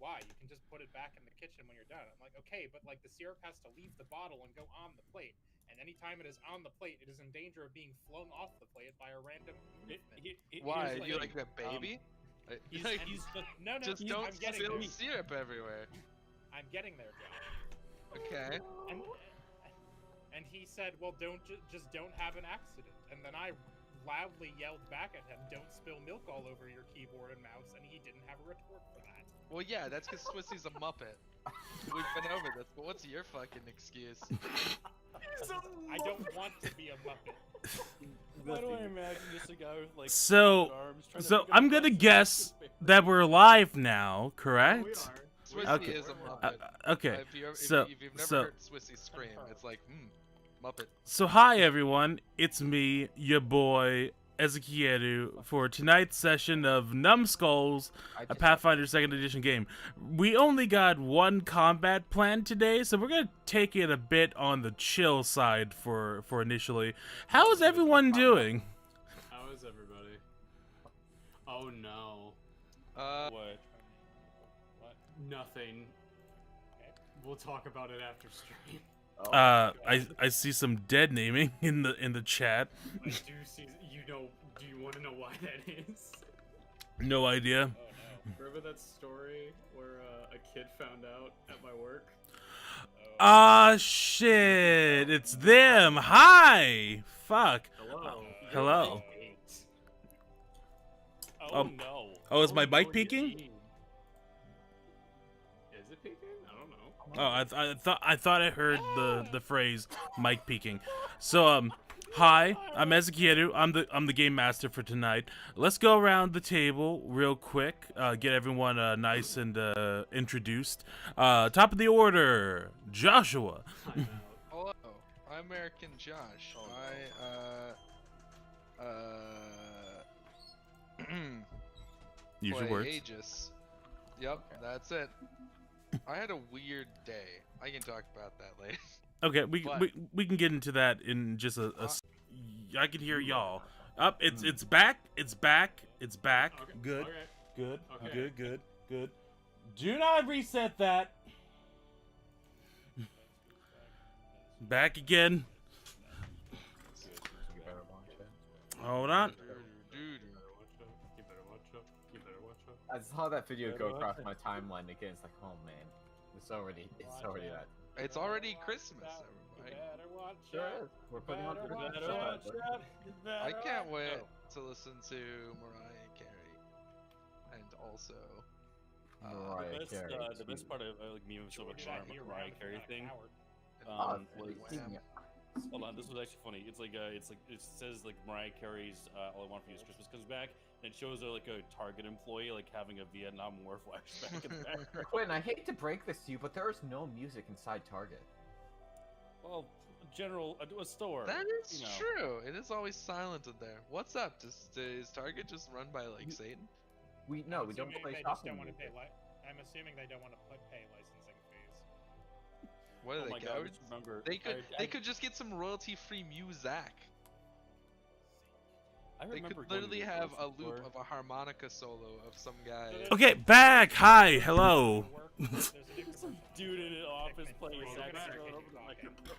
why? You can just put it back in the kitchen when you're done. I'm like, okay, but like the syrup has to leave the bottle and go on the plate. And anytime it is on the plate, it is in danger of being flung off the plate by a random movement. Why? Here's You the like that baby? He's No, just I'm don't getting spill there. syrup everywhere. I'm getting there, Josh. Okay. And he said, well, just don't have an accident. And then I loudly yelled back at him, don't spill milk all over your keyboard and mouse, and he didn't have a retort for that. Well, yeah, that's because Swissy's a Muppet. We've been over this, but what's your fucking excuse? I don't want to be a Muppet. Why do I imagine just a guy with like So arms trying to so pick up I'm gonna boxes? guess that we're live now, correct? Swissy Okay. is a Muppet. Okay. If you've never so heard Swissy scream, it's like, Muppet. So hi everyone, it's me, your boy Ezekieru, for tonight's session of Numbskulls, a Pathfinder 2nd Edition game. We only got one combat plan today, so we're gonna take it a bit on the chill side for initially. How is everyone doing? How is everybody? Oh no. What? Nothing. We'll talk about it after stream. I see some dead naming in the chat. I do see. Do you want to know why that is? No idea. Oh no. Remember that story where a kid found out at my work? Ah, shit! It's them. Hi. Fuck. Hello. Hello. Oh no. Oh, is my mic no, peaking? indeed. Is it peaking? I don't know. Oh, I thought I heard the phrase mic peaking. So hi, I'm Ezekieru. I'm the game master for tonight. Let's go around the table real quick. Get everyone nice and introduced. Top of the order, Joshua. Hello, I'm American Josh. Use your play words. Aegis. Yep, that's it. I had a weird day. I can talk about that later. Okay, we can get into that in just I can hear y'all. Up, it's back. It's back. It's back. Okay. Good. Okay. Good. Okay. Good. Do not reset that. Back again. Hold on. You better watch out. I saw that video go across my timeline again. It's like, oh man, it's already that. It's already Christmas, everybody. Sure is. We're putting on Christmas. I can't wait to listen to Mariah Carey, and also Mariah Carey. The best part of like me and Silver Mariah Carey thing. Um, Was, Wham. hold on, this was actually funny. It's like it says like Mariah Carey's "All I Want for You Is Christmas" comes back, and it shows her like a Target employee like having a Vietnam War flashback in the background. Quinn, I hate to break this to you, but there is no music inside Target. Well, a store. That is you know. true. It is always silent in there. What's up? Is Target just run by like Satan? We don't play They just shopping don't want to pay. music. I'm assuming they don't want to pay licensing fees. What are Oh they my God, cowards? just remember. They could just get some royalty-free music. I They remember could going to literally the have a grocery loop store. of a harmonica solo of some guy. Okay, back. Hi. Hello. There's a new Some commercial dude in an on office Pikmin playing 3 saxophone that over the I can microphone.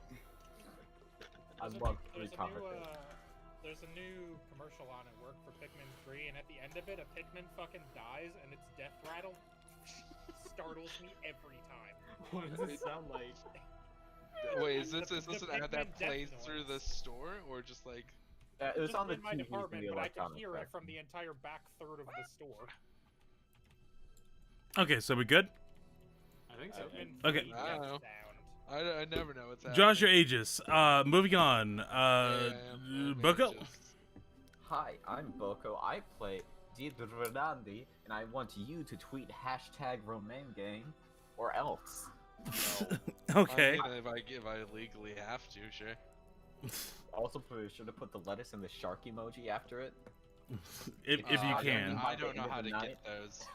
I There's a love new- free there's a new, conversation. There's a new commercial on at work for Pikmin 3, and at the end of it, a Pikmin fucking dies, and its death rattle startles me every time. What does it sound like? Wait, is this The an ad that Pikmin death plays noise. through the store or just like? It was Just on the in my TVs in department, the but I could electronics hear it section. from the entire back third of the store. Okay, so we good? I think so. And Okay. the I don't death know. sound. I never know what's happening. Josh, your Aegis. Moving on. I'm Boko. anxious. Hi, I'm Boko. I play Didradandi, and I want you to tweet #RomanGame or else. Okay. I mean, if I legally have to, sure. Also, should have put the lettuce and the shark emoji after it. If you I can. don't know By the how end to of the get those.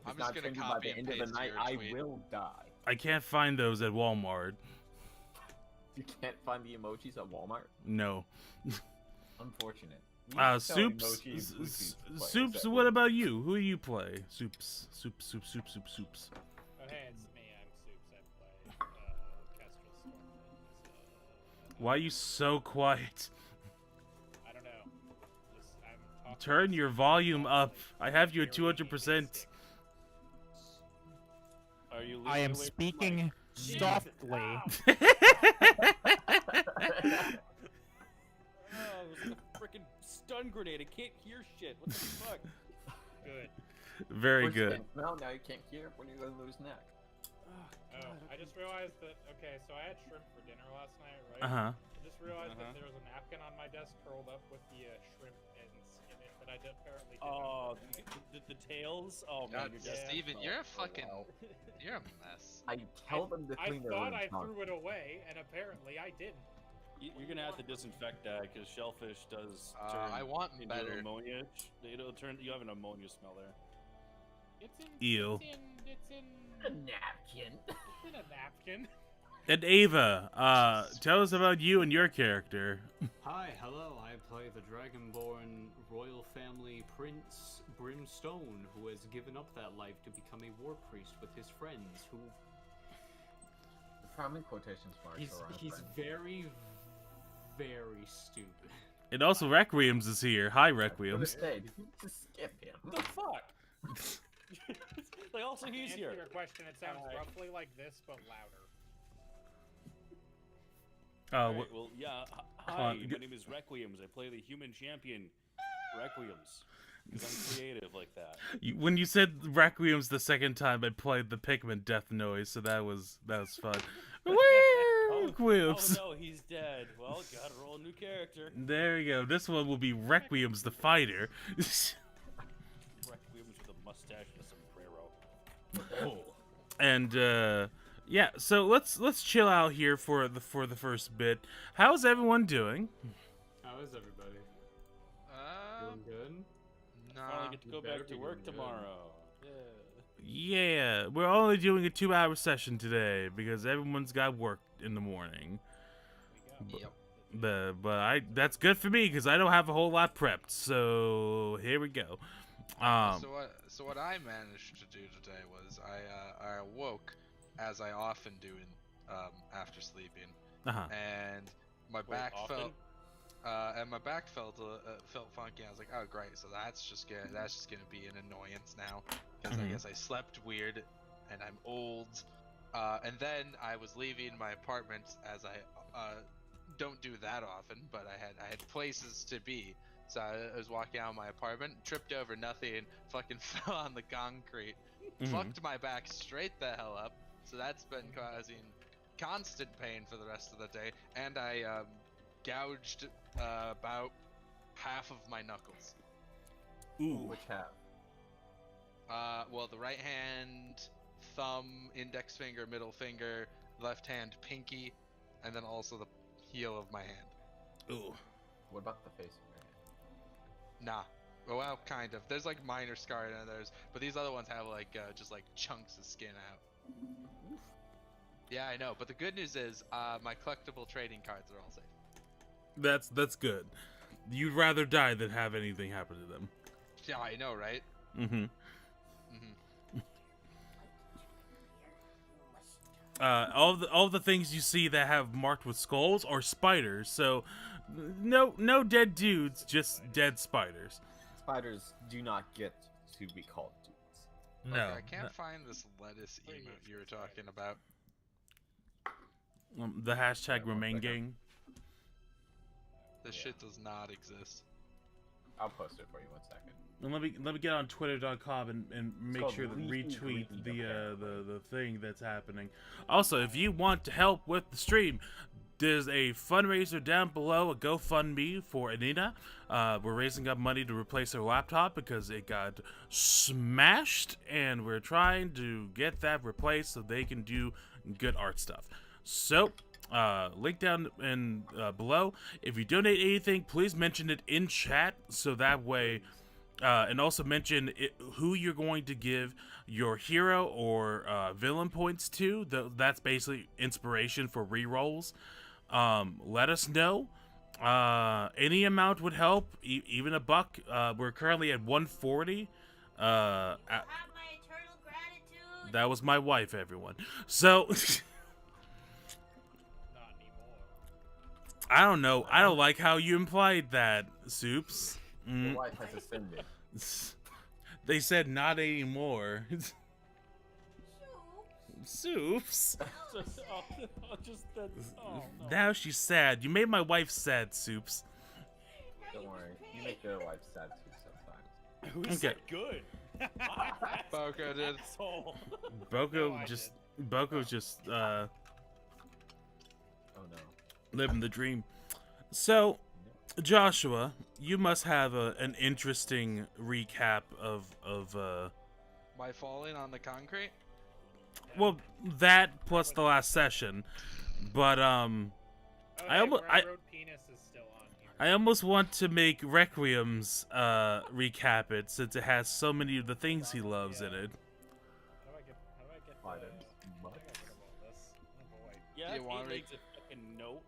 If I'm it's just not gonna trending by copy the and end of paste the night, your I tweet. will die. I can't find those at Walmart. You can't find the emojis at Walmart? No. Unfortunate. You can tell Soups. emoji and Bluetooth players Soups. at What work. about you? Who do you play? Soups. Soups. Oh, hey, it's me. I'm Soups. I play Kestrel Stormwind. Why are you so quiet? I don't know. I'm talking Turn your volume up. I have you at Very 200%. Are you? I am legally away from speaking Jesus. softly. Oh, it was a freaking stun grenade. I can't hear shit. What the fuck? Good. Very First good. thing, Well, now you can't hear when you're gonna lose neck. Oh, I just realized that. Okay, so I had shrimp for dinner last night, right? Uh huh. I just realized that there was a napkin on my desk curled up with the shrimp ends in it that I apparently did Oh, not put in. the tails. Oh God, man, you're just. Steven, you're a fucking, Wow. you're a mess. I tell them to I clean their thought rooms. I not- threw it away, and apparently I didn't. You're gonna have to disinfect that because shellfish does turn I want into better. ammonia. It'll turn. You have an ammonia smell there. It's in. Ew. It's in A napkin. It's in a napkin. And Ava, tell us about you and your character. Hi, hello. I play the Dragonborn royal family Prince Brimstone, who has given up that life to become a war priest with his friends. Who From in quotation marks. he's around he's friends. very, very stupid. And also Requiem's is here. Hi, I was gonna Requiem's. say, did you just skip him? The fuck? Like also To he's answer here. your question, it sounds Hi. roughly like this, but louder. Alright, well, yeah. Hi, on, my g- name is Requiems. I play the human champion, Requiems, because I'm creative like that. When you said Requiem's the second time, I played the Pikmin death noise, so that was fun. Requiems. Oh no, he's dead. Well, gotta roll a new character. There you go. This one will be Requiem's the fighter. Requiems with a mustache and a sombrero. And yeah, so let's chill out here for the first bit. How's everyone doing? How is everybody? Um, Doing good? Finally nah. get to go you better back to be work doing good. tomorrow. Yeah. Yeah, we're only doing a 2-hour session today because everyone's got work in the morning. We go. Yep. But that's good for me because I don't have a whole lot prepped. So here we go. So what I managed to do today was I awoke, as I often do in after sleeping, Uh-huh. and my Wait, back often? felt funky. I was like, oh great, so that's just gonna be an annoyance now, because I Mhm. guess I slept weird, and I'm old. And then I was leaving my apartment, as I don't do that often, but I had places to be. So I was walking out of my apartment, tripped over nothing, fucking fell on the concrete, Mhm. fucked my back straight the hell up. So that's been causing constant pain for the rest of the day, and I gouged about half of my knuckles. Ooh. Which half? Well, the right hand, thumb, index finger, middle finger, left hand, pinky, and then also the heel of my hand. Ooh. What about the face of your hand? Nah. Well, kind of. There's like minor scarring on those, but these other ones have like just like chunks of skin out. Yeah, I know. But the good news is, my collectible trading cards are all safe. That's good. You'd rather die than have anything happen to them. Yeah, I know, right? Mm-hmm. Mm-hmm. All the things you see that have marked with skulls are spiders. So, no dead dudes, just dead spiders. Spiders do not get to be called dudes. No, Okay, I can't find this lettuce emote you were talking about. the hashtag one remain second. gang. This shit does not exist. I'll post it for you 1 second. And let me get on twitter.com and make called sure to Leafy retweet Green, the thing that's happening. Also, if you want to help with the stream, there's a fundraiser down below, a GoFundMe for Anina. We're raising up money to replace her laptop because it got smashed, and we're trying to get that replaced so they can do good art stuff. So, link down in below. If you donate anything, please mention it in chat so that way, and also mention who you're going to give your hero or villain points to. That's basically inspiration for rerolls. Let us know, Any amount would help, even a buck. We're currently at 140. Have my eternal gratitude. That was my wife, everyone. So, Not anymore. I don't know. I don't like how you implied that, Soups. Your wife has ascended. They said not anymore. Soups. Now she's sad. You made my wife sad, Soups. Don't worry, you make your wife sad too sometimes. Who Okay. said good? Boko did. Asshole. Boko No, I just Boko's just Oh no. living the dream. So, Joshua, you must have an interesting recap of By falling on the concrete? well, that plus the last session. But Oh, I almost where I wrote penis is still on here. I almost want to make Requiem's recap it, since it has so many of the things he loves in it. How do I get Items. how do I get about this? Oh boy. Yeah, You wanna he read- makes a fucking note.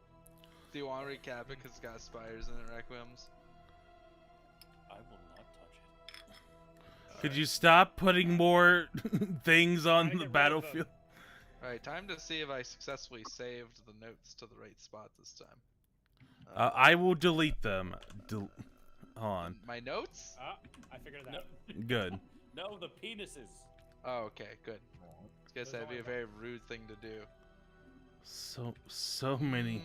Do you want to recap it because it's got spiders in it, Requiems? I will not touch it. Could you stop putting more things Trying on to the get rid of battlefield? Alright, time to see if I successfully saved the notes to the right spot this time. I will delete them. Hold on. My notes? Ah, I figured it No, out. Good. no, the penises. Oh, okay, good. I guess that'd be a very rude thing to do. So many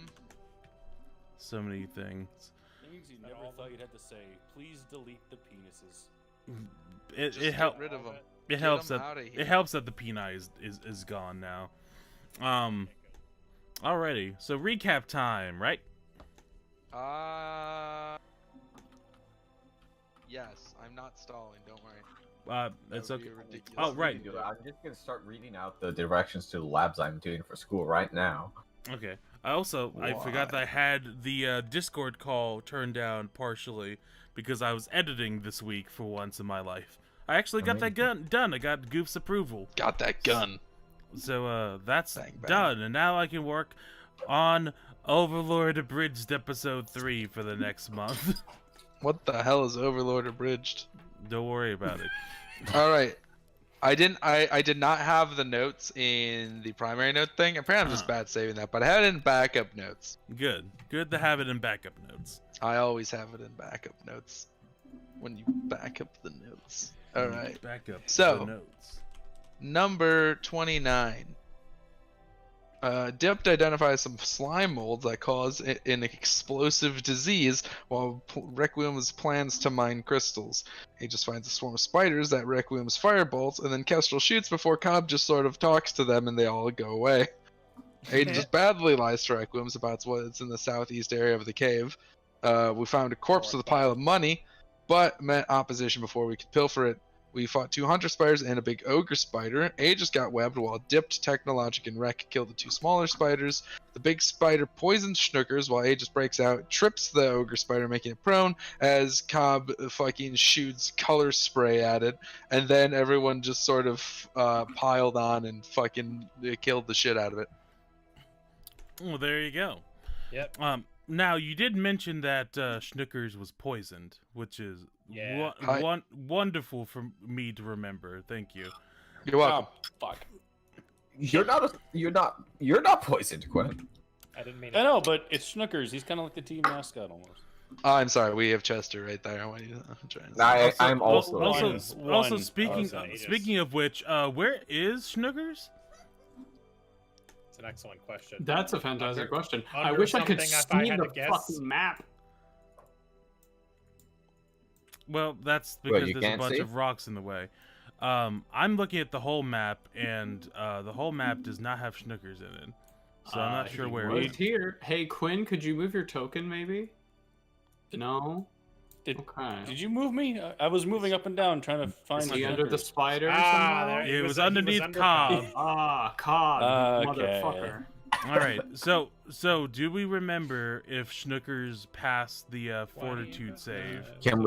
things. Things you that never all thought you'd have to say. Please delete the penises. Just It get helps. rid of them. It Get helps 'em that outta here. it helps that the peni is gone now. Alrighty. So recap time, right? Yes, I'm not stalling, don't worry. It's That would okay. be a ridiculous Oh, thing right. to do. I'm just gonna start reading out the directions to the labs I'm doing for school right now. Okay. I forgot that I had the Discord call turned down partially because I was editing this week for once in my life. I actually got that done. I got Goof's approval. Got that gun. So that's Bang, bang. done, and now I can work on Overlord Abridged episode 3 for the next month. What the hell is Overlord Abridged? Don't worry about it. Alright. I did not have the notes in the primary note thing. Apparently I'm just bad saving that, but I had it in backup notes. Good to have it in backup notes. I always have it in backup notes. When you back up the notes. Alright. Backup So- the notes. Number 29. Dipped identifies some slime molds that cause an explosive disease while Requiem's plans to mine crystals. He just finds a swarm of spiders that Requiem's firebolts, and then Kestrel shoots before Cobb just sort of talks to them and they all go away. Aiden just badly lies to Requiem's about what's in the southeast area of the cave. We found a corpse with a pile of money, but met opposition before we could pilfer it. We fought 2 hunter spiders and a big ogre spider. A just got webbed while Dipped, Technologic, and Wreck killed the 2 smaller spiders. The big spider poisons Schnookers while A just breaks out, trips the ogre spider, making it prone, as Cobb fucking shoots color spray at it. And then everyone just sort of piled on and fucking killed the shit out of it. Well, there you go. Yep. Now you did mention that Schnookers was poisoned, which is Yeah. wonderful for me to remember. Thank you. You're welcome. Oh, fuck. You're not poisoned, Quinn. I didn't mean I it. know, but it's Schnookers. He's kind of like the team mascot almost. Oh, I'm sorry. We have Chester right there. I want you to try and I'm also. One. Speaking Aegis. speaking of which, where is Schnookers? It's an excellent question. That's a fantastic question. I under wish I could something, if I see had the to guess. fucking map. Well, that's Well, because you there's a can't bunch see? of rocks in the way. I'm looking at the whole map, and the whole map does not have Schnookers in it, so I'm not sure He where. was it is. here. Hey, Quinn, could you move your token, maybe? No. Did, Okay. did you move me? I was moving up and down trying to find Is he under the Schnookers. spider Ah, somehow? there It was he was underneath under Cobb. Ah, Cod, Okay. motherfucker. All right, so do we remember if Schnookers passed the fortitude save? Can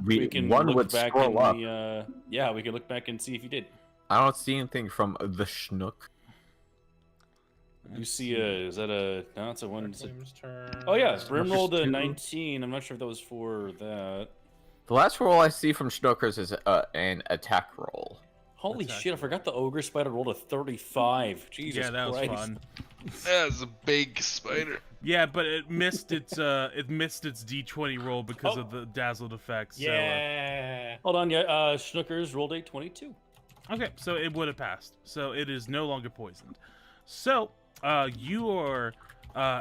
We can one look would back scroll in up. the. Yeah, we can look back and see if you did. I don't see anything from the Schnook. You see, is that a? No, it's a one. Requiem's turn. Oh yeah, Brim rolled a Two. 19. I'm not sure if that was for that. The last roll I see from Schnookers is an attack roll. Holy Attack shit! I forgot the ogre spider rolled a 35. Jesus Yeah, that was Christ. fun. That was a big spider. Yeah, but it missed its D20 roll because of the dazzled effect. So, Yeah. Hold on, yeah. Schnookers rolled a 22. okay, so it would have passed. So it is no longer poisoned. So you are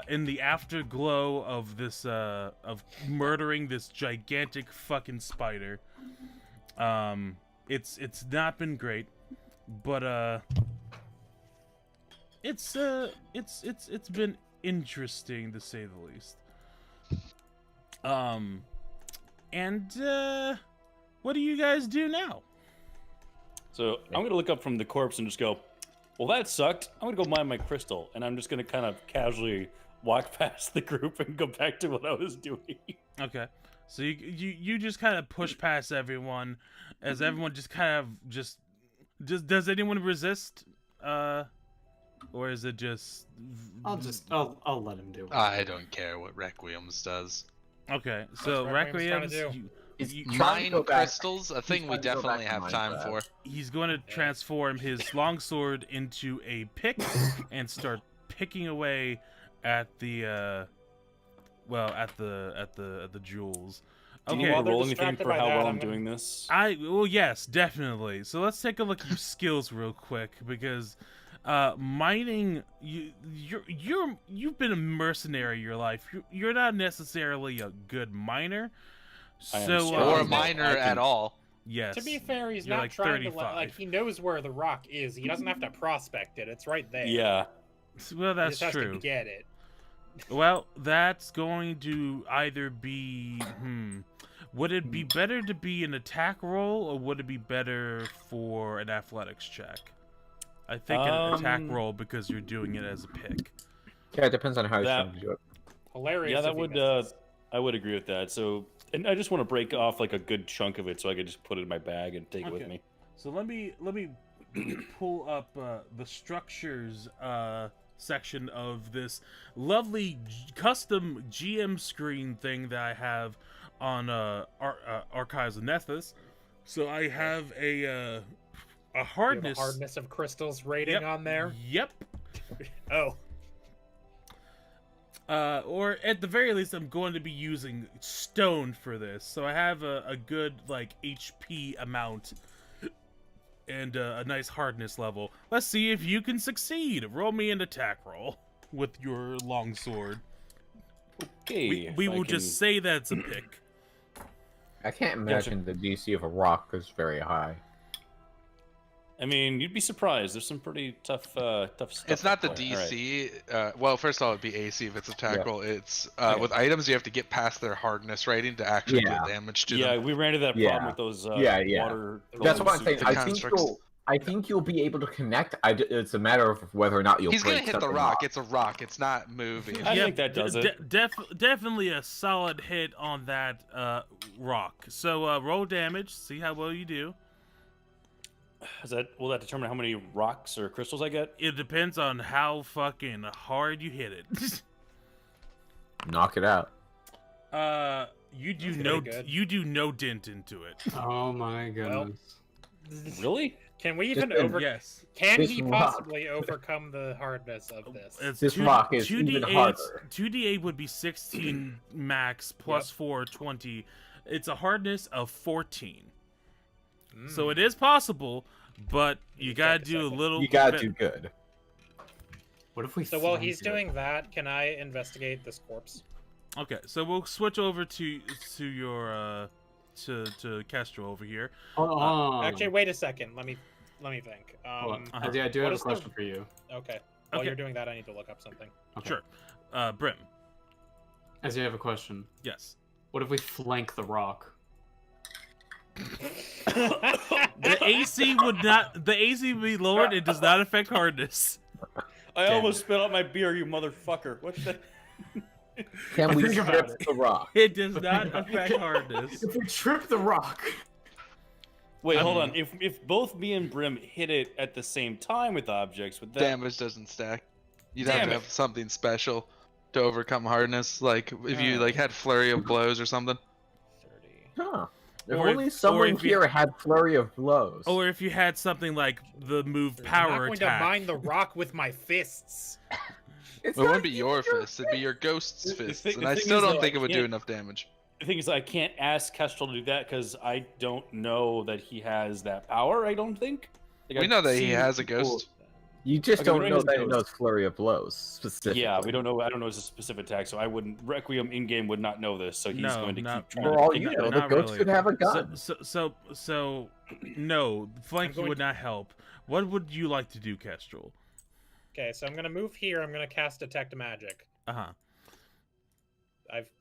in the afterglow of this of murdering this gigantic fucking spider. It's not been great, but it's been interesting to say the least. And what do you guys do now? So I'm gonna look up from the corpse and just go, well, that sucked. I'm gonna go mine my crystal, and I'm just gonna kind of casually walk past the group and go back to what I was doing. Okay, so you just kind of push past everyone, as everyone just kind of just does anyone resist, or is it just? I'll let him do it. I don't care what Requiem's does. Okay, so What's Requiem's trying Requiem's to do? Mine go back- crystals, a thing he's we trying to go definitely back to have time Minecraft. for. he's going to transform his longsword into a pick and start picking away at the at the jewels. Do you Okay, want to roll they're anything distracted for by how that, well I'm I'm gonna- doing this? well, yes, definitely. So let's take a look at your skills real quick, because mining, you've been a mercenary your life. You're not necessarily a good miner. I So understand. Or a Um, miner I can- at all. yes. To be fair, he's You're not like trying to 35. like. He knows where the rock is. He doesn't have to prospect it. It's right there. Yeah. Well, He that's just has true. to get it. Well, that's going to either be would it be better to be an attack roll, or would it be better for an athletics check? I think an attack roll, because you're doing it as a pick. Yeah, it depends on how you're That- trying to do it. Hilarious. Yeah, that if he would. misses. I would agree with that. So, and I just want to break off like a good chunk of it so I could just put it in my bag and take it with Okay. me. So let me pull up the structures section of this lovely custom GM screen thing that I have on Archives of Nethys. So I have a You have a hardness. hardness of crystals rating Yep. on there. Yep. Oh, Or at the very least, I'm going to be using stone for this. So I have a good like HP amount and a nice hardness level. Let's see if you can succeed. Roll me an attack roll with your longsword. Okay. We if I will can- just say that's a pick. I can't imagine the DC of a rock is very high. I mean, you'd be surprised. There's some pretty tough stuff. It's not the out there. All right. DC. Well, first of all, it'd be AC if it's attack Yeah. roll. It's Okay. with items you have to get past their hardness rating to actually Yeah. do damage to Yeah, them. we ran into that Yeah. problem with those Yeah. water. That's what I'm suits. saying. The I think constructs. I think you'll be able to connect. It's a matter of whether or not you'll. He's gonna break hit the something rock. off. It's a rock. It's not moving. I think that does it. Definitely a solid hit on that rock. So roll damage. See how well you do. Will that determine how many rocks or crystals I get? It depends on how fucking hard you hit it. Knock it out. You do That's no pretty good. you do no dent into it. Oh my goodness. Really? can we even Just- over? Yes. Can This he rock. possibly overcome the hardness of this? It's This rock is even 2d8 harder. 2d8 would be 16 max plus 4 20. It's a hardness of 14. So it is possible, but you Just gotta take a do a second. little. You gotta bit- do good. What if we? So while flank he's it? doing that, can I investigate this corpse? Okay, so we'll switch over to your to Castro over here. Hold on. Actually, wait a second. Let me think. Hold on. Uh-huh. I do What have a is the- question for you. Okay. While Okay. you're doing that, I need to look up something. Okay. Sure. Brim. As I have a question. Yes. What if we flank the rock? The AC would not. The AC would be lowered. It does not affect hardness. I Damn. almost spit out my beer, you motherfucker. What the? Can we Think about strip it. the rock? It does not affect hardness. If we trip the rock. Wait, hold on. If both me and Brim hit it at the same time with objects, would that? Damage doesn't stack. You'd have Damn to it. have something special to overcome hardness, like if you like had flurry of blows or something. 30. Huh. If Or only if- someone or if you- here had flurry of blows. Or if you had something like the move I'm power not going attack. to mine the rock with my fists. It's Well, it not wouldn't be even your fists; it'd be your ghost's The fists, thing- and the I thing still is, don't though, think I it would do can't- enough damage. The thing is, I can't ask Kestrel to do that because I don't know that he has that power. I don't think. Like, We I've know that he seen has a people- ghost. You just Okay, we don't know know he's a that it ghost. knows flurry of blows specifically. Yeah, we don't know. I don't know his specific attack, so I wouldn't. Requiem in game would not know this, so he's No, going to not- keep trying For to all pick you it know, up. the Not ghost really. could have a gun. So no, flanking going would to- not help. What would you like to do, Kestrel? Okay, so I'm gonna move here. I'm gonna cast Detect Magic. Uh-huh.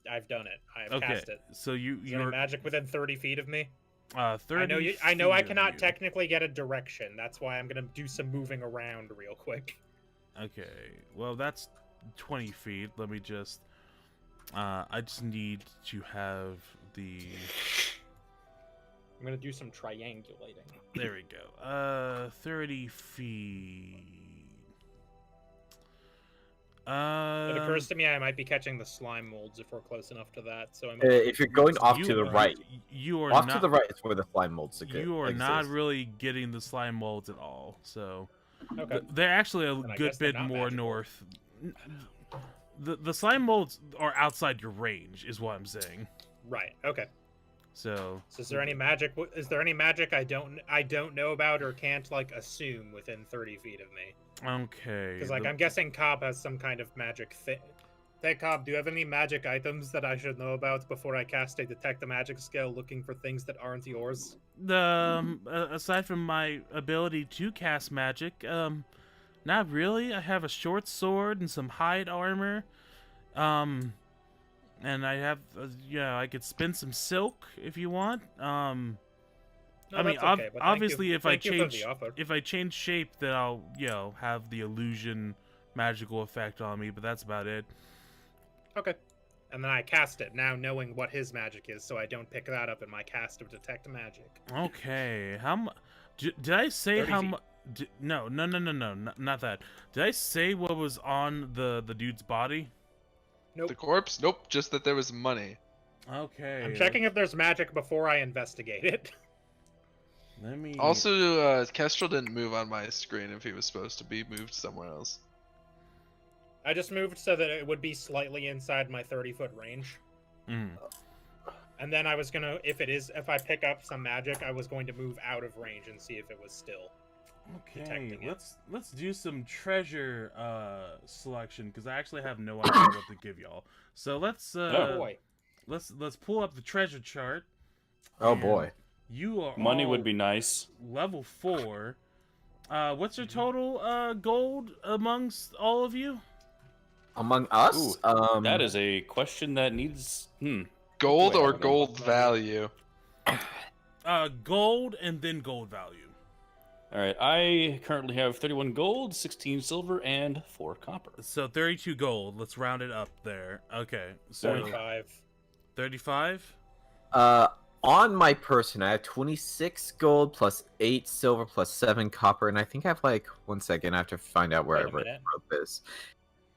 I've done it. I've Okay. cast it. So Is there any you're magic within 30 feet of me? 30 I know I feet of cannot you. technically get a direction. That's why I'm gonna do some moving around real quick. Okay. Well, that's 20 feet. Let me just I just need to have the I'm gonna do some triangulating. there we go. 30 feet. It occurs to me I might be catching the slime molds if we're close enough to that. So I'm If you're going off to the right, You are off not to the right is where the slime molds exist. you are not really getting the slime molds at all. So okay. they're actually a Then I good guess they're bit not more magical. north. The slime molds are outside your range, is what I'm saying. Right. Okay. So So is there any magic? Is there any magic I don't know about or can't like assume within 30 feet of me? okay. Because like the- I'm guessing Cobb has some kind of magic thing. Hey Cobb, do you have any magic items that I should know about before I cast a Detect the Magic skill looking for things that aren't yours? aside from my ability to cast magic, not really. I have a short sword and some hide armor. And I have, I could spin some silk if you want. No, I mean, that's okay, but thank obviously, you. if I Thank you for change, the offer. if I change shape, then I'll, have the illusion magical effect on me. But that's about it. Okay. And then I cast it, now knowing what his magic is, so I don't pick that up in my cast of Detect Magic. Okay. How much? Did I say 30 how feet. much? No, not that. Did I say what was on the dude's body? Nope. The corpse? Nope. Just that there was money. Okay. I'm checking if there's magic before I investigate it. Let me. Also, Kestrel didn't move on my screen if he was supposed to be moved somewhere else. I just moved so that it would be slightly inside my 30-foot range. Mm. And then I was gonna, if I pick up some magic, I was going to move out of range and see if it was still. Okay, detecting it. let's do some treasure selection because I actually have no idea what to give y'all. So let's Oh boy. let's pull up the treasure chart. Oh and boy. You are Money all would be nice. level 4. What's your total gold amongst all of you? Among us, That is a question that needs. Gold Wait, I or don't know gold about that. value? Gold and then gold value. All right, I currently have 31 gold, 16 silver, and 4 copper. So 32 gold. Let's round it up there. Okay, so 45. 35. on my person, I have 26 gold plus 8 silver plus 7 copper, and I think I have like 1 second. I have to find out Wait a wherever it minute. wrote this.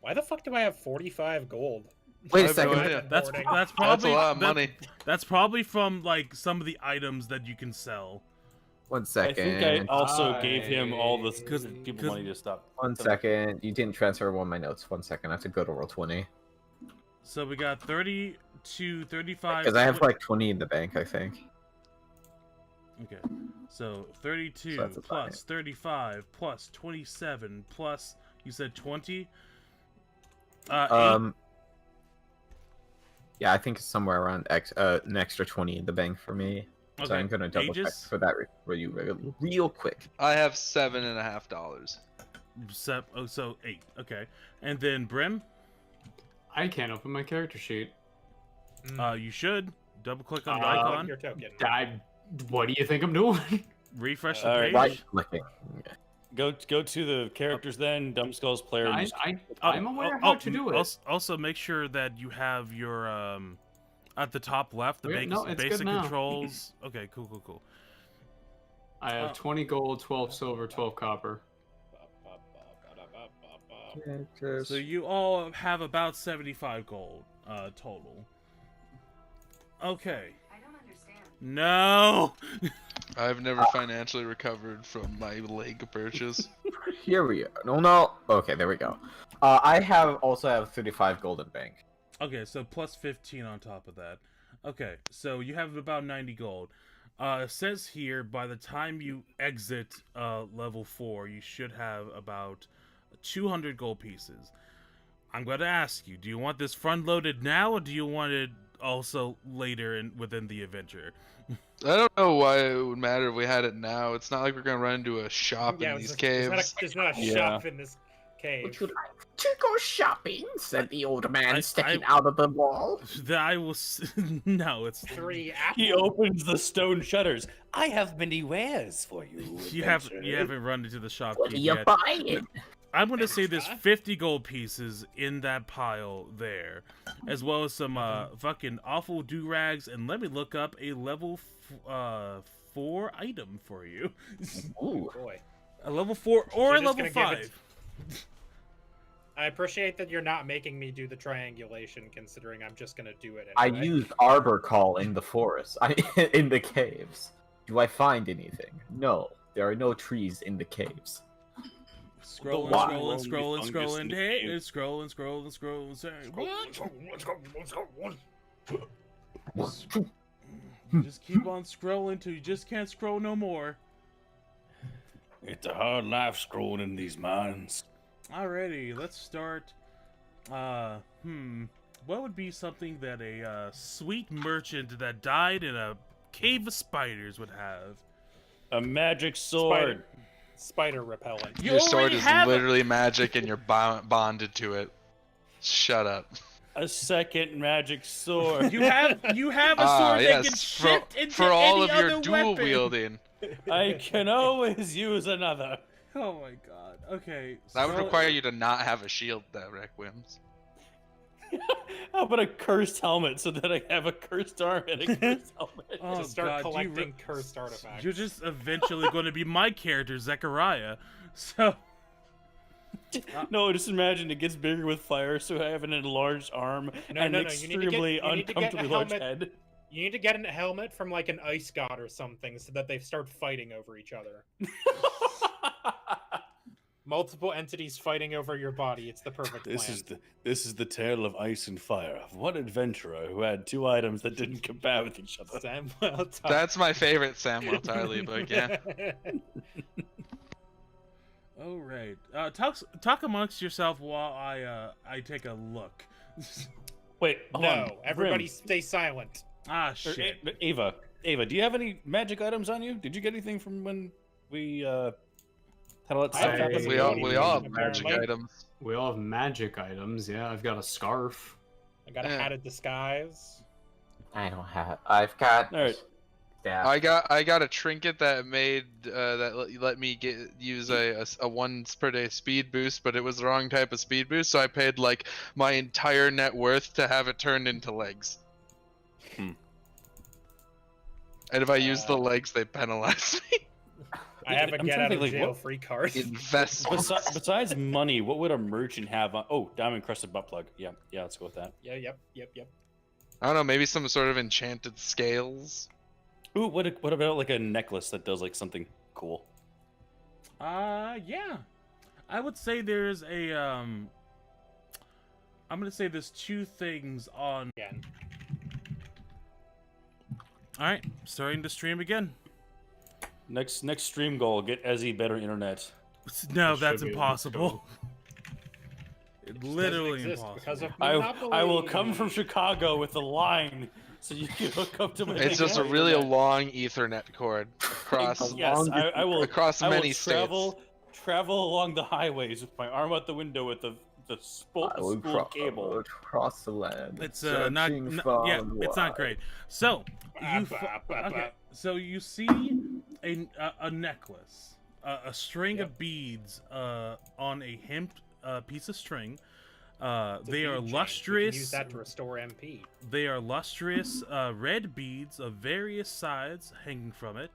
Why the fuck do I have 45 gold? Wait I a have no second. idea. That's Hoarding. that's That's probably a lot of that- money. That's probably from like some of the items that you can sell. 1 I second. think I also gave him all the 'Cause- people money to stop. 1 second. You didn't transfer one of my notes. 1 second. I have to go to roll 20 So we got 32, 35. because I have like 20 in the bank. I think. Okay. So 32 So that's a plus 35 plus 27 plus you said 20. Yeah, I think it's somewhere around an extra 20 in the bank for me. So Okay. I'm gonna double check Aegis? for that real quick. I have $7.50. So 8. Okay. And then Brim, I can't open my character sheet. you should double click on the Uh, icon, Your token. What do you think I'm doing? refresh the Alright. page. Right clicking. Go to the characters then. Dumbskulls player. and just- I'm aware how to do it. Also make sure that you have your at the top left the Wait, no, it's good basic now. controls. Okay, cool. I have 20 gold, 12 silver, 12 copper. So you all have about 75 gold total. Okay. I don't understand. No. I've never financially recovered from my leg purchase. Here we go. No. Okay, there we go. I also have 35 gold in bank. Okay, so plus 15 on top of that. Okay, so you have about 90 gold. It says here, by the time you exit level 4, you should have about 200 gold pieces. I'm going to ask you, do you want this front-loaded now, or do you want it also later within the adventure? I don't know why it would matter if we had it now. It's not like we're gonna run into a shop in these caves. There's not a Yeah. shop in this cave. Would you like to go shopping? Said the old man I- sticking out of the wall. I will. No, it's 3 apples. He opens the stone shutters. I have many wares for you. you haven't run into the shopkeep What are you yet. buying? I'm gonna say there's 50 gold pieces in that pile there, as well as some fucking awful do-rags, and let me look up a level 4 item for you. Ooh. Boy. A level 4 or a You're just level gonna give 5. I appreciate that you're not making me do the triangulation, considering I'm just gonna do it I anyway. used arbor call in the forest. In the caves. Do I find anything? No. There are no trees in the caves. Scrolling. Hey, it's scrolling. Say, what? Just keep on scrolling till you just can't scroll no more. It's a hard life scrolling in these mines. Alrighty, let's start. What would be something that a sweet merchant that died in a cave of spiders would have? A magic sword. Spider repellent. You Your sword already is have literally magic and you're bonded to it. Shut up. A second magic sword. You have a sword that can shift into for all any of your other dual weapon. wielding. I can always use another. Oh my god. Okay. That would so- require you to not have a shield, though, Requims. How about a cursed helmet so that I have a cursed arm and a cursed helmet? Oh, To start God, you collecting cursed artifacts. You're just eventually going to be my character, Zechariah. So. No, just imagine it gets bigger with fire, so I have an enlarged arm and No, an no, you need to extremely get a uncomfortably large helmet. head. You need to get a helmet from like an ice god or something, so that they start fighting over each other. Multiple entities fighting over your body. It's the perfect plan. This is the tale of ice and fire of one adventurer who had two items that didn't compare with each other. Samuel That's my favorite Samuel Tarley book, yeah. All right. Talk amongst yourself while I take a look. Wait, hold on. No, everybody Grim, stay silent. Ah, or shit. Ava, do you have any magic items on you? Did you get anything from when we had all that I stuff have happen? We all have magic Apparently. items. We all have magic items. Yeah, I've got a scarf. I got a hat of disguise. I don't have. I've got. All right. Yeah. I got a trinket that made let me use a once per day speed boost, but it was the wrong type of speed boost, so I paid like my entire net worth to have it turned into legs. Hmm. And if I use the legs, they penalize me. I have a I'm get trying out to of think, like, jail what- free card. Investment. Besides money, what would a merchant have on? Oh, diamond crusted butt plug. Yeah, let's go with that. Yeah, yep. I don't know, maybe some sort of enchanted scales. Ooh, what about like a necklace that does like something cool? Yeah. I would say there's a I'm gonna say there's two things on. Again. All right, starting to stream again. Next stream goal: get Ezzy better internet. No, It that's should be impossible. Literally Doesn't exist impossible. because of I will Monopoly. come from Chicago with a line so you can hook up to my. It's just a internet. really long Ethernet cord across. Yes, I will. across I will many states. travel along the highways with my arm out the window with the spool cable. Cross the land. It's not yeah, it's not great. So okay, so you see a necklace, a string of beads on a hemp piece of string. They are You can lustrous. use that to restore MP. They are lustrous red beads of various sides hanging from it.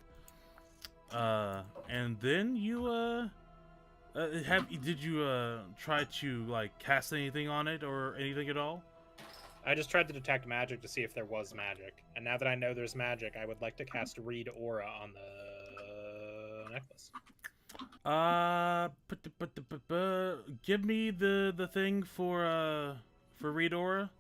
And then you Did you try to like cast anything on it or anything at all? I just tried to detect magic to see if there was magic, and now that I know there's magic, I would like to cast Read Aura on the necklace. Give me the thing for Read Aura.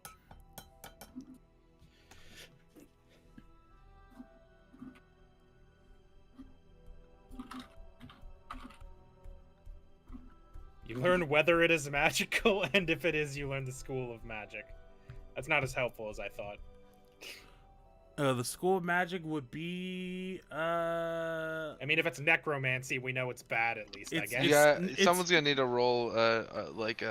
You learn whether it is magical, and if it is, you learn the school of magic. That's not as helpful as I thought. The school of magic would be. I mean, if it's necromancy, we know it's bad at least. I guess. Yeah, someone's gonna need to roll like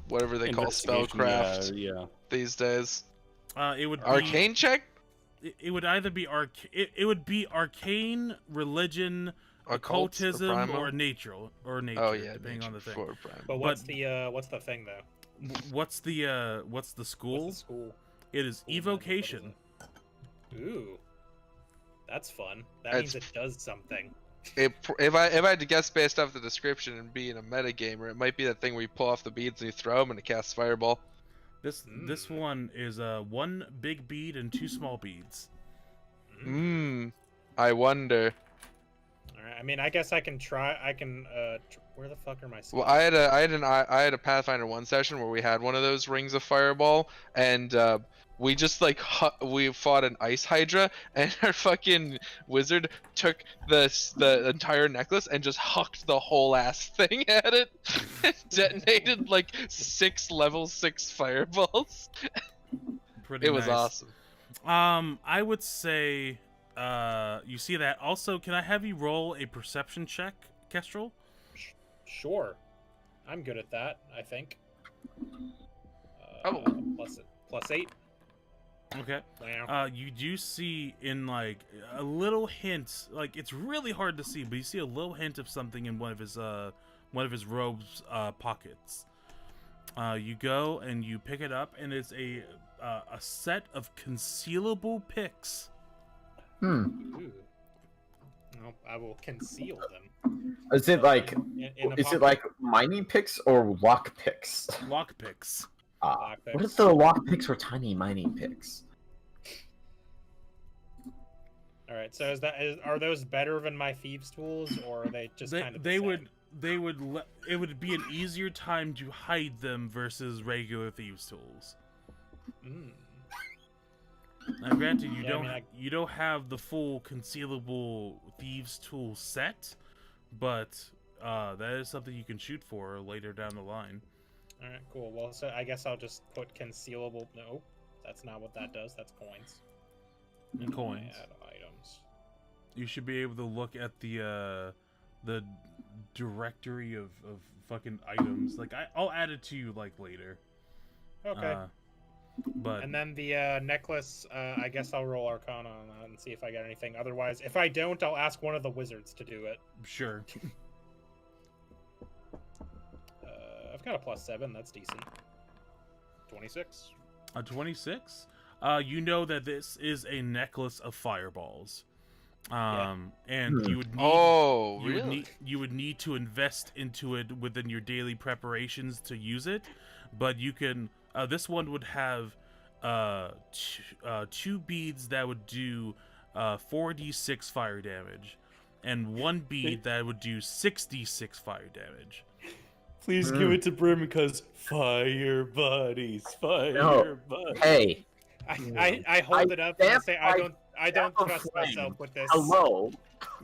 whatever they call spellcraft these days. It would be, arcane check. It would either be it would be arcane, religion, occultism, or nature. Oh yeah, depending on the thing. But what's the thing though? What's the school? What's the school? It is evocation. Ooh, that's fun. That means it does something. If I had to guess based off the description and being a metagamer, it might be that thing where you pull off the beads and you throw them and it casts fireball. This one is one big bead and 2 small beads. I wonder. All right. I mean, I guess I can try. I can. Where the fuck are my skills? Well, I had a Pathfinder 1 session where we had one of those rings of fireball, and we just like we fought an ice hydra, and our fucking wizard took the entire necklace and just hucked the whole ass thing at it, and detonated like 6 level 6 fireballs. Pretty it was awesome. I would say, you see that. Also, can I have you roll a perception check, Kestrel? Sure, I'm good at that. I think. Plus 8. Okay. Wow. You do see in like a little hint, like it's really hard to see, but you see a little hint of something in one of his robes pockets. You go and you pick it up, and it's a set of concealable picks. Ooh. Well, I will conceal them. Is it like it like mining picks or lock picks? Lock picks. What if the lock picks were tiny mining picks? All right. So are those better than my thieves' tools, or are they just kind of? It would be an easier time to hide them versus regular thieves' tools. Now, granted, you don't have the full concealable thieves' tool set, but that is something you can shoot for later down the line. All right, cool. Well, so I guess I'll just put concealable. No, that's not what that does. That's coins. And coins. Add items. You should be able to look at the directory of fucking items. Like I'll add it to you like later. Okay. But and then the necklace, I guess I'll roll Arcana on that and see if I get anything. Otherwise, if I don't, I'll ask one of the wizards to do it. Sure. I've got a +7. That's decent. 26. A 26? You know that this is a necklace of fireballs. And you would need, you would need to invest into it within your daily preparations to use it, but you can. This one would have 2 beads that would do 4d6 fire damage, and 1 bead that would do 6d6 fire damage. Please give it to Brim because fire buddies, buddies. Hey, I hold it up and say I don't trust myself with this. Hello.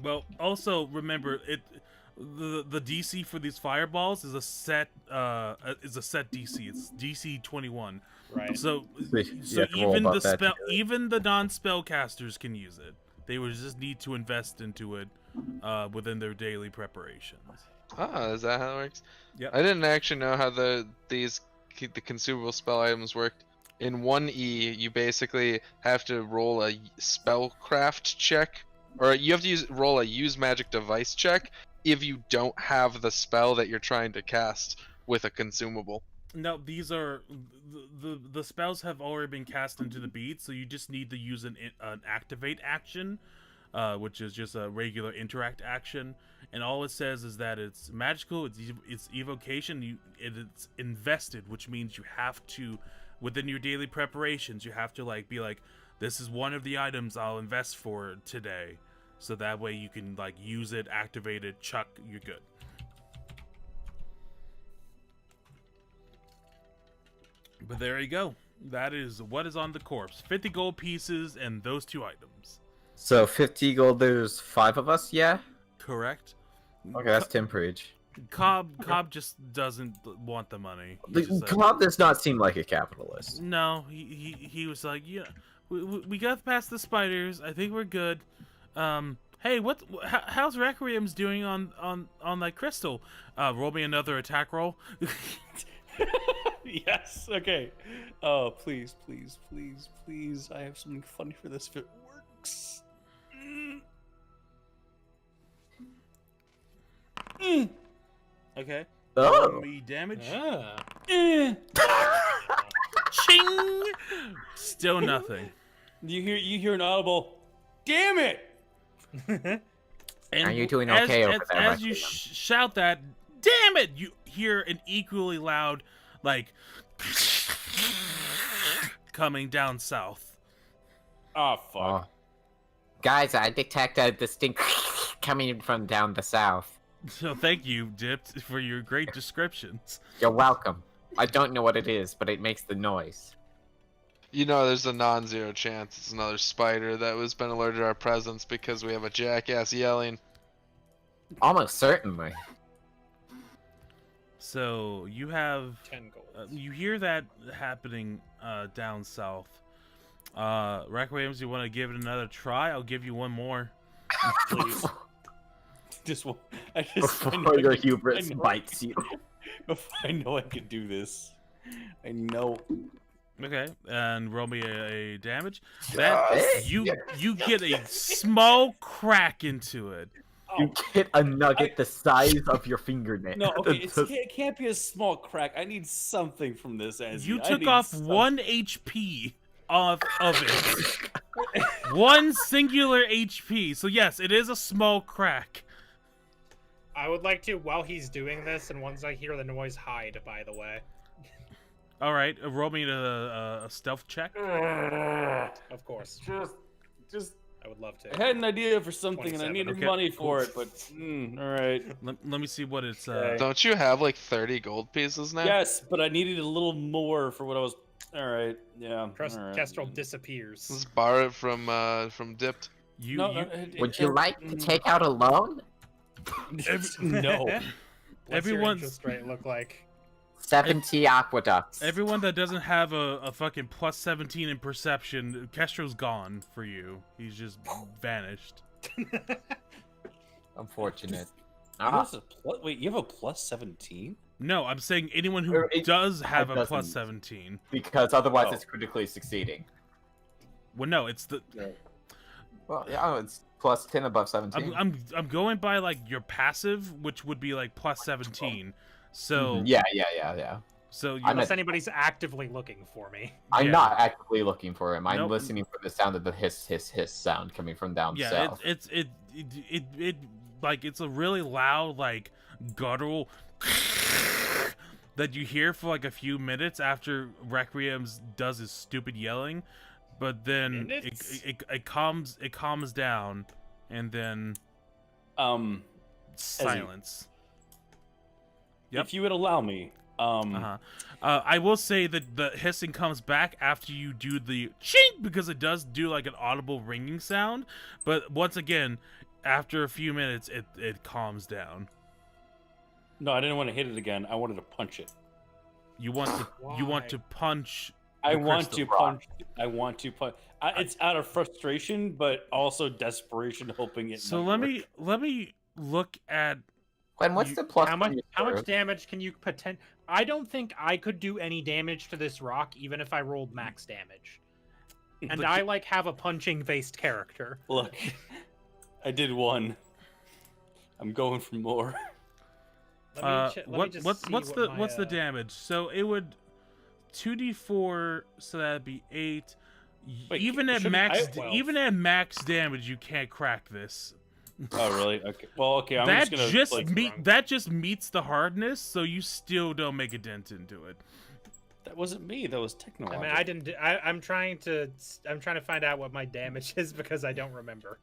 Well, also remember the DC for these fireballs is a set DC. It's DC 21. Right. So even the non-spellcasters can use it. They would just need to invest into it within their daily preparations. Ah, is that how it works? Yeah. I didn't actually know how the consumable spell items worked. In 1E, you basically have to roll a spellcraft check, or you have to roll a use magic device check if you don't have the spell that you're trying to cast with a consumable. No, these are the spells have already been cast into the bead, so you just need to use an activate action which is just a regular interact action. And all it says is that it's magical, it's evocation, it's invested, which means you have to, within your daily preparations, you have to like be like, this is one of the items I'll invest for today. So that way you can like use it, activate it, chuck, you're good. But there you go. That is what is on the corpse. 50 gold pieces and those 2 items. So 50 gold, there's 5 of us, yeah? Correct. Okay, that's 10 per each. Cobb just doesn't want the money. He's just like, Cobb does not seem like a capitalist. no, he was like, yeah, we got past the spiders. I think we're good. Hey, how's Requiem's doing on that crystal? Roll me another attack roll. Yes. Okay. Oh, please, please, please, please. I have something funny for this if it works. Okay. Oh. Roll me damage. Ching. Still nothing. You hear an audible. Damn it! And Are you doing okay over there, as you Requiem? shout that, damn it! You hear an equally loud, like, coming down south. Oh fuck. Oh. Guys, I detect a distinct coming from down the south. So thank you, Dipped, for your great descriptions. You're welcome. I don't know what it is, but it makes the noise. You know, there's a non-zero chance it's another spider that was been alerted to our presence because we have a jackass yelling. Almost certainly. So you have 10 gold. you hear that happening down south. Requiems, you want to give it another try? I'll give you one more. Please. Just one. I Before know your I can- hubris I know- bites you. I know I can do this. I know. Okay, and roll me a damage. Hey, You get a small crack into it. You get a nugget the size of your fingernail. No, okay, it can't be a small crack. I need something from this. You took off 1 HP off of it. 1 singular HP. So yes, it is a small crack. I would like to, while he's doing this, and once I hear the noise, hide, by the way. All right, roll me a stealth check. Of course. Just. I would love to. I had an idea for something and I 27. needed Okay. money for it, but all right. Let me see what it's. Don't you have like 30 gold pieces now? Yes, but I needed a little more for what I was. All right, yeah. all right. Kestrel disappears. Let's borrow it from Dipped. You, No, you Would you like to take out a loan? no. What's everyone- your interest rate look like? 70 aqueducts. everyone that doesn't have a fucking plus 17 in perception, Kestrel's gone for you. He's just vanished. Unfortunate. Wait, you have a plus 17? No, I'm saying anyone who Or it- does have a doesn't. plus 17. Because otherwise Oh. it's critically succeeding. Well, no, it's the. Well, yeah, it's plus 10 above 17. I'm going by like your passive, which would be like plus 17. So Mhm. Yeah. so you I'm Unless at- anybody's actively looking for me. I'm Yeah. not actively looking for him. I'm Nope. listening for the sound of the hiss sound coming from down yeah, south. it like it's a really loud like guttural that you hear for like a few minutes after Requiem's does his stupid yelling, but then Minutes? it calms down, and then silence. Yep. If you would allow me, I will say that the hissing comes back after you do the chink because it does do like an audible ringing sound, but once again, after a few minutes, it calms down. no, I didn't want to hit it again. I wanted to punch it. You want Why? to punch. I the want crystal. to punch. I want to punch. It's out of frustration, but also desperation, hoping it. So might let me look at. Glenn, what's you- the plus? How much on your how much curve? damage can you I don't think I could do any damage to this rock even if I rolled max damage. And But I like have a punching based character. Look, I did one. I'm going for more. What's the uh, damage? So it would 2d4, so that'd be 8 Wait, even at should- max, I- well- even at max damage, you can't crack this. Oh really? Okay. Well, okay. I'm that just gonna like. that just meets the hardness, so you still don't make a dent into it. That wasn't me. That was Techno. I mean, I didn't. I'm trying to find out what my damage is because I don't remember.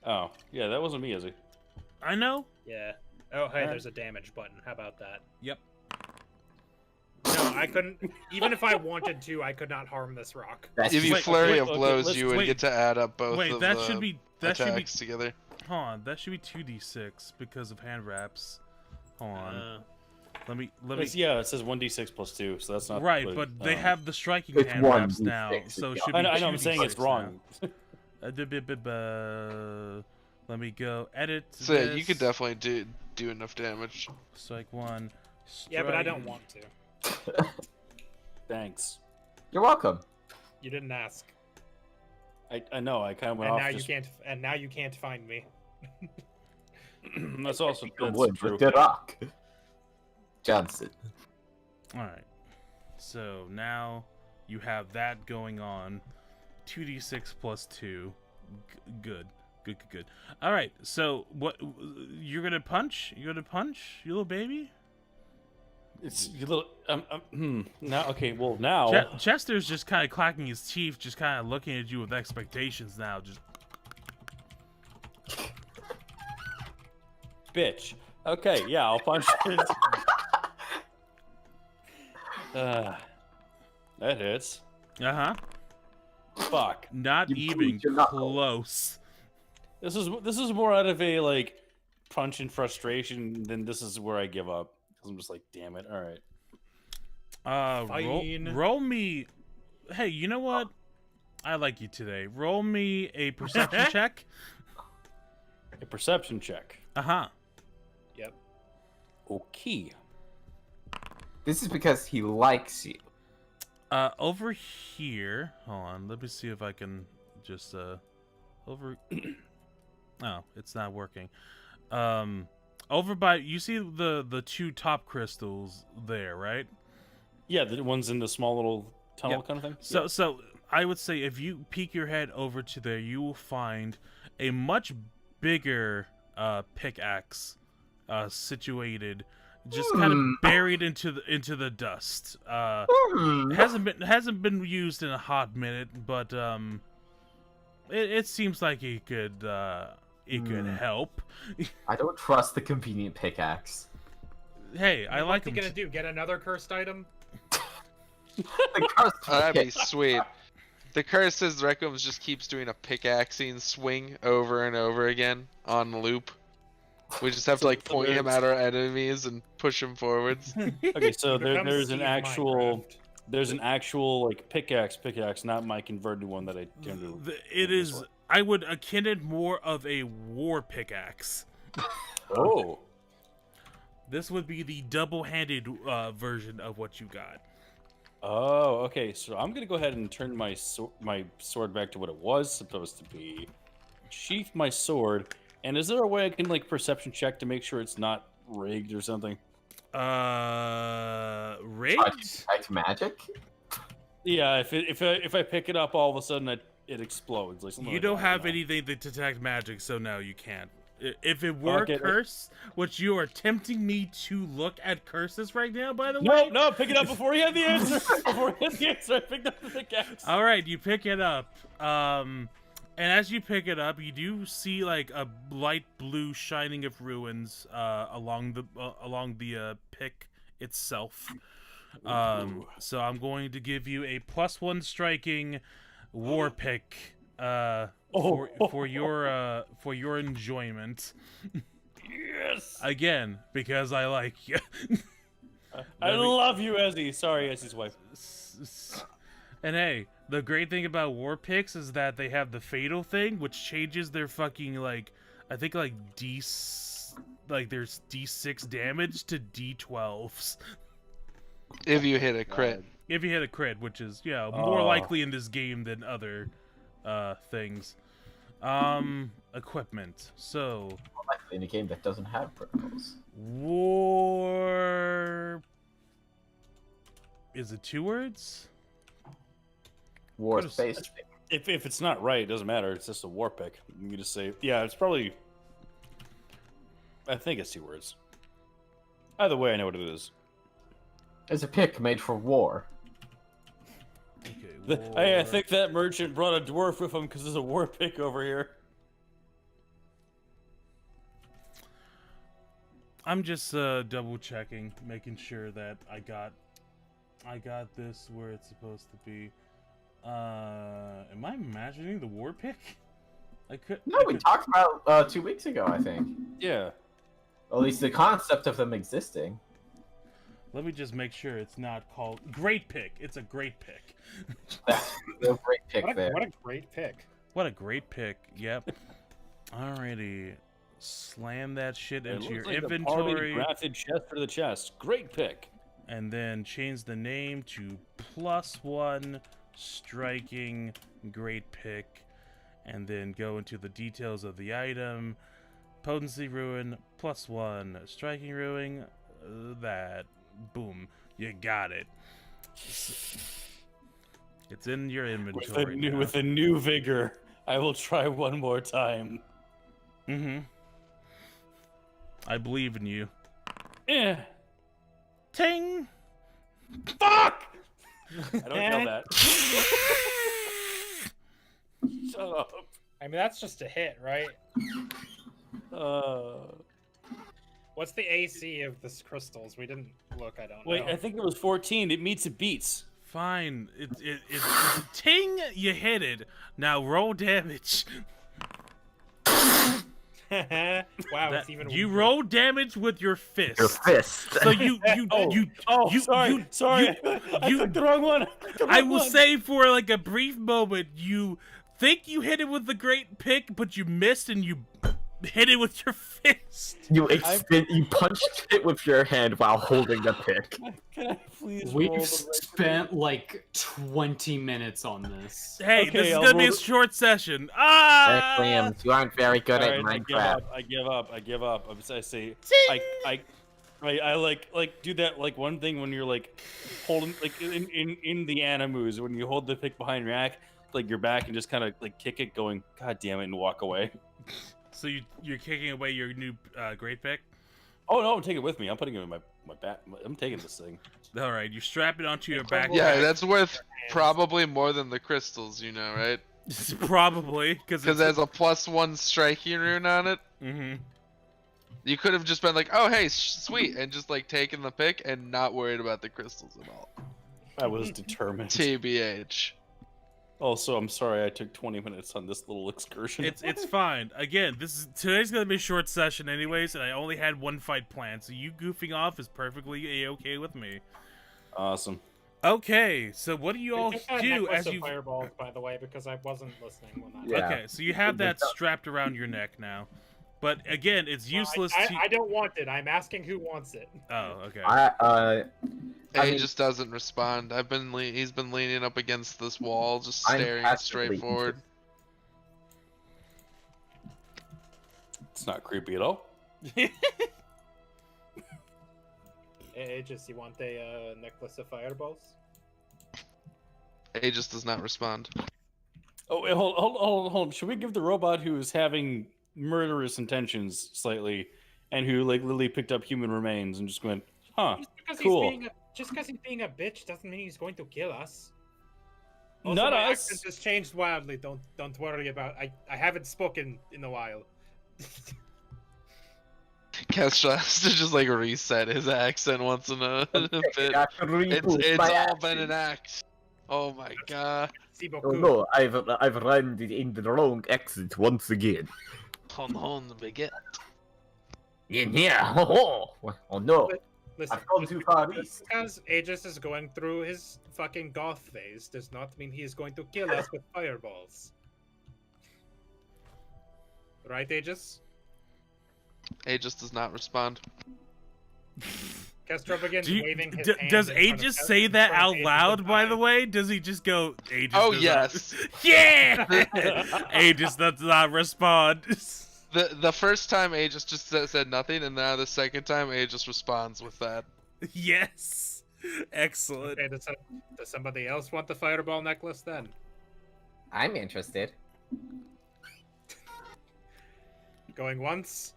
Oh yeah, that wasn't me, is it? I know. Yeah. Oh, hey, Alright. there's a damage button. How about that? Yep. No, I couldn't. Even if I wanted to, I could not harm this rock. That's If you Wait, flurry wait, of okay, blows, let's- you would wait. get to add up both Wait, of that the should be attacks together. Hold on, that should be 2d6 because of hand wraps. Hold on. Let me. Yeah, it says 1d6 plus 2, so that's not Right, but they have the striking It's hand wraps 1d6, now, so it should be. I know. I'm saying it's 2d6 wrong. now. Let me go edit. So yeah, you this. could definitely do enough damage. Strike one. Yeah, but I strike- don't want to. Thanks. You're welcome. You didn't ask, I know. I kind of went and off. now just... you can't. And now you can't find me. that's also that's Wood true. with the rock. Johnson. All right. So now you have that going on. 2d6 plus 2. Good. Good. All right. So what? You're gonna punch? You're gonna punch, you little baby? It's you little. Now, okay. Well, now. Chester's just kind of clacking his teeth, just kind of looking at you with expectations now. Just. Bitch. Okay. Yeah, I'll punch it. That hits. Uh-huh. Fuck. Not You even bleed your knuckle. close. This is more out of a like punch and frustration than this is where I give up. Because I'm just like, damn it. All right. Fine. Roll me. Hey, you know what? I like you today. Roll me a perception check. A perception check. Uh-huh. Yep. Okay. This is because he likes you. Over here. Hold on. Let me see if I can just over. Oh, it's not working. Over by, you see the two top crystals there, right? Yeah, the ones in the small little tunnel Yep. kind of thing. So I would say if you peek your head over to there, you will find a much bigger pickaxe situated, just kind of buried into the dust. Hasn't been used in a hot minute, but it seems like it could help. I don't trust the convenient pickaxe. Hey, I like What's he him. gonna do? Get another cursed item? The cursed Oh, that'd be pickaxe. sweet. The curse says Requiem just keeps doing a pickaxing swing over and over again on loop. We just have to like point him at our enemies and push him forwards. Okay, so Becomes there's an Steve actual Minecraft. there's an actual like pickaxe, not my converted one that I turned to. It is. I would akin it more of a war pickaxe. Oh. This would be the double-handed version of what you got. Oh, okay. So I'm gonna go ahead and turn my sword back to what it was supposed to be. Sheath my sword. And is there a way I can like perception check to make sure it's not rigged or something? Rigged? Detect magic? Yeah, if I pick it up, all of a sudden it explodes. Like something You like don't that, have know? anything that detect magic, so no, you can't. If it were Okay, curse, which you are tempting me to look at curses right now, by the way. No, pick it up before you have the answer. Before you have the answer, I picked up the pickaxe. All right, you pick it up. And as you pick it up, you do see like a light blue shining of ruins along the pick itself. So I'm going to give you a +1 striking war pick for your enjoyment. Yes. Again, because I like you. I love you, Ezzy. Sorry, Ezzy's wife. And hey, the great thing about war picks is that they have the fatal thing, which changes their fucking like, I think like there's D6 damage to D12s If you hit a crit. if you hit a crit, which is more likely in this game than other things. Equipment. So Likely in a game that doesn't have criticals. war. Is it 2 words? War Could've- space. If it's not right, it doesn't matter. It's just a war pick. You can just say, yeah, it's probably. I think it's 2 words. Either way, I know what it is. It's a pick made for war. I think that merchant brought a dwarf with him because there's a war pick over here. I'm just double checking, making sure that I got this where it's supposed to be. Am I imagining the war pick? No, we talked about 2 weeks ago, I think. Yeah. At least the concept of them existing. Let me just make sure it's not called Great Pick. It's a great pick. That's a great pick there. What a great pick. What a great pick. Yep. Alrighty. Slam that shit into your inventory. Grafted chest for the chest. Great pick. And then change the name to +1 striking great pick. And then go into the details of the item. Potency ruin +1 striking ruin. That. Boom. You got it. It's in your inventory. With a new vigor, I will try one more time. Mm-hmm. I believe in you. Yeah. Ting! Fuck! I don't know that. Shut up. I mean, that's just a hit, right? What's the AC of this crystals? We didn't look. I don't know. Wait, I think it was 14. It meets it beats. Fine. It's ting! You hit it. Now roll damage. Wow, it's even. You roll damage with your fist. Your fist. So you sorry. I took the wrong one. I will say for like a brief moment, you think you hit it with the great pick, but you missed and you hit it with your fist. You punched it with your hand while holding the pick. Can I please roll We've the right spent like 20 minutes on this. Hey, Okay, this is I'll gonna be a roll short session. Ah! Liam, you aren't very good at Alright, Minecraft. I give up. I say, I like do that like one thing when you're like holding like in the animus when you hold the pick behind your back, like your back and just kind of like kick it, going, God damn it, and walk away. So you're kicking away your new great pick? Oh no, I'm taking it with me. I'm putting it in my back. I'm taking this thing. All right, you strap it onto your back. Yeah, that's worth probably more than the crystals, you know, right? Probably because there's a +1 striking rune on it. Mm-hmm. You could have just been like, oh hey, sweet, and just like taken the pick and not worried about the crystals at all. I was determined. TBH. Also, I'm sorry I took 20 minutes on this little excursion. It's fine. Again, today's gonna be a short session anyways, and I only had one fight planned, so you goofing off is perfectly a-okay with me. Awesome. Okay, so what do you all do as you fireballs? By the way, because I wasn't listening when that. Yeah. Okay, so you have that strapped around your neck now, but again, it's useless. I don't want it. I'm asking who wants it. Oh, okay. He just doesn't respond. He's been leaning up against this wall, just staring straight forward. It's not creepy at all. Aegis, you want a necklace of fireballs? Aegis does not respond. Oh, wait, hold. Should we give the robot who's having murderous intentions slightly, and who like literally picked up human remains and just went, huh, cool. Just because he's being a bitch doesn't mean he's going to kill us. Also, Not my us. Accent has changed wildly. Don't worry about. I haven't spoken in a while. Kestra has to just like reset his accent once in a bit. It's all been an act. Oh my god. Oh no, I've landed in the wrong accent once again. On the baguette. Yeah. Oh no. Listen, I've gone too far east. Because Aegis is going through his fucking goth phase does not mean he is going to kill us with fireballs. Right, Aegis? Aegis does not respond. Kestra begins waving his hand Does in front of Aegis Kestra say that from out Aegis' loud, by eye. the way? Does he just go, Aegis Oh does yes. not... Yeah! Aegis does not respond. The first time Aegis just said nothing, and now the second time Aegis responds with that. Yes. Excellent. Okay, does somebody else want the fireball necklace then? I'm interested. Going once.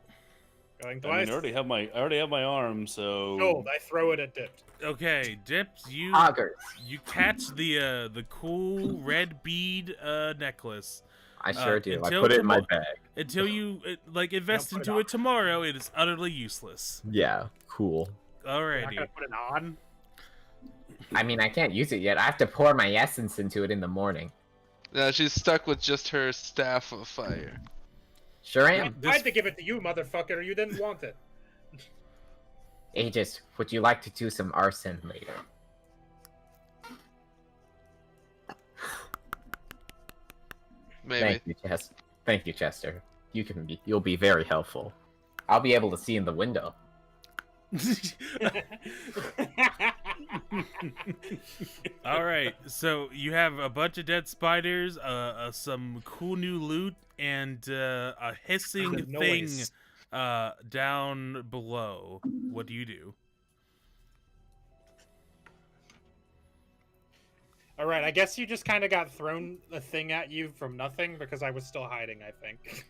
Going I twice. mean, I already have my arm, so. Gold. I throw it at Dipped. Okay, Dipped, you Augers. catch the cool red bead necklace. I sure do. I until put it in my bag. Until you invest put it into on. it tomorrow, it is utterly useless. Yeah, cool. You're not Alrighty. gonna put it on. I mean, I can't use it yet. I have to pour my essence into it in the morning. No, she's stuck with just her staff of fire. Sure I am. tried to give it to you, motherfucker. You didn't want it. Aegis, would you like to do some arson later? Maybe. Thank you, Chester. You'll be very helpful. I'll be able to see in the window. All right, so you have a bunch of dead spiders, some cool new loot, and a hissing Good thing noise. down below. What do you do? All right, I guess you just kind of got thrown a thing at you from nothing because I was still hiding. I think.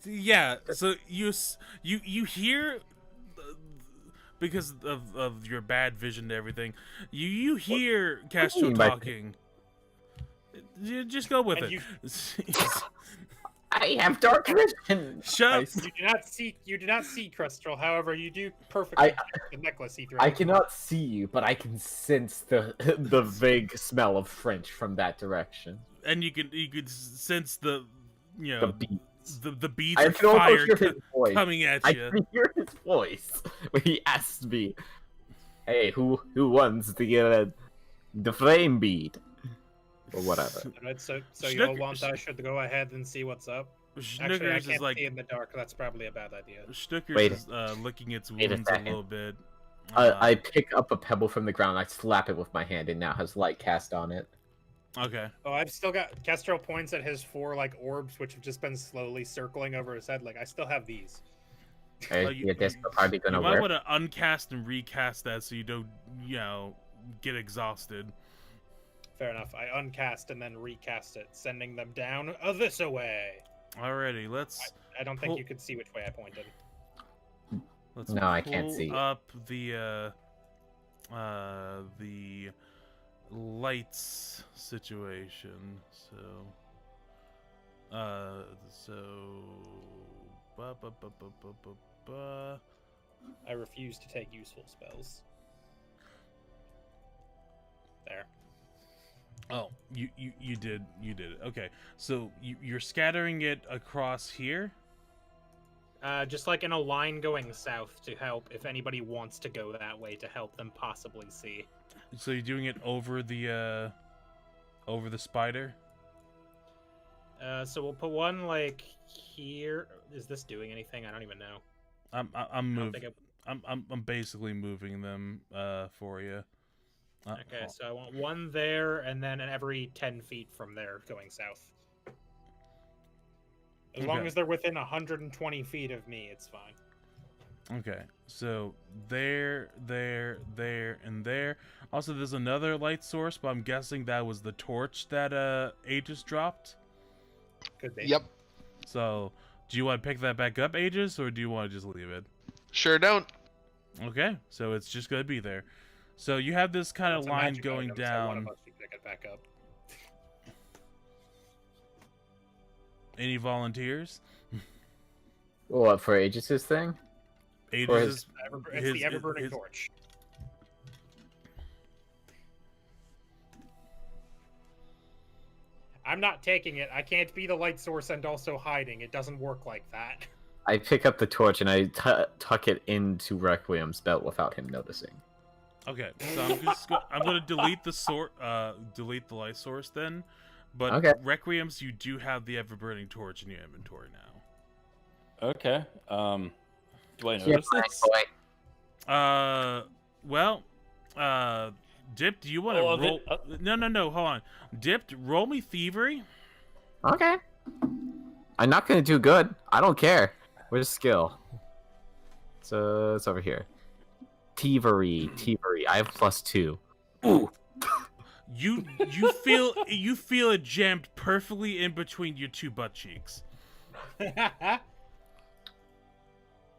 Yeah, so you hear, because of your bad vision and everything, you hear Castro mean by- talking. You just go with And it. I have dark vision. Shut up. You do not see Crystal. However, you do perfectly catch the necklace he threw. I cannot see you, but I can sense the vague smell of French from that direction. And you could sense the The beats. the beads I of can almost fire hear his voice. coming at I you. can hear his voice when he asks me, "Hey, who wants the flame bead or whatever?" Alright, so Schnook- you all want I should go ahead and see what's up? Actually, I Schnookers can't is like see in the dark. That's probably a bad idea. Schnookers Wait. is licking its Wait a wounds a second. little bit. I pick up a pebble from the ground, I slap it with my hand, and now has light cast on it. Okay. Oh, I've still got. Kestrel points at his 4 like orbs, which have just been slowly circling over his head. Like I still have these. Yeah, this probably gonna You might work. want to uncast and recast that so you don't, get exhausted. Fair enough. I uncast and then recast it, sending them down this away. Alrighty, let's I don't think Pull- you could see which way I pointed. No, I can't pull see. up the lights situation. So ba, ba, ba, ba, ba, ba, ba. I refuse to take useful spells. There. Oh, you did it. Okay, so you're scattering it across here. Just like in a line going south to help if anybody wants to go that way to help them possibly see. So you're doing it over the spider. So we'll put one like here. Is this doing anything? I don't even know. I'm I don't moving. think I'm basically moving them for you. Okay, so I want one there, and then every 10 feet from there going south. As long Okay. as they're within 120 feet of me, it's fine. Okay, so there, and there. Also, there's another light source, but I'm guessing that was the torch that Aegis dropped. Could be. Yep. So, do you want to pick that back up, Aegis, or do you want to just leave it? Sure don't. Okay, so it's just gonna be there. So you have this kind of It's a line magic going item, so one of down. us should pick it back up. Any volunteers? What, for Aegis' thing? Or Aegis is It's the ever-burning torch. I'm not taking it. I can't be the light source and also hiding. It doesn't work like that. I pick up the torch and I tuck it into Requiem's belt without him noticing. Okay, so I'm gonna delete delete the light source then. But Okay. Requiems, you do have the ever-burning torch in your inventory now. Okay. Do I Yeah, notice fine, this? boy. Well, Dipped, do you want to Oh, roll? No, hold on. Dipped, roll me thievery. Okay. I'm not gonna do good. I don't care. Where's skill? So it's over here. Thievery. I have +2. Ooh. You feel it jammed perfectly in between your two butt cheeks.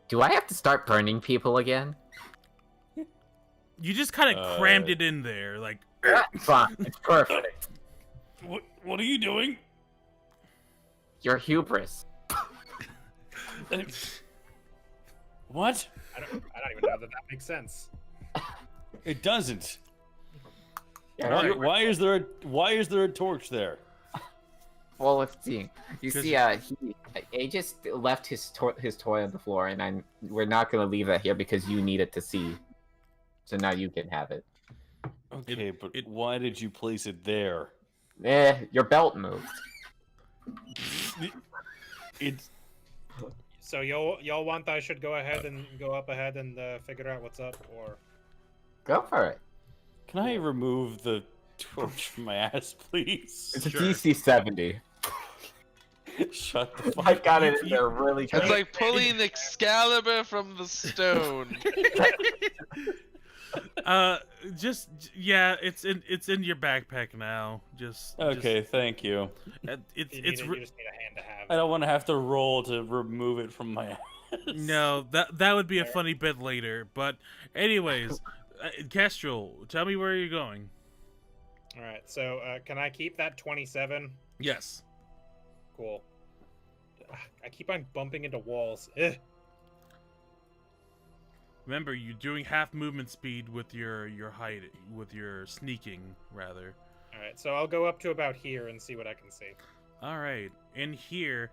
Do I have to start burning people again? You just kind of crammed it in there, like. Fine, it's perfect. What are you doing? Your hubris. What? I don't even know that makes sense. It doesn't. Yeah, Why is there a torch there? Well, let's see. You see, he just left his toy on the floor, and we're not gonna leave that here because you need it to see. So now you can have it. Okay, but why did you place it there? Your belt moved. It's So y'all want I should go ahead and go up ahead and figure out what's up, or Go for it. Can I remove the torch from my ass, please? It's a DC 70. Shut the fuck I up. got it in there really It's quick. like pulling Excalibur from the stone. It's in your backpack now. Okay, thank you. you just need a hand to have. I don't want to have to roll to remove it from my ass. No, that would be a funny bit later. But anyways, Kestrel, tell me where you're going. All right, so can I keep that 27? Yes. Cool. I keep on bumping into walls. Ugh. Remember, you're doing half movement speed with your sneaking rather. All right, so I'll go up to about here and see what I can see. All right, in here,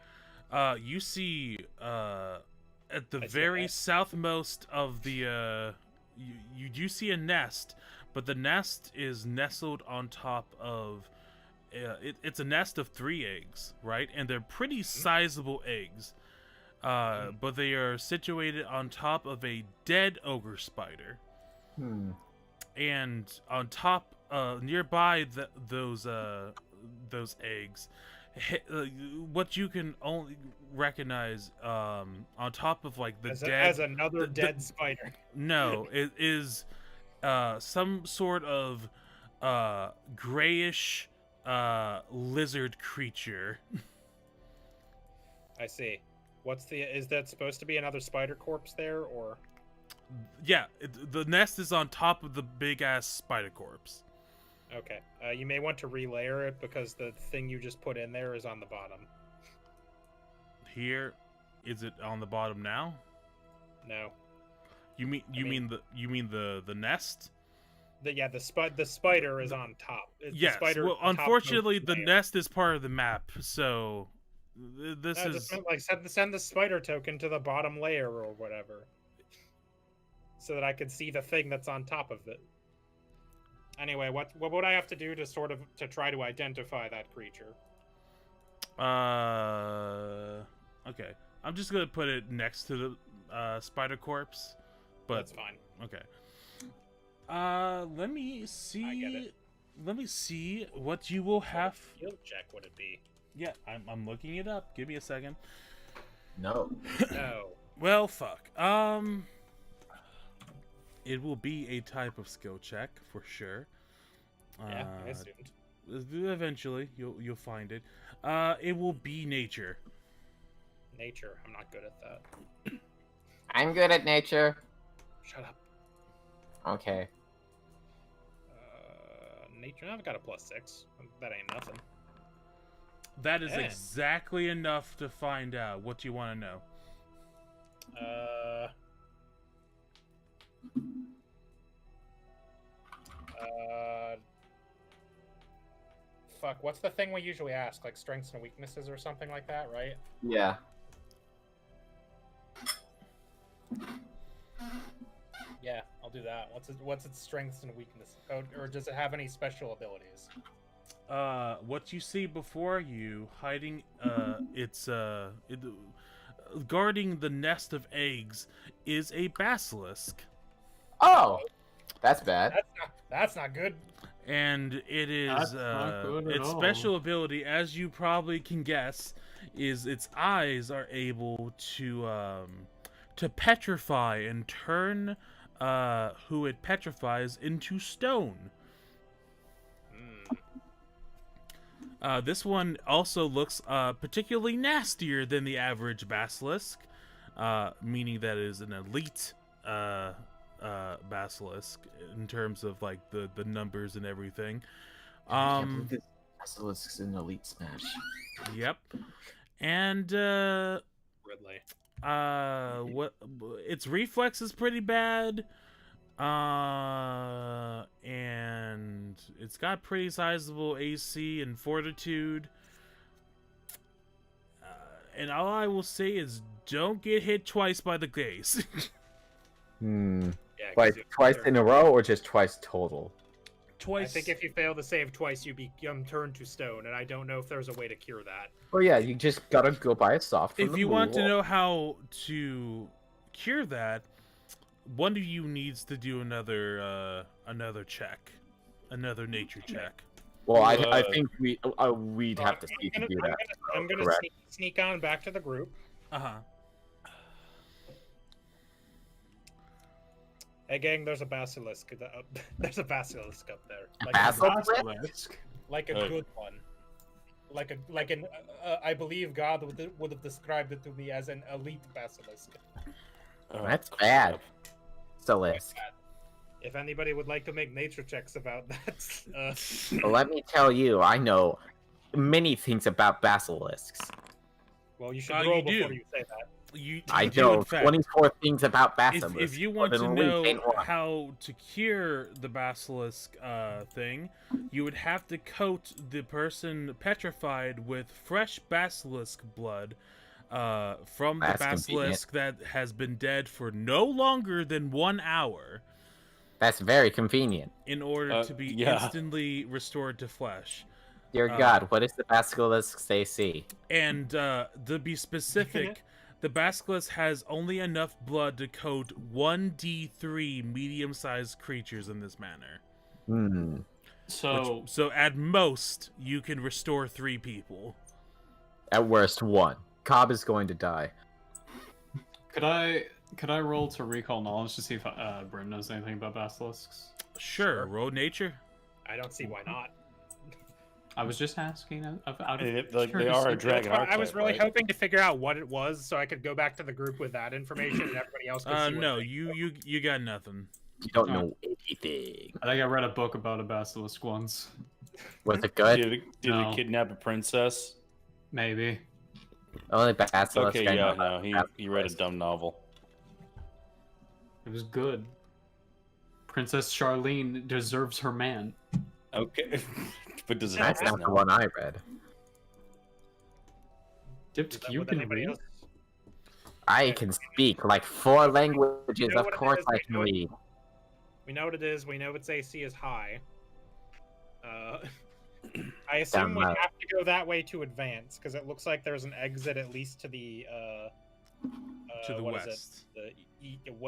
you see at the I see a very nest. southmost of the you do see a nest, but the nest is nestled on top of it's a nest of 3 eggs, right? And they're pretty sizable eggs. But they are situated on top of a dead ogre spider. And on top, nearby those eggs, what you can only recognize on top of like the As another dead spider. No, it is some sort of grayish lizard creature. I see. Is that supposed to be another spider corpse there, or? Yeah, the nest is on top of the big ass spider corpse. Okay. You may want to relayer it because the thing you just put in there is on the bottom. Here, is it on the bottom now? No. You mean the nest? The spider is on top. Yes. The spider Well, on top unfortunately, of the nest is part of the map, so this is just meant, like send the spider token to the bottom layer or whatever, so that I could see the thing that's on top of it. Anyway, what would I have to do to try to identify that creature? Okay. I'm just gonna put it next to the spider corpse, but That's fine. Okay. Let me see. I get it. Let me see what you will have. Skill check would it be? Yeah, I'm looking it up. Give me a second. No. No. Well, fuck. It will be a type of skill check for sure. Yeah, I assumed. Eventually, you'll find it. It will be nature. Nature. I'm not good at that. I'm good at nature. Shut up. Okay. Nature. I've got a +6. That ain't nothing. That is Yeah. exactly enough to find out what you want to know. Fuck. What's the thing we usually ask? Like strengths and weaknesses or something like that, right? Yeah. Yeah, I'll do that. What's its strengths and weaknesses? Or does it have any special abilities? What you see before you, hiding, guarding the nest of eggs, is a basilisk. Oh, that's bad. That's not good. And it is, That's not good at its all. special ability, as you probably can guess, is its eyes are able to petrify and turn who it petrifies into stone. This one also looks particularly nastier than the average basilisk, meaning that it is an elite basilisk in terms of like the numbers and everything. I can't believe this basilisk's an elite smash. Yep. And Ridley. what its reflex is pretty bad. And it's got pretty sizable AC and fortitude. And all I will say is don't get hit twice by the gaze. Yeah, 'cause Like twice in a row or just twice total? Twice. I think if you fail to save twice, you become turned to stone, and I don't know if there's a way to cure that. Oh yeah, you just gotta go buy a soft. If you want to know how to cure that, one of you needs to do another check, another nature check. Well, I think we'd have to see to do that. I'm gonna Correct. sneak on back to the group. Hey gang, there's a basilisk. There's a basilisk up there. Like Basilisk? like a good one. Like an I believe God would have described it to me as an elite basilisk. That's bad. Basilisk. If anybody would like to make nature checks about that, Well, let me tell you, I know many things about basilisks. well, you should you roll do. before you say that. I do, know in fact. 24 things about basilisks. If you want but to an elite know ain't one. how to cure the basilisk thing, you would have to coat the person petrified with fresh basilisk blood from the That's basilisk that has been dead for no longer than 1 hour That's very convenient. in order to be yeah. instantly restored to flesh. Dear God, what is the basilisk's AC? And to be specific, the basilisk has only enough blood to coat 1d3 medium-sized creatures in this manner. Hmm. So So at most, you can restore 3 people. At worst, 1. Cobb is going to die. could I roll to recall knowledge to see if Brim knows anything about basilisks? Sure, roll nature. I don't see why not. I was just asking. Out of They are a curiosity. dragon I archetype, was really right? hoping to figure out what it was, so I could go back to the group with that information, and everybody else could see. No, you got nothing. You don't know anything. I think I read a book about a basilisk once. Was it good? Did No. it kidnap a princess? Maybe. Only basilisk. Okay, I know yeah, about no, he read a basilisk. dumb novel. It was good. Princess Charlene deserves her man. Okay, but does it That's have not now? the one I read. Dipped, you Would can anybody read. else? I can speak like 4 languages. You know Of what it course is, I we can know it- read. We know what it is. We know its AC is high. I assume we Damn, have to go that way to advance, because it looks like there's an exit at least to the To the what is west. it?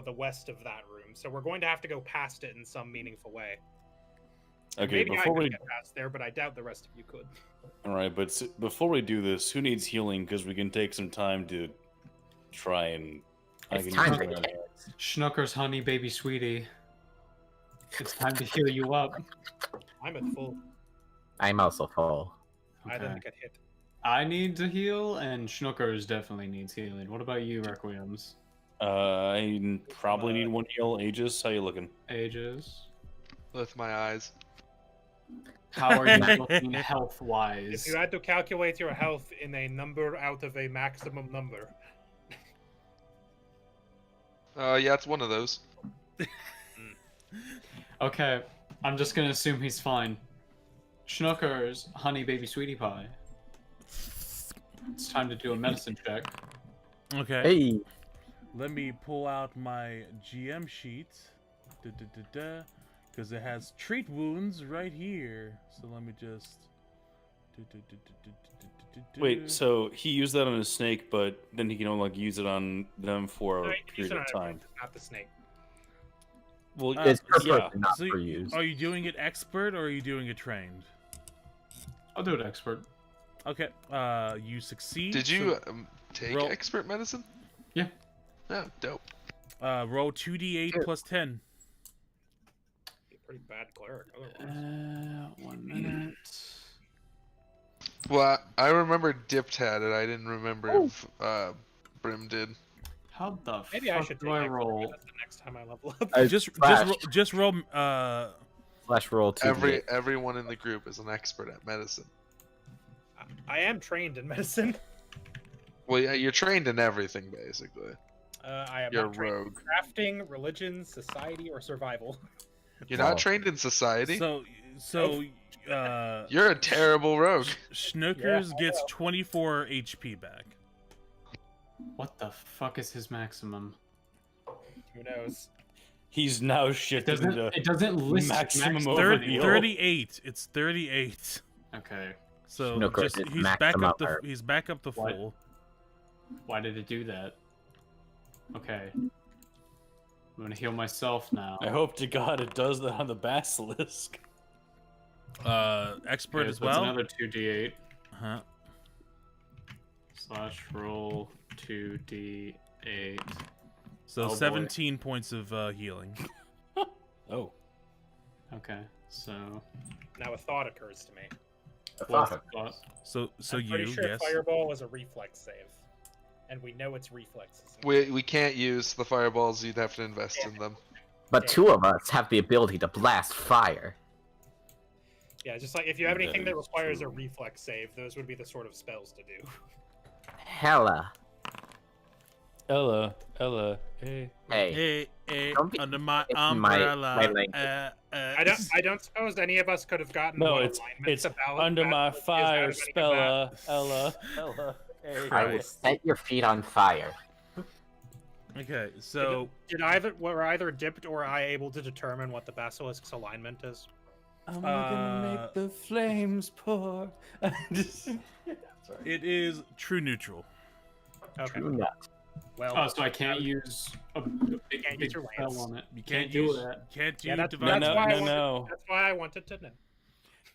The west of that room. So we're going to have to go past it in some meaningful way. Okay, Maybe I before could we get past there, but I doubt the rest of you could. all right, but before we do this, who needs healing? Because we can take some time to try and. It's can time use to it. get. Schnucker's honey baby sweetie. It's time to heal you up. I'm at full. I'm also full. I Okay. didn't get hit. I need to heal, and Schnuckers definitely needs healing. What about you, Requiems? I probably need 1 heal. Aegis, how you looking? Ages? With my eyes. How are you looking If health-wise? you had to calculate your health in a number out of a maximum number, Yeah, it's one of those. Okay, I'm just gonna assume he's fine. Schnuckers, honey baby sweetie pie. It's time to do a medicine check. Okay. Hey, Let me pull out my GM sheet. Because it has treat wounds right here. So let me just. Wait, so he used that on his snake, but then he can only like use it on them for no, a you can use period it on of everyone, time. just not the snake. Well, it's per yeah. person, not So for use. are you doing it expert or are you doing it trained? I'll do it expert. Okay. You succeed. Did you take roll- expert medicine? Yeah. Oh, dope. Roll 2d8 plus 10. Be a pretty bad cleric otherwise. 1 minute. Well, I remember Dipped had it. I didn't remember if Brim did. How the Maybe I fuck should do take I extra roll? medicine next time I level up. Just roll. Flash roll 2d8. Everyone in the group is an expert at medicine. I am trained in medicine. Well, yeah, you're trained in everything basically. I am You're a not trained rogue. in crafting, religion, society, or survival. You're Well, not trained in society. You're a terrible rogue. Snookers Yeah, I gets know. 24 HP back. What the fuck is his maximum? Who knows? He's now It shifted doesn't. into It doesn't list maximum max over overheal. 38. It's 38. Okay. So Snooker just is he's back up maximum. he's back up to What? full. Why did it do that? Okay. I'm gonna heal myself now. I hope to God it does that on the basilisk. Expert Okay, as so that's well. another 2d8 Uh-huh. / roll 2d8. So Oh, boy. 17 points of healing. Oh. Okay, so Now a thought occurs to me. what's the thought? So I'm you pretty sure yes. Fireball is a reflex save, and we know it's reflexes. We can't use the fireballs. You'd have to invest in them. But two of us have the ability to blast fire. Yeah, just like if you have anything That that is requires a true. reflex save, those would be the sort of spells to do. Hella. Ella, hey. Hey. Hey, Don't be- under my it's my umbrella. language. I don't suppose any of us could have gotten No, what it's alignments about under that my is out fire of any of spella, that. Ella, hey. I will set your feet on fire. Okay, so Were either Dipped or I able to determine what the basilisk's alignment is? I'm gonna make the flames pour. Sorry. it is true neutral. Okay. True nut. Well, Oh, so I can't use a big, can't big use your spell lance. on it. You Can't use do that. Can't do Yeah, that's- divine No, why I no, wanted- no. That's why I wanted to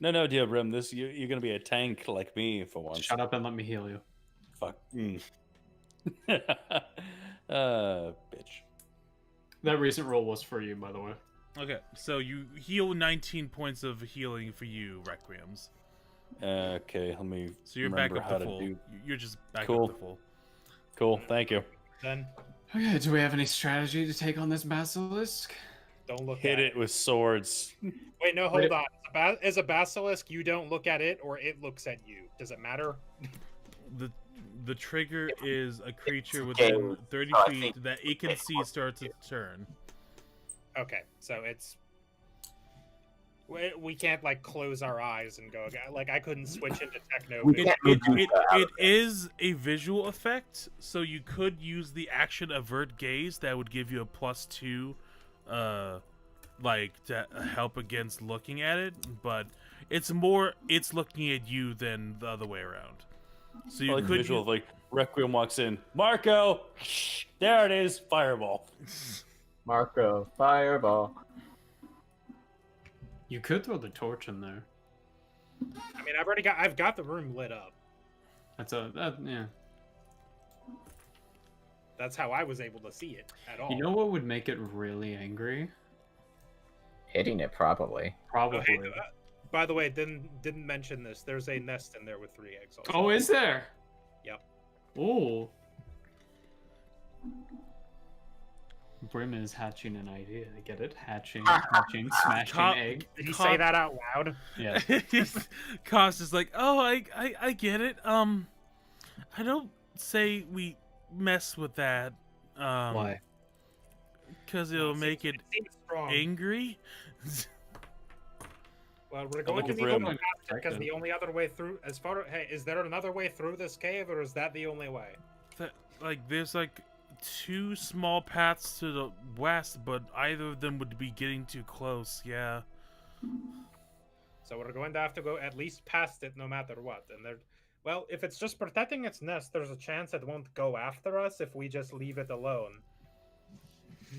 know. No, dear Brim, you're gonna be a tank like me for once. Shut up and let me heal you. Fuck. Bitch. That recent roll was for you, by the way. Okay, so you heal 19 points of healing for you, Requiems. Okay, let me. So you're back remember up how to full. do- You're just back Cool. up to full. Cool, thank you. Then Okay, do we have any strategy to take on this basilisk? don't look Hit at it with swords. Wait, no, hold Wait. on. As a basilisk, you don't look at it, or it looks at you. Does it matter? The trigger is a creature It's within game. 30 Oh, I feet think that it can see starts its turn. Okay, so it's we can't like close our eyes and go like I couldn't switch into techno. We vision. can't It, do it, that. it is a visual effect, so you could use the action avert gaze that would give you a +2 like to help against looking at it, but it's looking at you than the other way around. So you I like the could visual of like Requiem walks in. Marco, there it is, fireball. Marco, fireball. You could throw the torch in there. I mean, I've got the room lit up. Yeah. That's how I was able to see it at all. You know what would make it really angry? Hitting it, probably. Probably. Oh, hey, by the way, didn't mention this. There's a nest in there with 3 eggs. Also. Oh, is there? Yep. Ooh. Brim is hatching an idea. Get it? Hatching, smashing Cop- egg. Did you Cop- say that out loud? Yeah. Cost is like, oh, I get it. I don't say we mess with that. Why? Because it'll make it seems strong. angry. Well, we're I'll going look to at be Brim. going past it because the only other way through, hey, is there another way through this cave, or is that the only way? There's like 2 small paths to the west, but either of them would be getting too close. Yeah. So we're going to have to go at least past it, no matter what. And well, if it's just protecting its nest, there's a chance it won't go after us if we just leave it alone.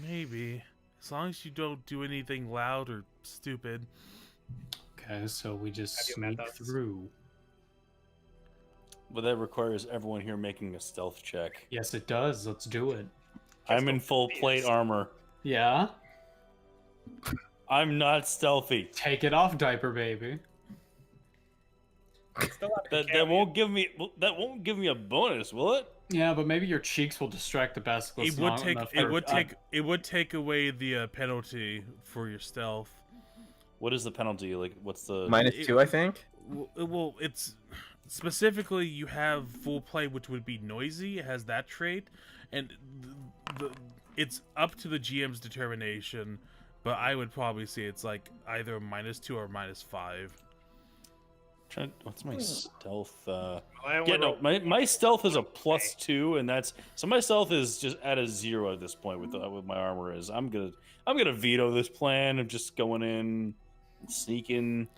Maybe. As long as you don't do anything loud or stupid. Okay, so we just Have you met sneak us? through. But that requires everyone here making a stealth check. Yes, it does. Let's do it. I'm in full plate armor. Yeah? I'm not stealthy. Take it off, diaper baby. Still have to That carry won't give me a bonus, will it? Yeah, but maybe your cheeks will distract the basilisk. It would take away the penalty for your stealth. What is the penalty? Like, what's the -2, I think. Well, it's specifically you have full play, which would be noisy. It has that trait, and it's up to the GM's determination. But I would probably say it's like either -2 or -5. What's my stealth? I only Yeah, no, rolled- my stealth is a +2, and that's so my stealth is just at a 0 at this point with my armor. Is I'm gonna veto this plan of just going in, sneaking.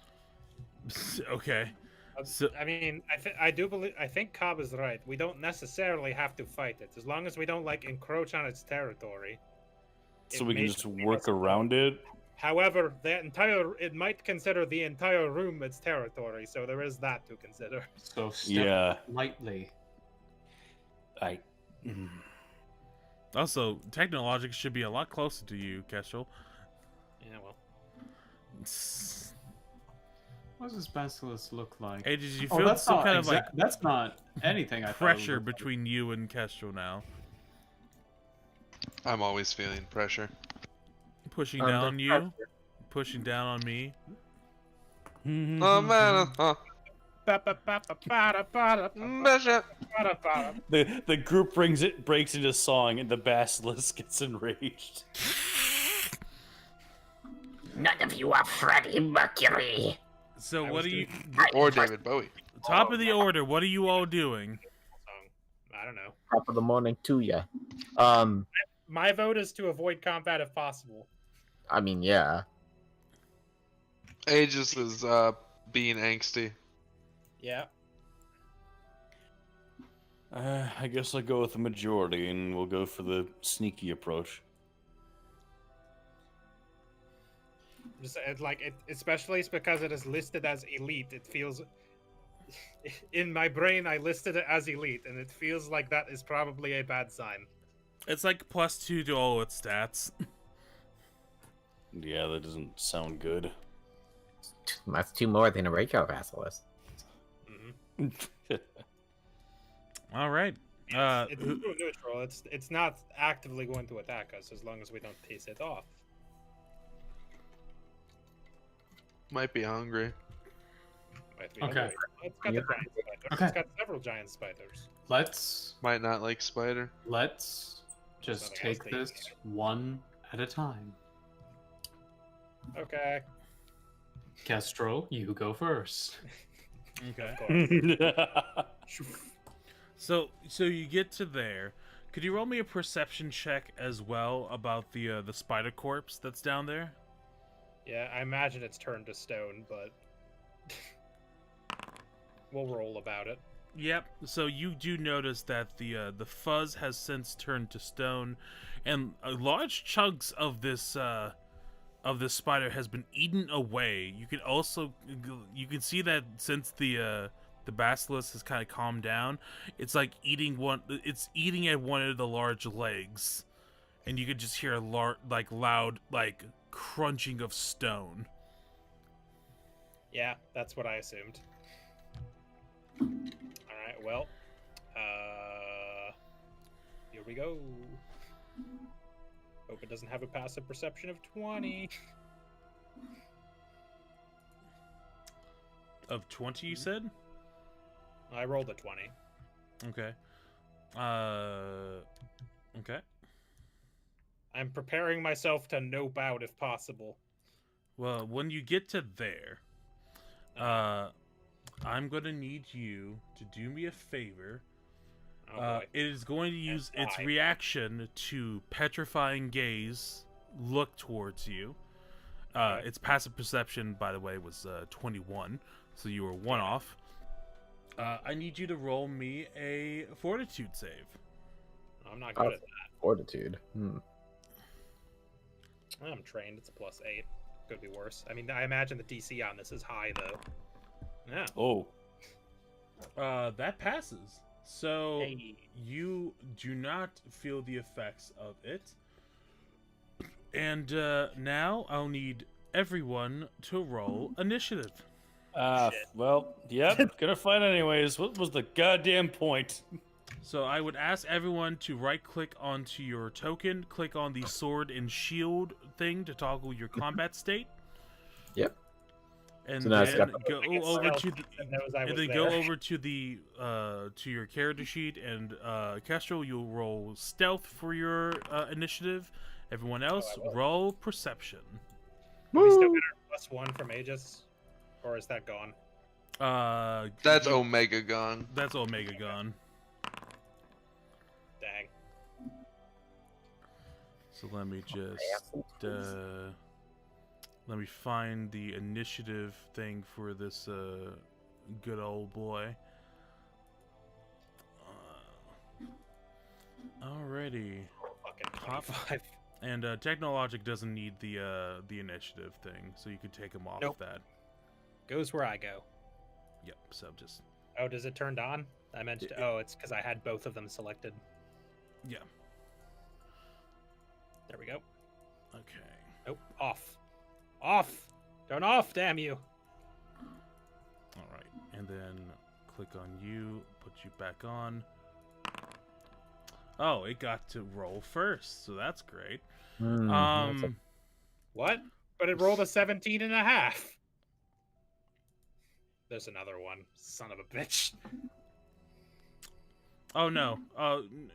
Okay. So, I mean, I think Cobb is right. We don't necessarily have to fight it as long as we don't like encroach on its territory. So we can just work around it. However, it might consider the entire room its territory, so there is that to consider. So step lightly. Also, Technologic should be a lot closer to you, Kestrel. Yeah, well. What does this basilisk look like? Hey, did you Oh, feel that's some not kind of like that's not anything I thought it pressure would look like. between you and Kestrel now? I'm always feeling pressure. Pushing down on you? Pushing down on me? Oh man! The group breaks into song, and the basilisk gets enraged. None of you are Freddie Mercury. So what are you... Or David Bowie. Top of the order, what are you all doing? I don't know. Top of the morning to ya. My vote is to avoid combat if possible. I mean, yeah. Aegis is being angsty. Yeah. I guess I'll go with the majority, and we'll go for the sneaky approach. Just especially because it is listed as elite. It feels, in my brain, I listed it as elite, and it feels like that is probably a bad sign. It's like +2 to all its stats. Yeah, that doesn't sound good. That's 2 more than a regular basilisk. Mm-hmm. All right. It's neutral. It's not actively going to attack us as long as we don't piss it off. Might be hungry. Okay. It's got the giant spiders. Okay. It's got several giant spiders. Might not like spider. Let's just Something else take to this eat. one at a time. Okay. Kestrel, you go first. Okay. Of course. So you get to there. Could you roll me a perception check as well about the spider corpse that's down there? Yeah, I imagine it's turned to stone, but we'll roll about it. Yep. So you do notice that the fuzz has since turned to stone, and large chunks of this spider has been eaten away. You can see that since the basilisk has kind of calmed down, it's like eating at one of the large legs, and you could just hear a loud crunching of stone. Yeah, that's what I assumed. Alright, well, here we go. Hope it doesn't have a passive perception of 20. Of 20, you said? I rolled a 20. Okay. Okay. I'm preparing myself to nope out if possible. Well, when you get to there, I'm gonna need you to do me a favor. Oh boy. It is going to use its die. reaction to petrifying gaze, look towards you. Okay. Its passive perception, by the way, was 21, so you were 1 off. I need you to roll me a fortitude save. I'm not good at that. Fortitude. I'm trained. It's a +8. Could be worse. I mean, I imagine the DC on this is high, though. Yeah. Oh, That passes. So Hey. you do not feel the effects of it. And now I'll need everyone to roll initiative. Shit. Well, yep, gonna find anyways. What was the goddamn point? So I would ask everyone to right-click onto your token, click on the sword and shield thing to toggle your combat state. Yep. And So now it's then got- go Like it's over stealth to the that knows I and was then there. go over to the to your character sheet, and Kestrel, you'll roll stealth for your initiative. Everyone else, I will. roll perception. Do we still get our +1 from Aegis? Or is that gone? That's Omega gone. That's Omega gone. Dang. So let me just let me find the initiative thing for this good old boy. Alrighty. Fucking Top 25. And Technologic doesn't need the initiative thing, so you can take him off Nope. that. Goes where I go. Yep. So just Oh, does it turned on? I meant to. Oh, it's because I had both of them selected. yeah. There we go. Okay. Nope. Off. Off! Turn off, damn you! All right. And then click on you, put you back on. Oh, it got to roll first, so that's great. What? But it rolled a 17 and a half. There's another one. Son of a bitch. Oh no.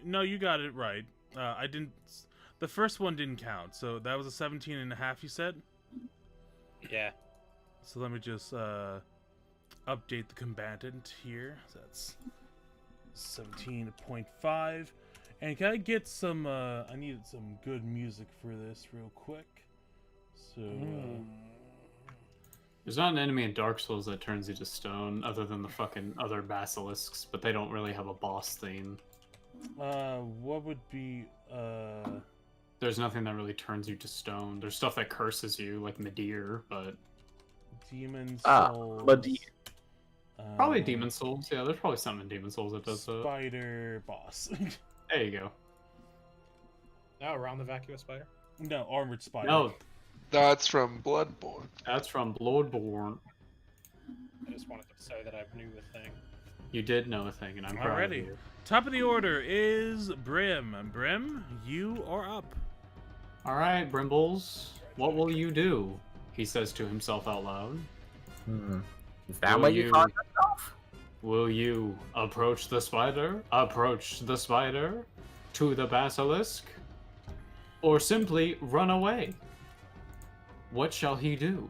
No, you got it right. I didn't. The first one didn't count, so that was a 17 and a half. You said. Yeah. So let me just update the combatant here. So that's 17.5. And can I get some? I needed some good music for this real quick. So. There's not an enemy in Dark Souls that turns you to stone, other than the fucking other basilisks, but they don't really have a boss theme. What would be There's nothing that really turns you to stone. There's stuff that curses you, like Medir, but Demon Ah, Souls? Medir. probably Demon Souls. Yeah, there's probably something in Demon Souls that does that. Spider boss. There you go. Oh, around the vacuous spider? No, armored spider. No, That's from Bloodborne. that's from Bloodborne. I just wanted to say that I knew the thing. You did know a thing, and I'm proud of Alrighty. you. Top of the order is Brim. Brim, you are up. All right, Brimbles, what will you do? He says to himself out loud. Is that Will what you you- call yourself? Will you approach the spider? Approach the spider to the basilisk? Or simply run away? What shall he do?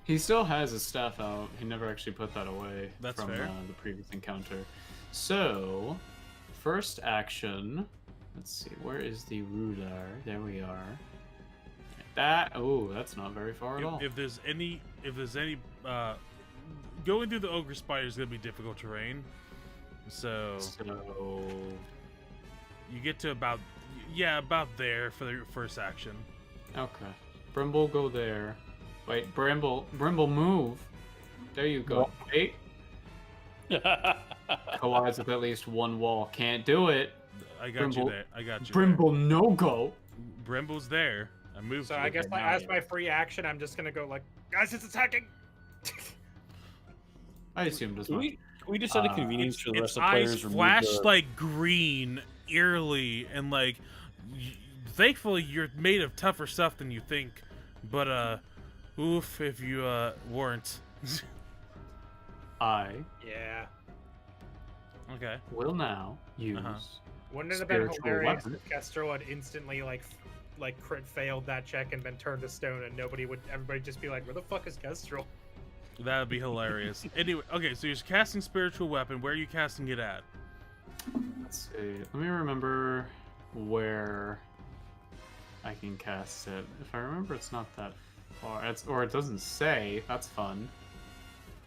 He still has his staff out. He never actually put that away That's from fair. The previous encounter. So, first action. Let's see, where is the Rudar? There we are. That, oh, that's not very far at all. If there's any, going through the ogre spider is gonna be difficult terrain. So So, you get to about there for your first action. okay. Brimble, go there. Wait, Brimble, move. There you go. Wait, collides with at least one wall. Can't do it. I got Brimble- you there. I got you. Brimble, no go. There. Brimble's there. I moved. So you. I guess now as you- my free action, I'm just gonna go like, guys, it's attacking! I assumed as Can much. we just out of convenience for the Its rest of the eyes players remove flash the- like green, eerily, and like. Thankfully, you're made of tougher stuff than you think. But oof, if you weren't. I Yeah. Okay. will now use. Wouldn't it have been Spiritual hilarious weapon. if Kestrel had instantly like crit failed that check and been turned to stone, and everybody just be like, where the fuck is Kestrel? That would be hilarious. Anyway, okay, so you're casting spiritual weapon. Where are you casting it at? Let's see. Let me remember where I can cast it. If I remember, it's not that far. Or it doesn't say. That's fun.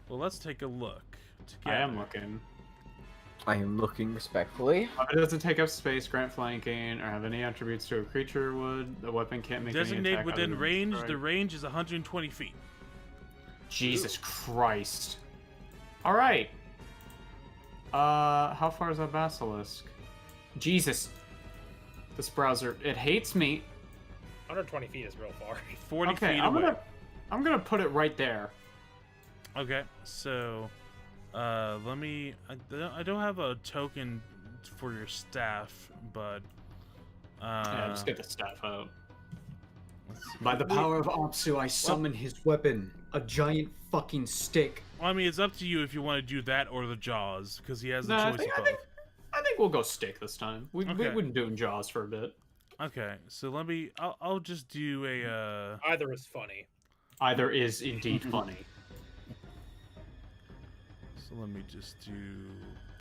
Well, let's take a look. I am together. looking. I am looking respectfully. If it doesn't take up space, grant flanking, or have any attributes to a creature would, the weapon can't make any Designate attack other within than range. strike. The range is 120 feet. Jesus Christ. Alright. How far is that basilisk? Jesus. This browser, it hates me. 120 feet is real far. 40 Okay, feet I'm away. gonna put it right there. Okay, so let me. I don't have a token for your staff, but Yeah, just get the staff out. let's see. By the power of Apsu, I summon his weapon, a giant fucking stick. Well, I mean, it's up to you if you want to do that or the jaws, because he has the Nah, choice of both. I think we'll go stick this time. We've Okay. been doing Jaws for a bit. Okay, so let me. I'll just do a. Either is funny. Either is indeed funny. So let me just do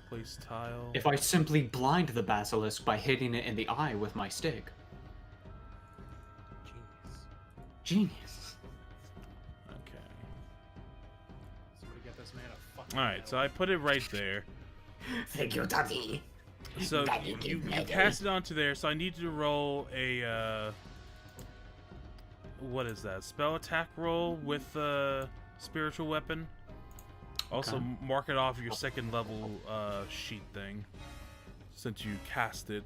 place tile. If I simply blind the basilisk by hitting it in the eye with my stick. Genius. Okay. Somebody get this man a fucking. All right, so I put it right there. Thank you, Daddy. So you cast it onto there. So I need you to roll a what is that? Spell attack roll with spiritual weapon. Also Okay. mark it off your second level sheet thing, since you cast it.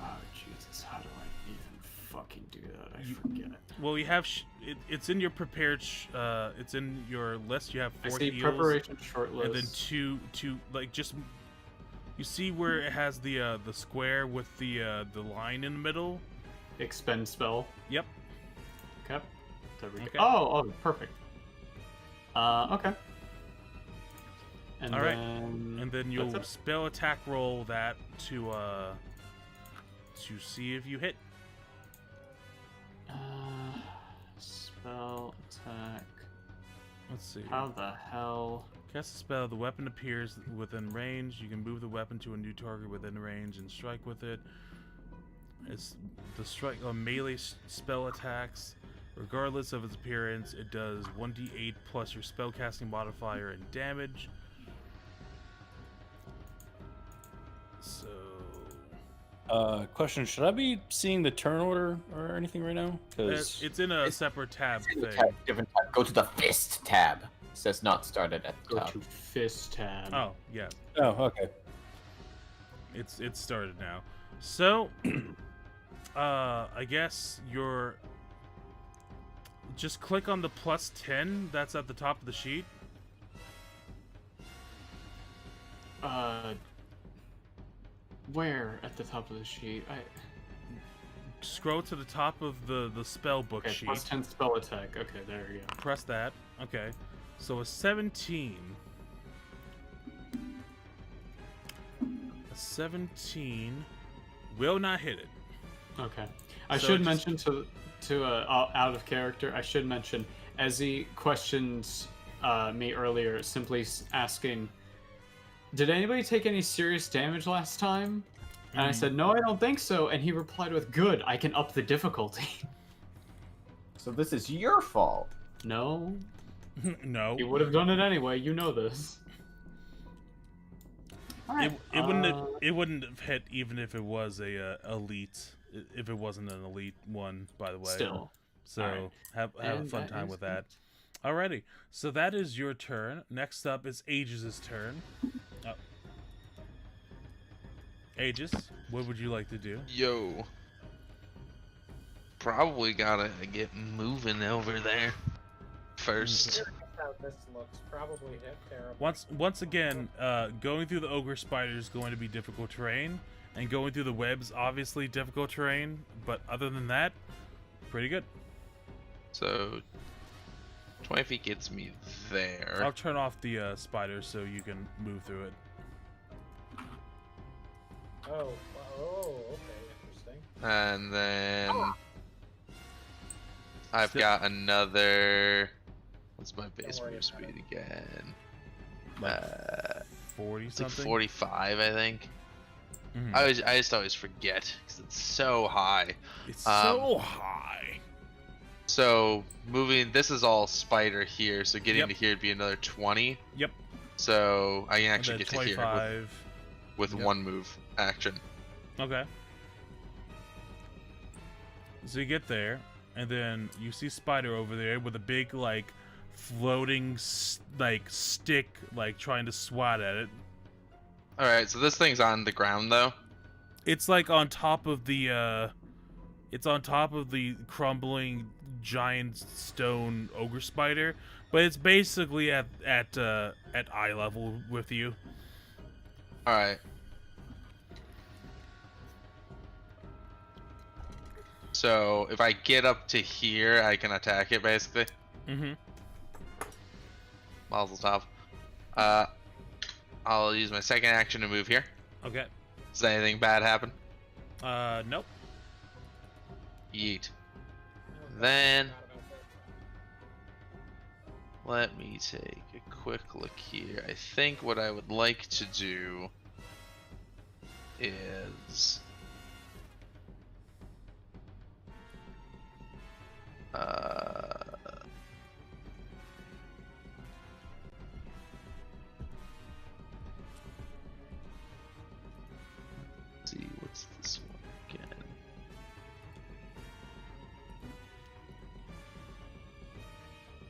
Oh Jesus! How do I even fucking do that? I forget. Well, you have it's in your prepared. It's in your list. You have I 4 see heals, preparation short list. and then two like just. You see where it has the square with the line in the middle? Expend spell. Yep. Okay. There we go. Okay. Oh, perfect. Okay. And All right. then... And then you'll That's it? spell attack roll that to see if you hit. Spell attack. Let's see. How the hell? Cast a spell. The weapon appears within range. You can move the weapon to a new target within range and strike with it. It's the strike melee spell attacks. Regardless of its appearance, it does 1d8 plus your spellcasting modifier and damage. So, Question: should I be seeing the turn order or anything right now? Because it's in a separate tab It's in the thing. tab, different tab. Go to the fist tab. It says not started at the Go top. to fist tab. Oh yeah, okay. it's started now. So, I guess you're just click on the +10 that's at the top of the sheet. Where at the top of the sheet? Scroll to the top of the spell book Okay, sheet. +10 spell attack. Okay, there you go. Press that. Okay. So a 17. A 17 will not hit it. Okay. I So should just- mention to out of character. I should mention Ezzy questioned me earlier, simply asking, "Did anybody take any serious damage last time?" And I said, "No, I don't think so." And he replied with, "Good, I can up the difficulty." So this is your fault. No, No. he would have done it anyway. You know this. It wouldn't have hit even if it was a elite. If it wasn't an elite one, by the way. Still. So Alright. have a And fun that time is with that. Alrighty. So that is your turn. Next up is Aegis' turn. Aegis, what would you like to do? Yo. Probably gotta get moving over there first. How this looks probably hit terrible. Once again, going through the ogre spider is going to be difficult terrain, and going through the webs obviously difficult terrain. But other than that, pretty good. So 20 feet gets me there. I'll turn off the spider so you can move through it. Oh, okay, interesting. And then I've Still- got another. What's my base worry move about speed again? Like It's 40 like something. 45, I think. Mhm. I just always forget because it's so high. It's so high. So moving, this is all spider here. So getting Yep. to here would be another 20. Yep. So I can And actually then get to here 25. with Yep. one move action. Okay. So you get there, and then you see Spider over there with a big, like, floating, stick, like, trying to swat at it. All right, so this thing's on the ground though. It's, like, on top of the, It's on top of the crumbling giant stone ogre spider, but it's basically at eye level with you. All right. So if I get up to here, I can attack it basically. Mm-hmm. Mazel tov. I'll use my second action to move here. Okay. Does anything bad happen? Nope. Yeet. Then let me take a quick look here. I think what I would like to do is see, what's this one again?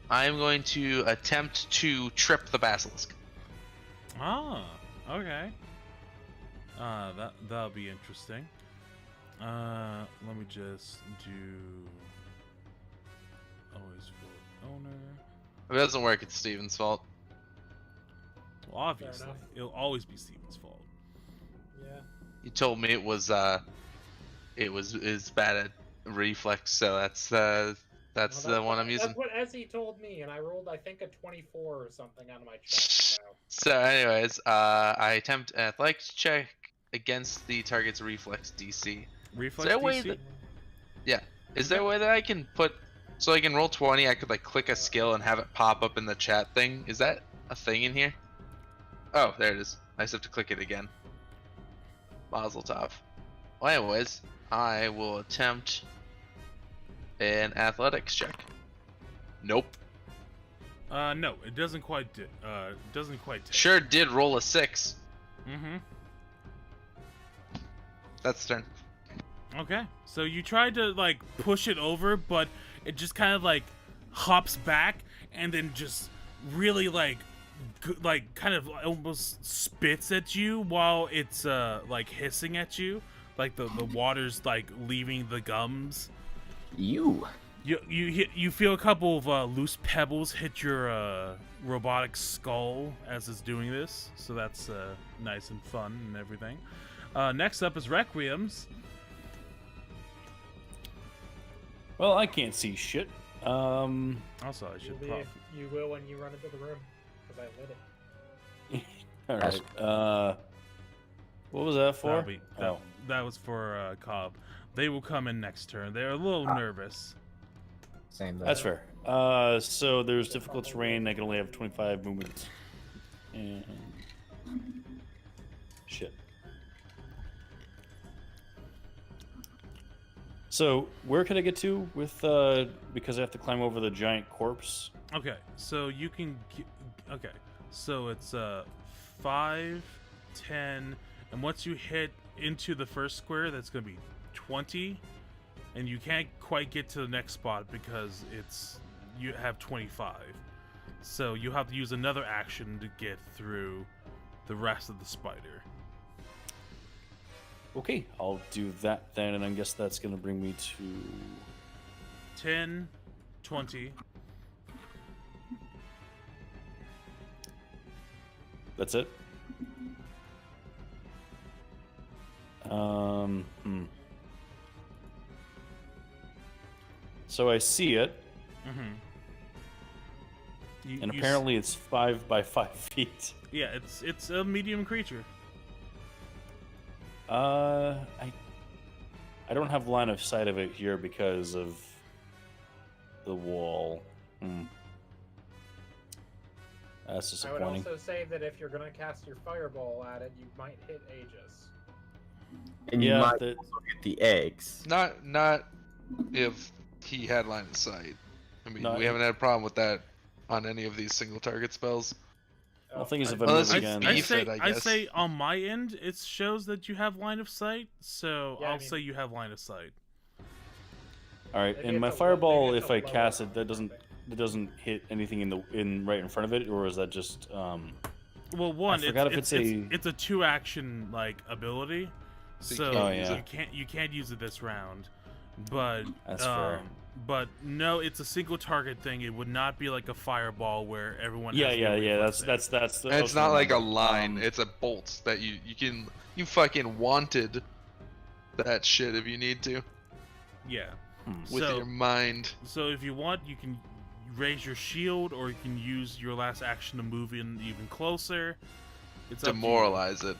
I'm going to attempt to trip the basilisk. Ah, okay. That'll be interesting. Let me just do always for owner. If it doesn't work, it's Steven's fault. Well, obviously, enough. it'll always be Steven's fault. Yeah. You told me it was bad at reflex, so that's the one I'm using. That's what Ezzy told me, and I rolled, I think, a 24 or something on my check. So, anyways, I attempt an athletics check against the target's reflex DC. Reflex there a way DC? that- Is there a way that I can put, so I can roll 20, I could like click a skill and have it pop up in the chat thing? Is that a thing in here? Oh, there it is. I just have to click it again. Mazel tov. Well, anyways, I will attempt an athletics check. Nope. No, it doesn't quite. Take. Sure did roll a 6. Mm-hmm. That's turn. Okay, so you tried to like push it over, but it just kind of like hops back and then just really like kind of almost spits at you while it's like hissing at you, like the water's like leaving the gums. You feel a couple of loose pebbles hit your robotic skull as it's doing this, so that's nice and fun and everything. Next up is Requiem's. Well, I can't see shit. Also, I should probably. You will when you run into the room, because I lit it. All right. What was that for? That was for Cobb. They will come in next turn. They're a little nervous. same. That's fair. So there's difficult terrain. I can only have 25 movements. And shit. So where can I get to with because I have to climb over the giant corpse? Okay, so you can. Okay, so it's 5, 10, and once you hit into the first square, that's gonna be 20, and you can't quite get to the next spot because you have 25. So you have to use another action to get through the rest of the spider. Okay, I'll do that then, and I guess that's gonna bring me to 10, 20. That's it. So I see it, Mm-hmm. and apparently it's 5 by 5 feet. Yeah, it's a medium creature. I don't have line of sight of it here because of the wall. That's I would disappointing. also say that if you're going to cast your fireball at it, you might hit Aegis. And you Yeah, might the- also get the eggs. Not if he had line of sight. I mean, No, we haven't had a problem with that on any of these single target spells. Well, the thing is, if I Unless move you again, beef it, I I guess. say on my end, it shows that you have line of sight, so Yeah, I I'll mean- say you have line of sight. all right. Maybe And my it's a fireball, maybe it's if a I lower cast it, round that doesn't something. it doesn't hit anything in right in front of it, or is that just Well, one, forgot if it's it's it's a 2-action like ability, So you so can't use you it. can't use it this round. but That's fair. But no, it's a single target thing. It would not be like a fireball where everyone. Yeah, has yeah, no yeah. reflex That's save. the. And it's not like a remember. line. It's a bolt that you fucking wanted that shit if you need to Yeah. with so, your mind. So if you want, you can raise your shield, or you can use your last action to move in even closer. It's up to you. Demoralize it.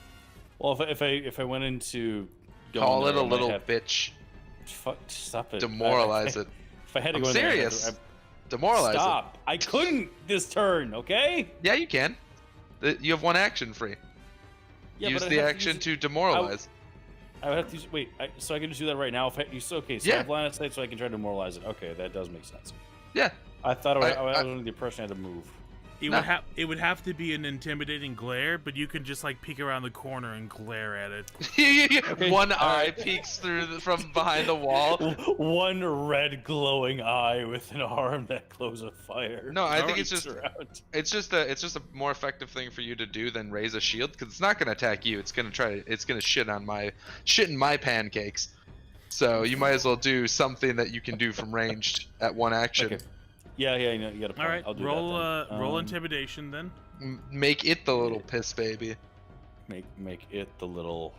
Well, if I went into going Call it there, a I might little have- bitch. Fuck, stop it. Demoralize it. If I had to I'm go in there, I'd have serious. to- Demoralize Stop! I couldn't this turn. Okay. it. Yeah, you can. You have one action free. Yeah, Use but I'd the have to action use to it- demoralize. I would have to use. Wait, so I can just do that right now? If I use okay, so I Yeah. have line of sight, so I can try to demoralize it. Okay, that does make sense. Yeah. I thought I I- was under the impression I had to move. It would have to be an intimidating glare, but you can just like peek around the corner and glare at it. Okay, One eye alright. peeks through from behind the wall. One red glowing eye with an arm that glows a fire. No, I think Alright. it's just Around. it's just a more effective thing for you to do than raise a shield, because it's not gonna attack you. It's gonna shit in my pancakes. So you might as well do something that you can do from ranged at one action. Okay. Yeah, you got a point. All right, I'll do roll that then. roll intimidation then. Make it the little piss baby. Make it the little.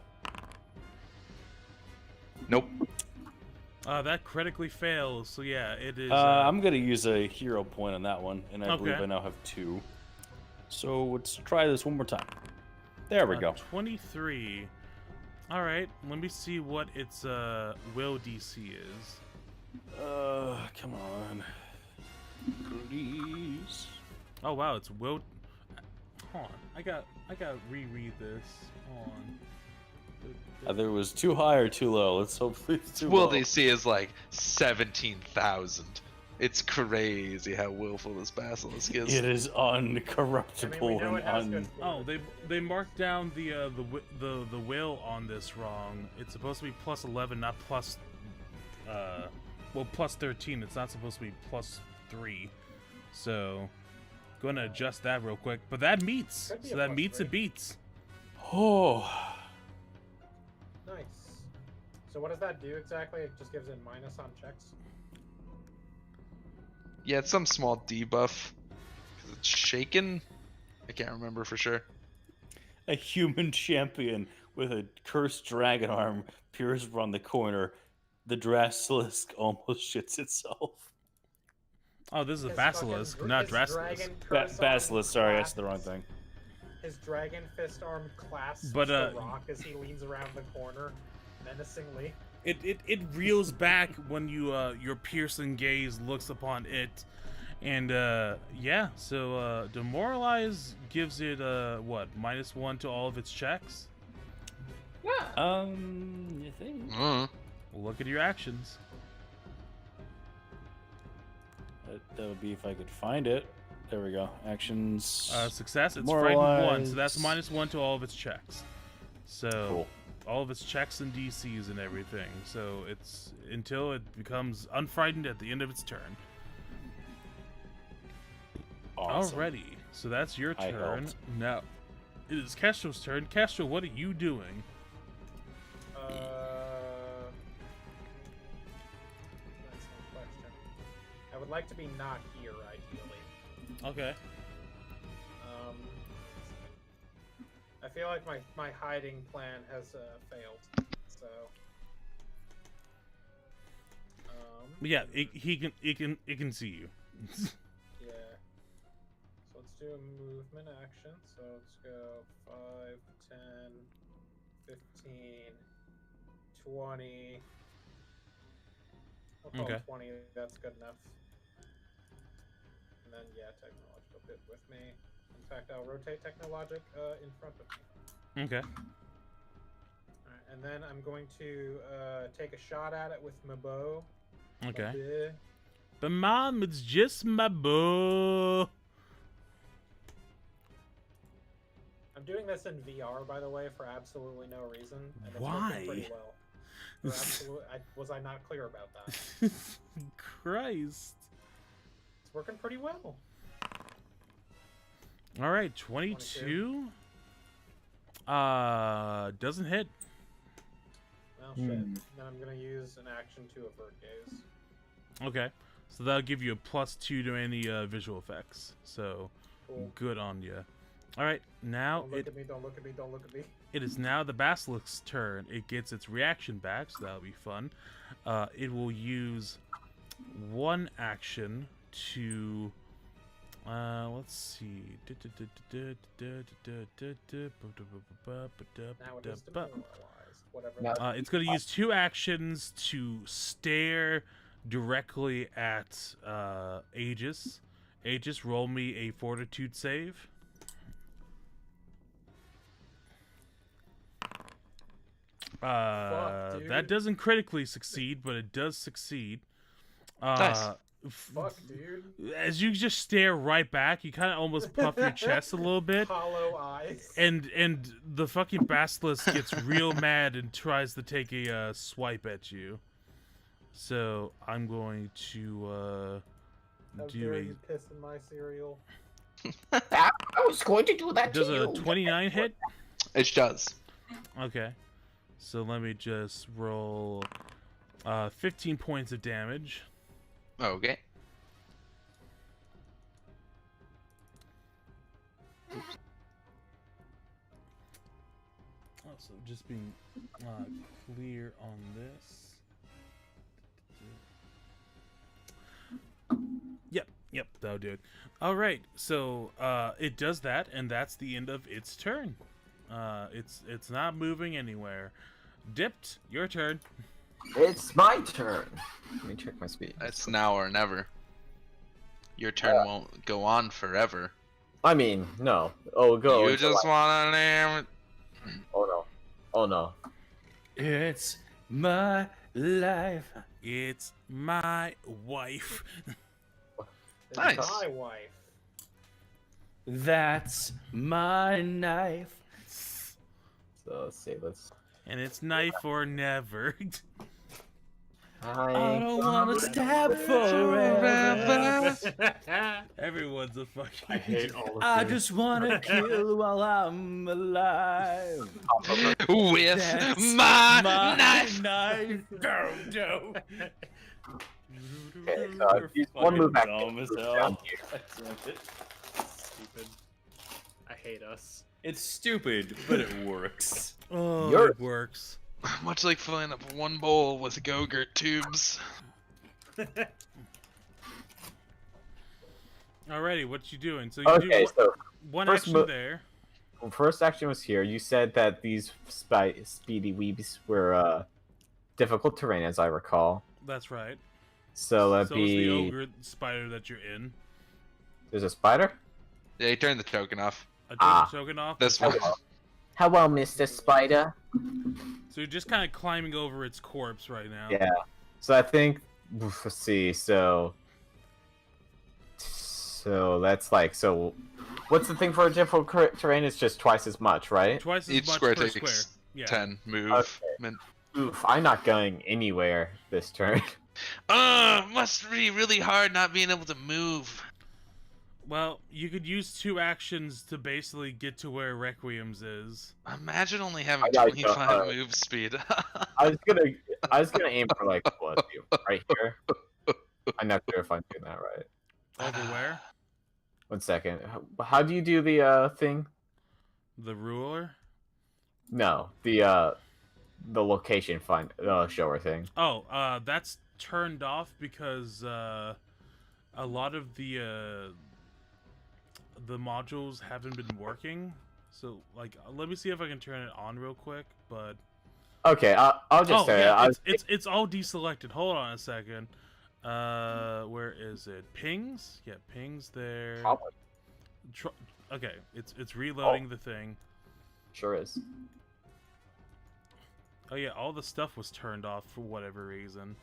Nope. That critically fails. So yeah, it is. I'm gonna use a hero point on that one, and I believe Okay. I now have 2. So let's try this one more time. There we go. 23. All right, let me see what its will DC is. Come on. Please. Oh wow, it's will. Hold on, I got reread this. Hold on. Either it was too high or too low. Let's hope it's too Will low. DC is like 17,000. It's crazy how willful this basilisk is. It is I uncorruptible mean, we know it has and good Oh, fluid. they marked down the will on this wrong. It's supposed to be plus 11, not plus plus 13. It's not supposed to be plus 3. So, going to adjust that real quick. But that meets. Could be So a that plus meets 3. and beats. Oh. Nice. So what does that do exactly? It just gives it minus on checks. Yeah, it's some small debuff. Because it's shaken? I can't remember for sure. A human champion with a cursed dragon arm peers around the corner. The Basilisk almost shits itself. Oh, this is a His basilisk, fucking- not his Drastus. dragon curse arm Basilisk, sorry, I clasps- said the wrong thing. His dragon fist arm clasps But, the rock as he leans around the corner, menacingly. It reels back when you your piercing gaze looks upon it, and yeah. So demoralize gives it what -1 to all of its checks. You think? Look at your actions. That would be if I could find it. There we go. Actions. Success. It's frightened 1, so that's Demoralize. -1 to all of its checks. So Cool. all of its checks and DCs and everything. So it's until it becomes unfrightened at the end of its turn. Awesome. Alrighty, so that's your I turn. helped. Now, it is Castro's turn. Castro, what are you doing? That's no question. I would like to be not here, ideally. Okay. I feel like my hiding plan has failed. So. Yeah, it can see you. Yeah. So let's do a movement action. So let's go 5, 10, 15, 20. We'll call Okay. it 20. That's good enough. And then, yeah, technological bit with me. In fact, I'll rotate technologic in front of me. Okay. Alright, and then I'm going to take a shot at it with my bow. Okay. My bow. But mom, it's just my bow. I'm doing this in VR, by the way, for absolutely no reason. And it's Why? working pretty well. Was I not clear about that? Christ. It's working pretty well. All right, 22. Doesn't hit. Oh shit. Then I'm gonna use an action to avert gaze. Okay. So that'll give you a +2 to any visual effects. So Cool. good on you. All right, now Don't look at me, don't look at me, don't look at me. it is now the Basilisk's turn. It gets its reaction back, so that'll be fun. It will use one action to let's see. Now it is demoralized. Whatever. It's going to use 2 actions to stare directly at Aegis. Aegis, roll me a Fortitude save. Fuck, That doesn't critically succeed, but it does succeed. Nice. Fuck, dude. As you just stare right back, you kind of almost puff your chest a little bit, Hollow eyes. and the fucking basilisk gets real mad and tries to take a swipe at you. So I'm going to How do dare a. you piss in my cereal? I was going to do that Does to a you. 29 hit? It does. Okay. So let me just roll 15 points of damage. Okay. Also, just being clear on this. Yep, that'll do it. All right, so it does that, and that's the end of its turn. It's not moving anywhere. Dipped, your turn. It's my turn. Let me check my speed. It's now or never. Your turn won't go on forever. I mean, no. Oh, go. You until just I- wanna name. Oh no. Oh no. It's my life. It's my wife. It's Nice. my wife. That's my knife. So let's see. Let's. And it's knife or never. I don't wanna stab forever. Everyone's a fucking. I hate all of I this. just wanna kill while I'm alive. With That's my my knife. knife. No. Okay, so use one move action. Dumb as Move hell. down here. Stupid. I hate us. It's stupid, but it works. Oh, Yours. it works. Much like filling up one bowl with Go-Gurt tubes. Alrighty, what you doing? So you Okay, do so one first action mo- there. first action was here. You said that these speedy weebs were difficult terrain, as I recall. That's right. So that'd So is the be. ogre spider that you're in. There's a spider. Yeah, you turned the token off. A token off. This one. Hello, Mr. Spider. So you're just kind of climbing over its corpse right now. Yeah. So I think. Let's see. So that's like so. What's the thing for a difficult terrain? It's just twice as much, right? Twice as Each much square per takes square. Yeah. 10 move. Okay. Oof, I'm not going anywhere this turn. Must be really hard not being able to move. Well, you could use 2 actions to basically get to where Requiem's is. Imagine only having I gotta go, 25 move speed. I was gonna aim for like what, right here. I'm not sure if I'm doing that right. Over where? 1 second. How do you do the thing? The ruler? No, the location find shower thing. Oh, that's turned off because a lot of the modules haven't been working. So, like, let me see if I can turn it on real quick. But Okay, I'll just say yeah, it. it's all deselected. Hold on a second. Where is it? Pings? Yeah, pings there. Probably Okay, it's reloading the thing. sure is. Oh yeah, all the stuff was turned off for whatever reason.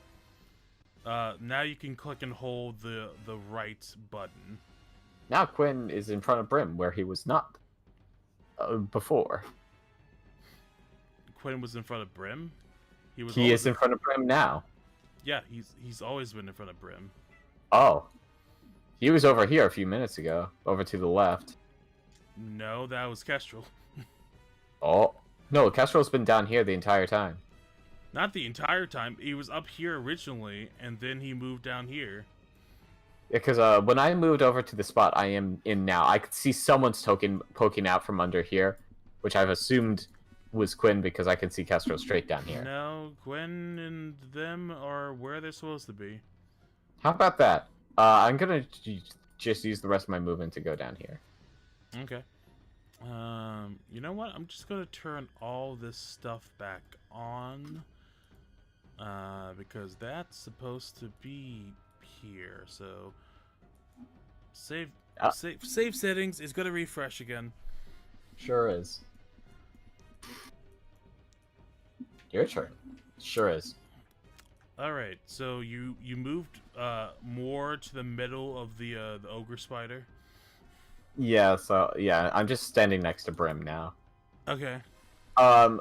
Now you can click and hold the right button. Now Quinn is in front of Brim where he was not before. Quinn was in front of Brim. He always is in front of Brim now. Yeah, he's always been in front of Brim. Oh, he was over here a few minutes ago, over to the left. No, that was Kestrel. Oh no, Kestrel's been down here the entire time. Not the entire time. He was up here originally, and then he moved down here. Yeah, because when I moved over to the spot I am in now, I could see someone's token poking out from under here, which I've assumed was Quinn because I can see Kestrel straight down here. No, Gwen and them are where they're supposed to be. How about that? I'm gonna just use the rest of my movement to go down here. Okay. You know what? I'm just gonna turn all this stuff back on. Because that's supposed to be here. So save settings is gonna refresh again. Sure is. Your turn. Sure is. All right. So you moved more to the middle of the ogre spider. Yeah. So yeah, I'm just standing next to Brim now. Okay.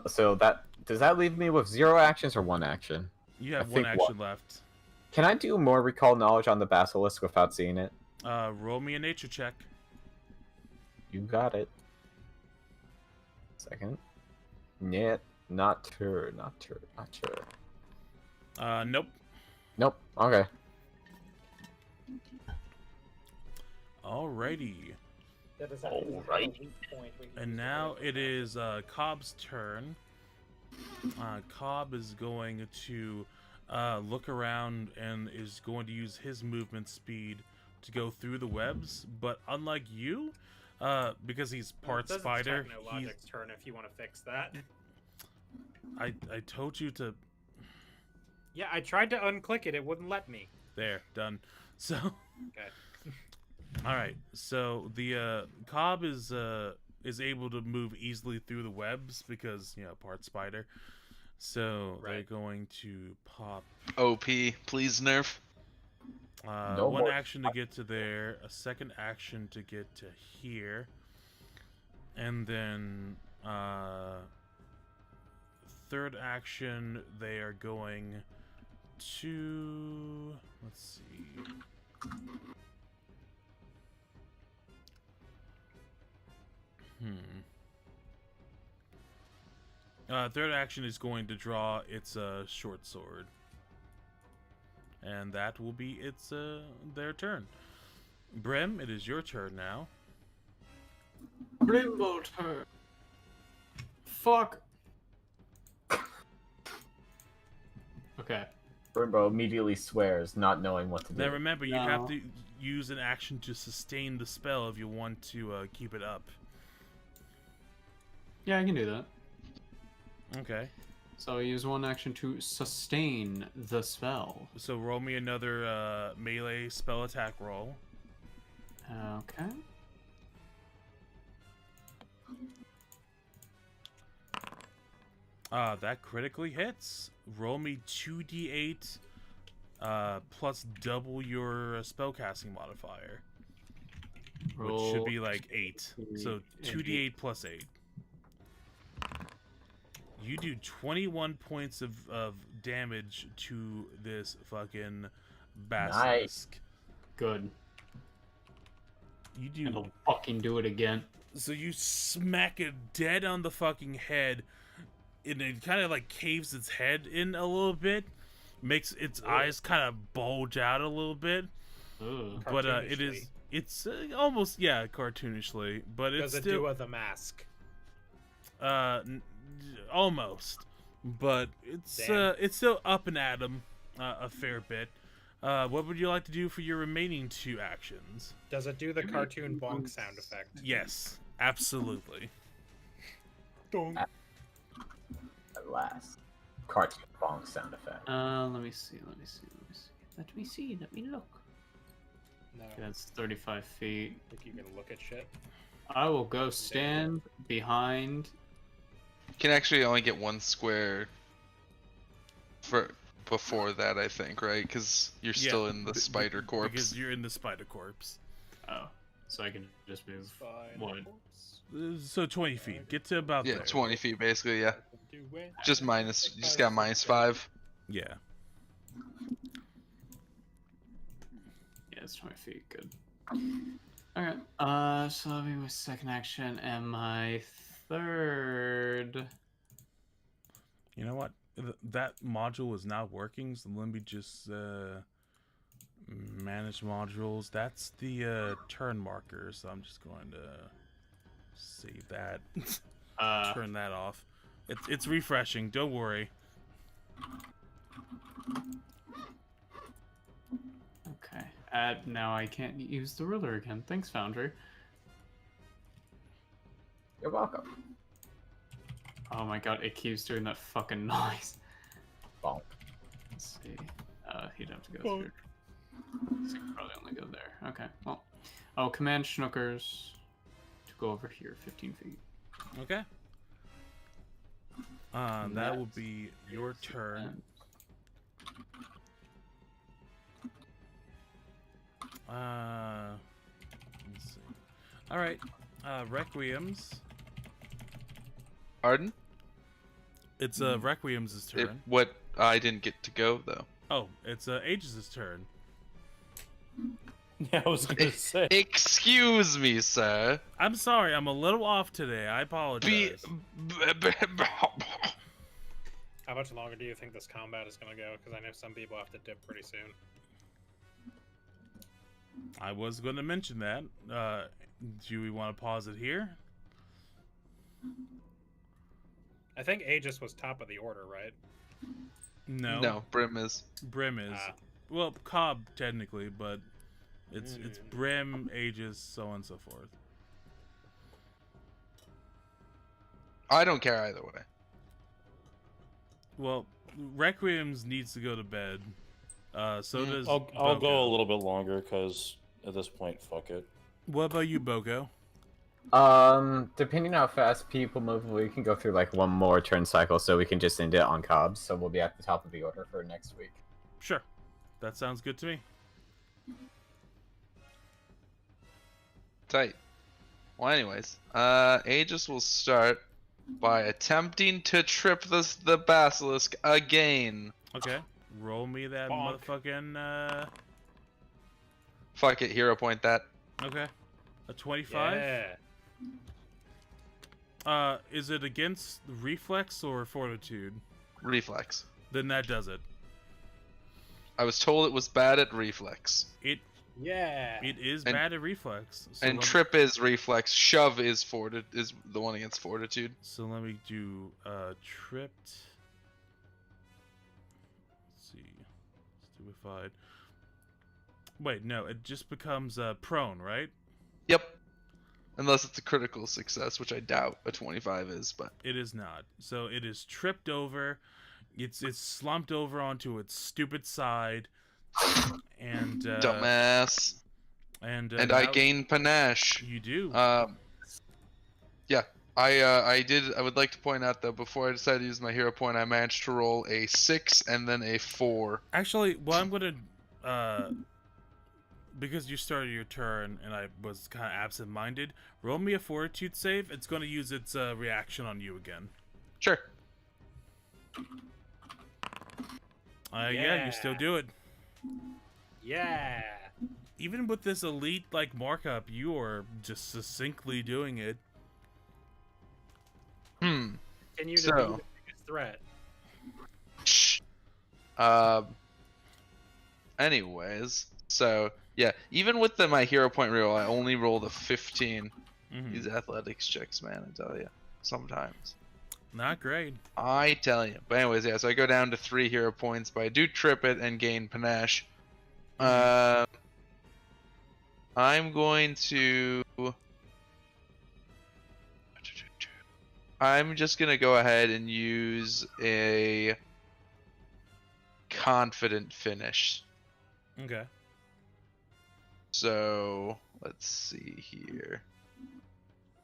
So does that leave me with 0 actions or 1 action? You have I one think action left. Can I do more recall knowledge on the basilisk without seeing it? Roll me a nature check. You got it. Second. Yeah, not sure. Nope. Nope. Okay. Alrighty. Alright. And now it is Cobb's turn. Cobb is going to look around and is going to use his movement speed to go through the webs. But unlike you, because he's part spider, Technologic's turn if you want to fix that. I told you to. Yeah, I tried to unclick it. It wouldn't let me. There, done. So. Okay. All right. So the Cobb is able to move easily through the webs because part spider. So they're going to pop OP, please nerf. one action to get to there, a second action to get to here, and then third action they are going to, let's see. Third action is going to draw its short sword, and that will be its their turn. Brim, it is your turn now. Brimbo turn. Fuck. Okay. Brimbo immediately swears, not knowing what to do. Now remember, you have to use an action to sustain the spell if you want to keep it up. Yeah, I can do that. Okay. So I use 1 action to sustain the spell. So roll me another melee spell attack roll. Okay. That critically hits. Roll me 2d8 plus double your spellcasting modifier. Which should be like 8. So 2d8 plus 8. You do 21 points of damage to this fucking basilisk. Nice. Good. You do. And I'll fucking do it again. So you smack it dead on the fucking head, and it kind of like caves its head in a little bit, makes its eyes kind of bulge out a little bit. Ugh. But it's almost cartoonishly, but it's Does it still do with a mask? almost, but it's still up and at him a fair bit. What would you like to do for your remaining 2 actions? Does it do the cartoon bonk sound effect? Yes, absolutely. Donk. At last. Cartoon bonk sound effect. Let me see. Let me look. No, Okay, that's 35 feet. think you can look at shit. I will go stand behind. You can actually only get 1 square for before that, I think, right? Because you're still in the spider corpse. Because you're in the spider corpse. Oh, so I can just move. What? So 20 feet. Get to about Yeah, there. 20 feet basically. Yeah, just minus. You just got -5. Yeah. Yeah, it's 20 feet. Good. Alright. So that'll be my second action and my third. You know what? that module is not working, so let me just manage modules. That's the turn marker, so I'm just going to save that. Turn that off. It's refreshing. Don't worry. Okay. Now I can't use the ruler again. Thanks, Foundry. You're welcome. Oh my god, it keeps doing that fucking noise. Bonk. Let's see. He'd have to go through. So he could probably only go there. Okay, well. Oh, command Schnookers to go over here, 15 feet. Okay. That will be your turn. Let's see. All right. Requiem's. Pardon? It's Requiem's turn. What? I didn't get to go though. Oh, it's Aegis' turn. Yeah, I was gonna say. Excuse me, sir. I'm sorry, I'm a little off today. I apologize. How much longer do you think this combat is going to go? Because I know some people have to dip pretty soon. I was going to mention that. Do we want to pause it here? I think Aegis was top of the order, right? No. No, Brim is. Brim is. Well, Cobb technically, but it's Brim, Aegis, so on and so forth. I don't care either way. Well, Requiem's needs to go to bed. So does I'll Boko. go a little bit longer because at this point, fuck it. What about you, Boko? Depending on how fast people move, we can go through like one more turn cycle, so we can just end it on Cobb's. So we'll be at the top of the order for next week. Sure, that sounds good to me. Tight. Well, anyways, Aegis will start by attempting to trip the basilisk again. Okay, roll me that Bonk. motherfucking. Fuck it, hero point that. Okay, a 25. Yeah. Is it against reflex or fortitude? Reflex. Then that does it. I was told it was bad at reflex. Yeah. It is And- bad at reflex. So And let me- trip is reflex. Shove is is the one against fortitude. So let me do tripped. Let's see, stupefied. Wait, no, it just becomes prone, right? Yep. Unless it's a critical success, which I doubt a 25 is, but It is not. So it is tripped over. It's slumped over onto its stupid side, and dumbass. and And now I gain panache. You do. Yeah. I would like to point out though, before I decided to use my hero point, I managed to roll a 6 and then a 4. Actually, well, I'm gonna because you started your turn and I was kind of absent-minded. Roll me a fortitude save. It's gonna use its reaction on you again. Sure. Yeah, you still do it. Yeah. Even with this elite like markup, you are just succinctly doing it. Continue to So- be the biggest threat. Shh. Anyways, so yeah, even with my hero point reroll, I only rolled a 15. Mhm. These athletics checks, man, I tell you, sometimes. Not great. I tell you. But anyways, yeah, so I go down to 3 hero points, but I do trip it and gain panache. I'm going to... I'm just gonna go ahead and use a confident finish. Okay. So let's see here.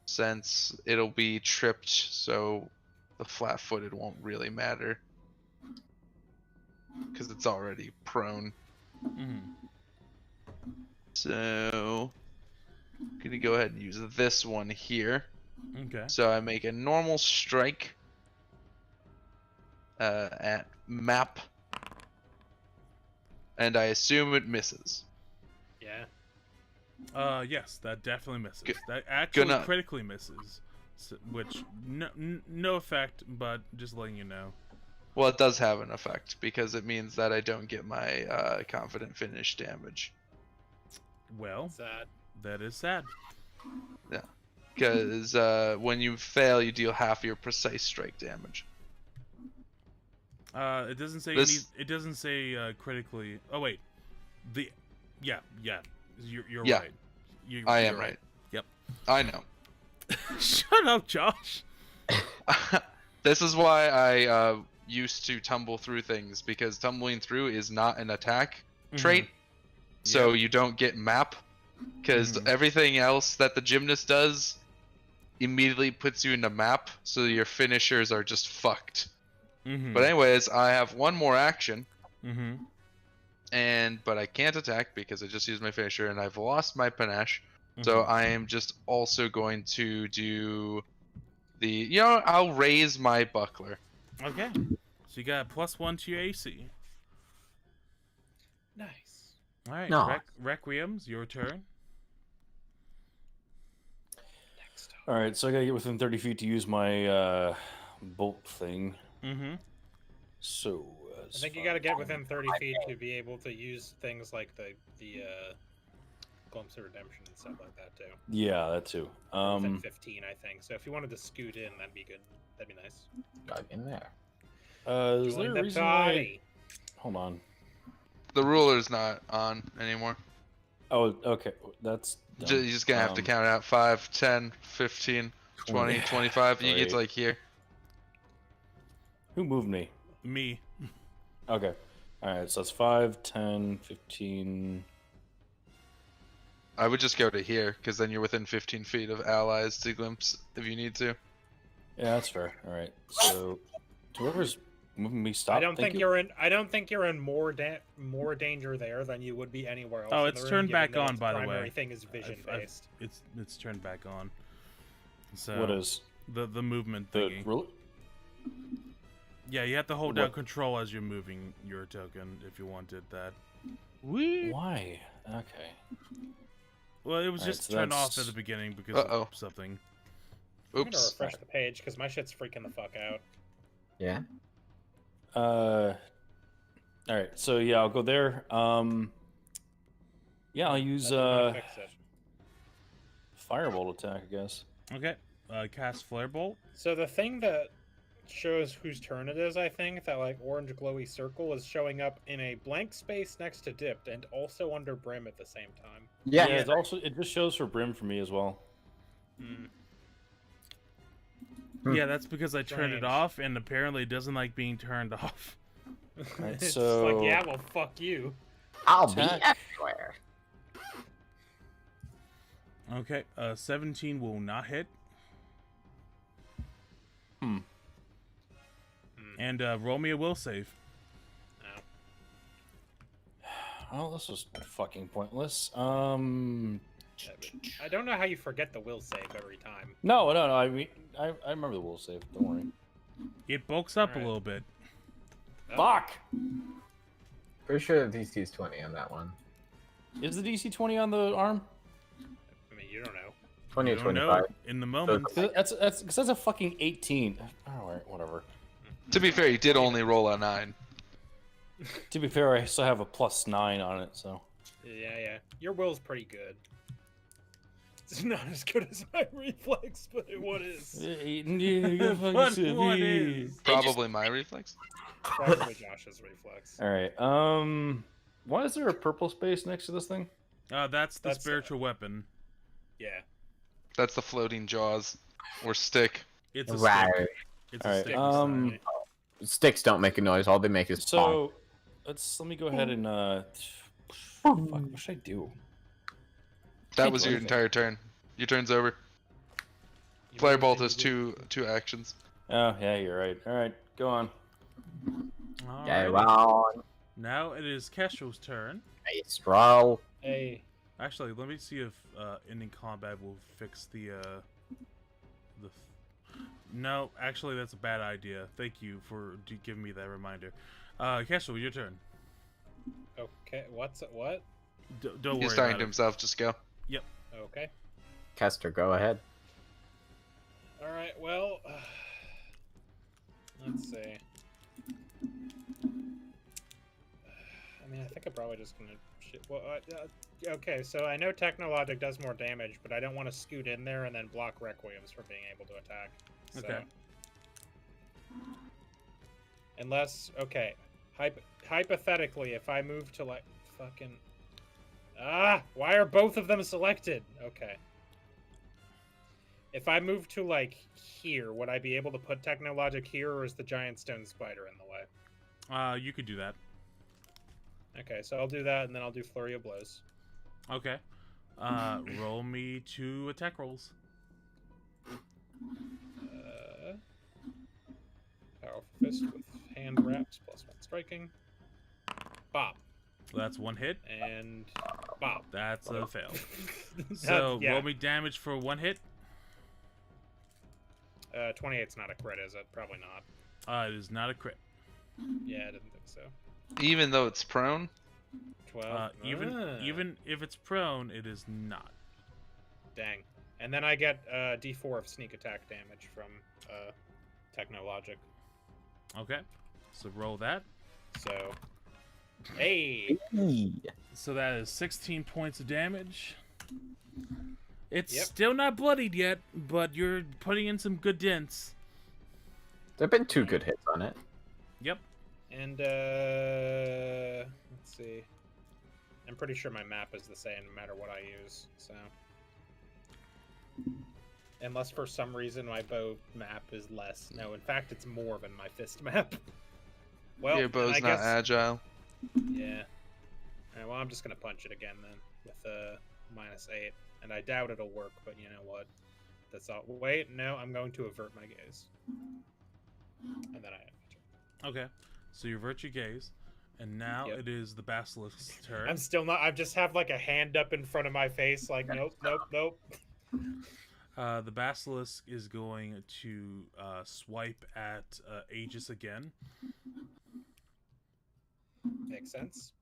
Since it'll be tripped, so the flat-footed won't really matter because it's already prone. Mhm. So I'm gonna go ahead and use this one here. Okay. So I make a normal strike at map, and I assume it misses. Yeah. Yes, that definitely misses. G- That actually gonna- critically misses, which no effect, but just letting you know. Well, it does have an effect because it means that I don't get my confident finish damage. Well, Sad. that is sad. Because when you fail, you deal half your precise strike damage. It doesn't say This- it doesn't say critically. Oh wait, yeah. You're Yeah. right. I You're am right. Yep. I know. Shut up, Josh. This is why I used to tumble through things, because tumbling through is not an attack trait, so you don't get map, because everything else that the gymnast does immediately puts you into map, so your finishers are just fucked. But anyways, I have one more action, but I can't attack because I just used my finisher, and I've lost my panache. So I am just also going to do the, I'll raise my buckler. Okay. So you got +1 to your AC. Nice. All right. No. Requiem's your turn. Next up. All right, so I gotta get within 30 feet to use my bolt thing. So I think you got to get within 30 feet to be able to use things like the Glimpse of Redemption and stuff like that too. yeah, that too. Within 15, I think. So if you wanted to scoot in, that'd be good. That'd be nice. Got in there. Is Join there a the reason why? party. Hold on. The ruler's not on anymore. Oh, okay. That's You're just gonna have to count it out. 5, 10, 15, 20, 25. You get to like here. Who moved me? Me. Okay. All right, so that's 5, 10, 15. I would just go to here, because then you're within 15 feet of allies to glimpse if you need to. Yeah, that's fair. All right. So whoever's moving me, stop. I don't Thank think you. you're in. I don't think you're in more danger there than you would be anywhere else. Oh, in it's the turned room, back given that on, its by the way. primary thing is vision based. It's turned back on. So What is the movement the thingy? rule? Yeah, you have to hold down What? control as you're moving your token if you wanted that. Why? Okay. Well, it was Alright, just so turned off that's- at the beginning because Uh-oh. of something. I'm gonna Oops. refresh the page because my shit's freaking the fuck out. Yeah. All right. So yeah, I'll go there. Yeah, I'll use That's gonna fix it. firebolt attack, I guess. Okay, cast Flare Bolt. So the thing that shows whose turn it is, I think, that like orange glowy circle is showing up in a blank space next to dipped and also under brim at the same time. Yeah. It also just shows for brim for me as well. Yeah, that's because I turned it Strange. off, and apparently it doesn't like being turned off. Right, It's so- like, yeah, well, fuck you. I'll be Attack. everywhere. Okay, 17 will not hit. And roll me a will save. Oh, this was fucking pointless. I don't know how you forget the will save every time. No. I mean, I remember the will save. Don't worry. It bulks up Alright. a little bit. Fuck. Pretty sure the DC is 20 on that one. Is the DC 20 on the arm? I mean, you don't know. 20 or You don't 25. know in the moment. That's because that's a fucking 18. All right, whatever. To be fair, you did only roll a 9. To be fair, I still have a +9 on it, so. Yeah. Your will's pretty good. It's not as good as my reflex, but what is? What is? Probably my reflex. Probably Josh's reflex. All right. Why is there a purple space next to this thing? That's the That's, spiritual weapon. Yeah. That's the floating jaws, or stick. It's a Right. stick. It's a Alright, stick. Sorry. Sticks don't make a noise. All they make is bonk. So let me go ahead and fuck, what should I do? That Can't was do your anything. entire turn. Your turn's over. You Flare want bolt anything has to do? two actions. Oh yeah, you're right. All right, go on. Yeah, Alrighty. well, Now it is Kestrel's turn. a stroll. Hey, Actually, let me see if ending combat will fix the. No, actually, that's a bad idea. Thank you for giving me that reminder. Kestrel, your turn. okay, what? Don't worry He's talking about to himself. Just go. Okay. Kester, go ahead. All right. Well, let's see. think I'm probably just gonna. Well, okay, so I know Technologic does more damage, but I don't want to scoot in there and then block Requiems from being able to attack. So. Okay. Unless, okay, hypothetically, if I move to like fucking. Why are both of them selected? Okay. If I move to like here, would I be able to put Technologic here, or is the giant stone spider in the way? You could do that. Okay, so I'll do that, and then I'll do Flurry of Blows. Okay. Roll me 2 attack rolls. Powerful Fist with hand wraps, +1 striking. Bop. That's 1 hit. And bop. That's a fail. So, yeah. roll me damage for 1 hit. 28's not a crit, is it? Probably not. It is not a crit. Yeah, I didn't think so. Even though it's prone? 12. Even if it's prone, it is not. Dang. And then I get D4 of sneak attack damage from Technologic. Okay. So roll that. So, hey! So that is 16 points of damage. It's Yep. still not bloodied yet, but you're putting in some good dents. There've been 2 good hits on it. Yep. And, let's see. I'm pretty sure my map is the same no matter what I use, so. Unless for some reason my bow map is less. No, in fact, it's more than my fist map. Well, Your bow's I not guess... agile. Yeah. Alright, well, I'm just gonna punch it again then, with -8. And I doubt it'll work, but you know what? That's all. Wait, no, I'm going to avert my gaze. And then I have to. Okay. So you avert your gaze, and now Yep. it is the basilisk's turn. I'm still not. I just have like a hand up in front of my face, like nope, nope, nope. The basilisk is going to swipe at Aegis again. Makes sense.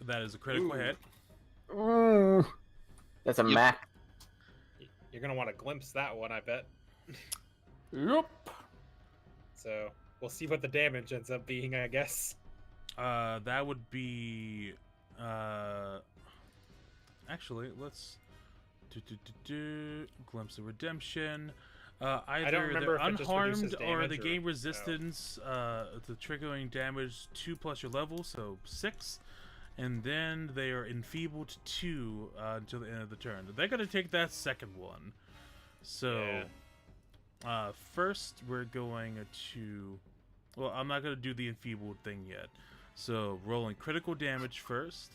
That is a critical hit. That's a Yep. Mac. You're gonna want to glimpse that one, I bet. Yep. So we'll see what the damage ends up being, I guess. That would be. Actually, let's glimpse of redemption. Either remember they're if it just unharmed reduces or damage they or- gain resistance to triggering damage 2 plus your level, so 6. And then they are enfeebled 2 until the end of the turn. They're gonna take that second one. So, first we're going to. Well, I'm not gonna do the enfeebled thing yet. So rolling critical damage first.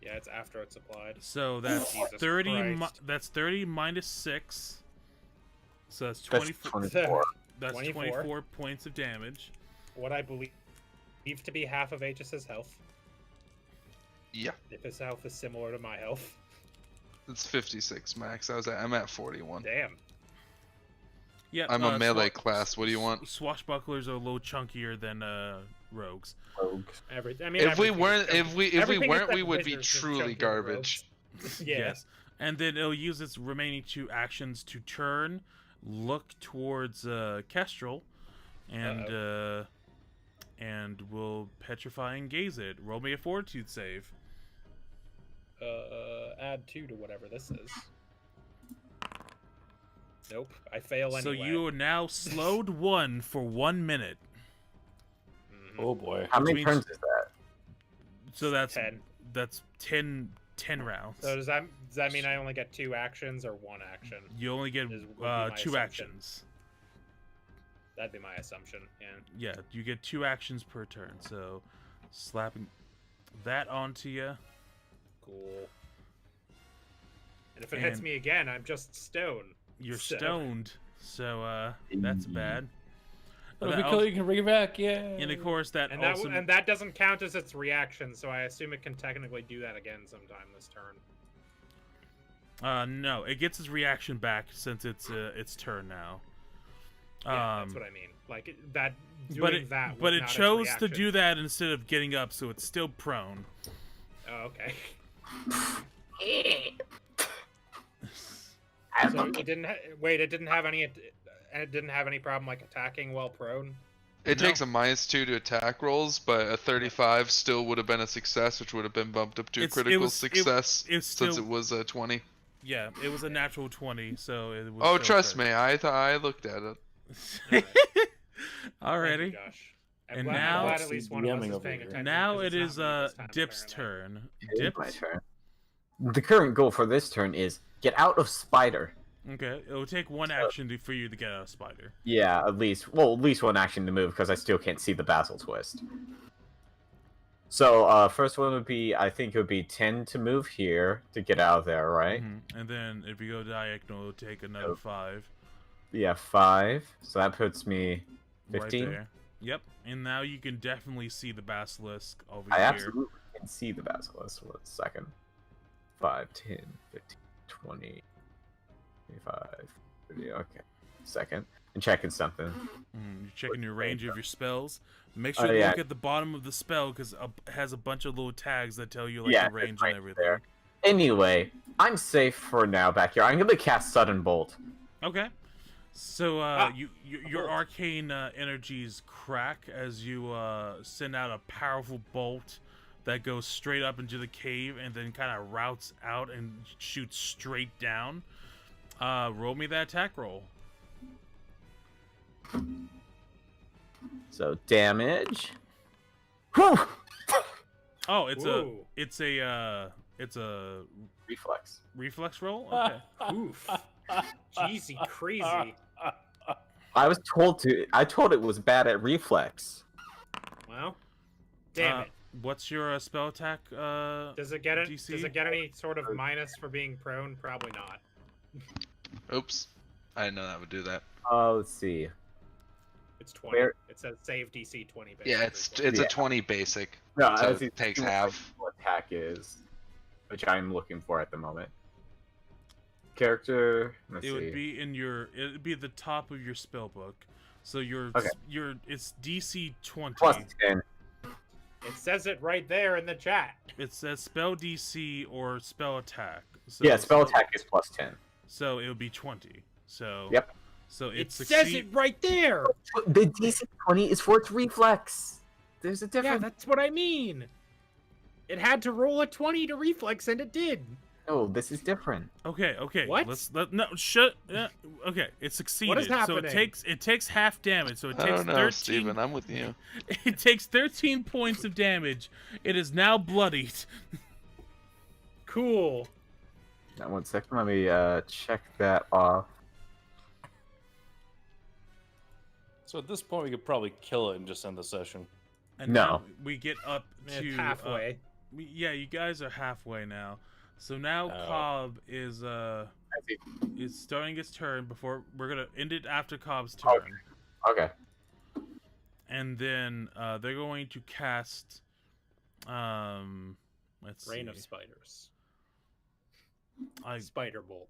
Yeah, it's after it's applied. So that's Jesus 30. Christ. That's 30 minus 6. So that's That's 24. 24. That's 24. 24 points of damage. What I believe to be half of Aegis's health. Yeah, If his health is similar to my health. it's 56 max. I'm at 41. Damn. Yeah, I'm a melee class. What do you want? Swashbucklers are a little chunkier than rogues. Rogues. If we weren't, if we weren't, we would be Wizards is truly chunkier garbage. rogues. Yeah. Yes. And then it'll use its remaining 2 actions to turn, look towards Kestrel, and will petrify and gaze it. Roll me a fortitude save. Add 2 to whatever this is. Nope, I fail anyway. So you are now slowed 1 for 1 minute. Mhm. Oh boy. How many means- turns is that? So that's 10. That's 10 rounds. So does that mean I only get 2 actions or 1 action? You only get Would be my 2 assumption. actions. That'd be my assumption. Yeah. Yeah, you get 2 actions per turn. So slapping that onto you. Cool. And if it hits And- me again, I'm just stone. You're So- stoned. So that's bad. But if That we kill al- you, can bring it back. Yeah. And of course that And also that doesn't count as its reaction, so I assume it can technically do that again sometime this turn. no, it gets its reaction back since it's turn now. Yeah, that's what I mean. Like that. Doing But it that. but was it not its chose to reaction. do that instead of getting up, so it's still prone. Oh, okay. I So don't it didn't. Wait, it didn't have any. And it didn't have any problem like attacking while prone. It No. takes a -2 to attack rolls, but a 35 still would have been a success, which would have been bumped up to critical success it's since still, it was a 20. yeah, it was a natural 20, so it was. Oh, still trust crit. me, I thought I looked at it. Thank you, Alrighty. Josh. And I'm now- glad at least one of us DMing is over paying here. attention. Now 'cause it it's is not me this time, Dip's apparently. turn. It is Dip. my turn. The current goal for this turn is get out of spider. Okay, it will take one action for you to get out of spider. Yeah, at least one action to move because I still can't see the basil twist. So first one would be, I think it would be 10 to move here to get out of there, right? And then if you go diagonal, it'll take another 5. Yeah, 5. So that puts me 15. Right there. Yep. And now you can definitely see the basilisk over I here. absolutely can see the basilisk. 1 second. 5, 10, 15, 20, 25, 30. Okay. Second. I'm checking something. You're checking your range of your spells. Make sure to yeah. look at the bottom of the spell because it has a bunch of little tags that tell you like Yeah, the range right and everything. there. Anyway, I'm safe for now back here. I'm gonna cast Sudden Bolt. Okay. So your arcane energies crack as you send out a powerful bolt that goes straight up into the cave and then kind of routes out and shoots straight down. Roll me that attack roll. So damage. Whew! Oh, it's Ooh. a Reflex. reflex roll. Okay. Oof. Jeezy crazy. I was told to. I told it was bad at reflex. Well, damn it. What's your spell attack? Does it get it? DC? Does it get any sort of minus for being prone? Probably not. Oops. I didn't know that would do that. Let's see. It's 20. Where- It says save DC 20. Basically. Yeah, it's Yeah. a 20 basic. No, So I was it takes seeing what half. my attack is, which I'm looking for at the moment. Character. Let's It see. would be in your. It would be at the top of your spell book. So Okay. it's DC 20. Plus 10. It says it right there in the chat. It says spell DC or spell attack. So, Yeah, spell attack is plus 10. So it would be 20. So Yep. So It it's says it right there. The DC 20 is for its reflex. There's a Yeah, difference. that's what I mean. It had to roll a 20 to reflex, and it did. No, this is different. Okay. What? No, shut. Okay, it succeeded. So happening? it takes half damage. So it I takes don't know, 13. Steven. I'm with you. It takes 13 points of damage. It is now bloodied. Cool. Now, 1 second. Let me check that off. So at this point, we could probably kill it and just end the session. And No. now we get up to It's halfway. yeah, you guys are halfway now. So now Oh. Cobb is I see. starting his turn. Before we're gonna end it after Cobb's turn, Okay. and then they're going to cast. Let's Rain see. of spiders. I Spider bolt.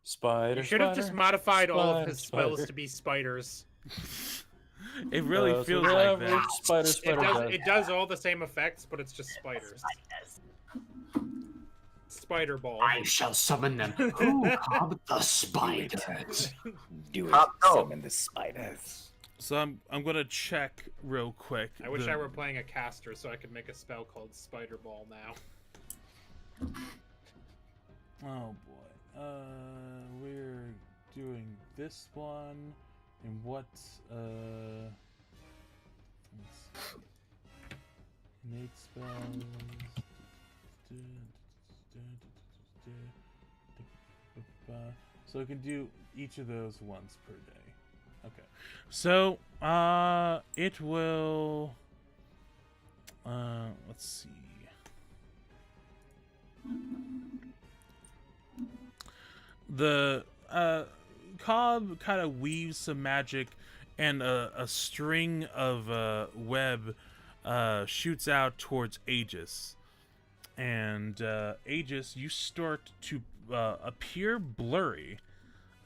Spider. You should have just spider, modified all of his spider, spells to be spiders. It really so feels like whatever that. Spider. It does all the same effects, but it's just spiders. Spider ball. I shall summon them. Who Cobb the spider? Do it. No. Summon the spiders. So I'm gonna check real quick. I wish the- I were playing a caster so I could make a spell called Spider Ball now. Oh boy. We're doing this one, and what? Let's see. Innate spells. So we can do each of those once per day. Okay. So it will. Let's see. The Cobb kind of weaves some magic, and a string of web shoots out towards Aegis. And Aegis, you start to appear blurry.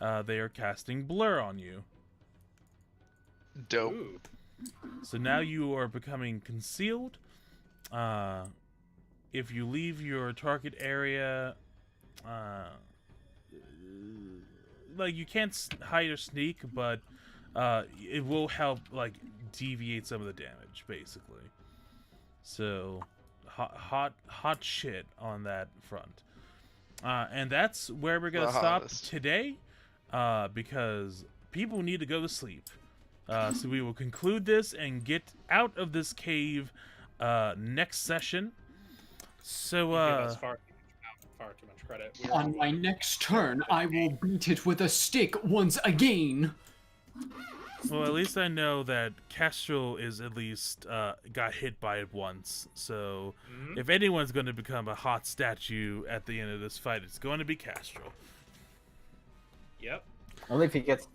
They are casting blur on you. Dope. Ooh. So now you are becoming concealed. If you leave your target area, like you can't hide or sneak, but it will help like deviate some of the damage, basically. So hot shit on that front. And that's where we're gonna stop today, because people need to go to sleep. So we will conclude this and get out of this cave next session. So You give us far too much credit. On my next turn, I will beat it with a stick once again. well, at least I know that Kestrel is at least got hit by it once. So if anyone's going to become a hot statue at the end of this fight, it's going to be Kestrel. Yep. Only if he gets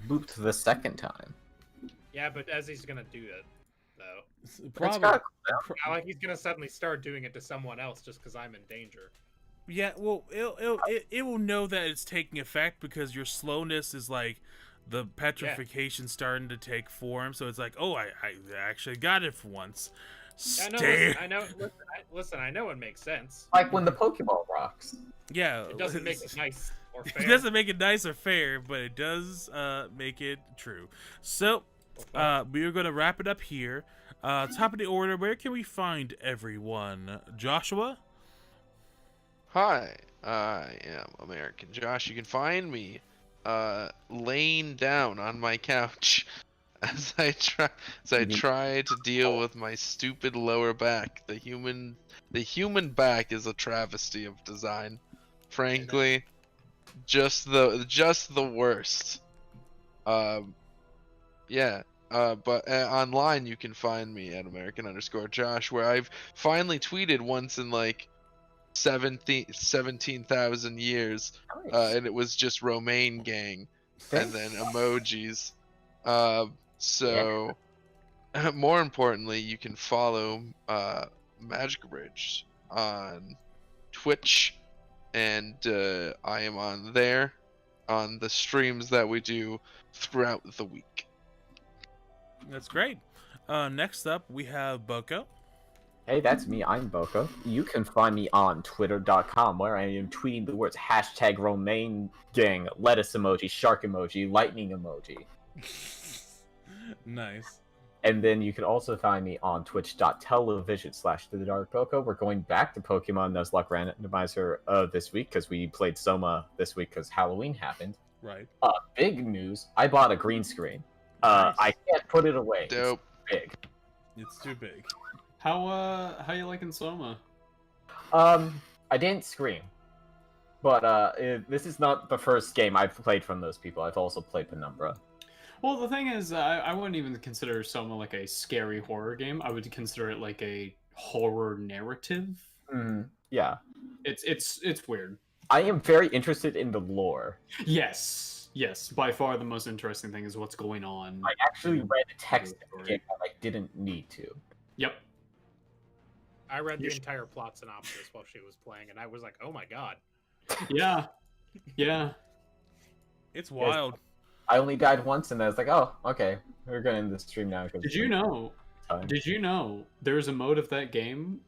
booped the second time. Yeah, but as he's gonna do it, though. Probably. Not like he's gonna suddenly start doing it to someone else just because I'm in danger. Yeah, well, it will know that it's taking effect because your slowness is like the petrification starting to take form. So it's like, oh, I actually got it for once. Yeah, listen, I know it makes sense. Like when the Pokeball rocks. Yeah, It doesn't make it nice or fair. It doesn't make it nice or fair, but it does make it true. So we are going to wrap it up here. Top of the order, where can we find everyone? Joshua? Hi, I am American Josh. You can find me laying down on my couch as I try to deal with my stupid lower back. The human back is a travesty of design. Frankly, just the worst. Yeah. But online you can find me at American_Josh, where I've finally tweeted once in like 17,000 years, and it was just Romaine gang, and then emojis. So more importantly, you can follow Magic Bridge on Twitch, and I am on there on the streams that we do throughout the week. That's great. Next up, we have Boko. Hey, that's me. I'm Boko. You can find me on Twitter.com, where I am tweeting the words #Romaine Gang, lettuce emoji, shark emoji, lightning emoji. Nice. And then you can also find me on twitch.tv/TheDarkBoko. We're going back to Pokemon Nuzlocke Randomizer this week, because we played Soma this week because Halloween happened. Right. Big news. I bought a green screen. Nice. I can't put it away. Dope. It's big. It's too big. How you liking Soma? I didn't scream. But this is not the first game I've played from those people. I've also played Penumbra. Well, the thing is, I wouldn't even consider Soma like a scary horror game. I would consider it like a horror narrative. Yeah. It's weird. I am very interested in the lore. Yes, by far the most interesting thing is what's going on. I actually read the text of the game that I didn't need to. Yep. I read the entire plot synopsis while she was playing, and I was like, oh my god. Yeah. It's wild. I only died once, and I was like, oh, okay. We're going to end the stream now. Did you know there's a mode of that game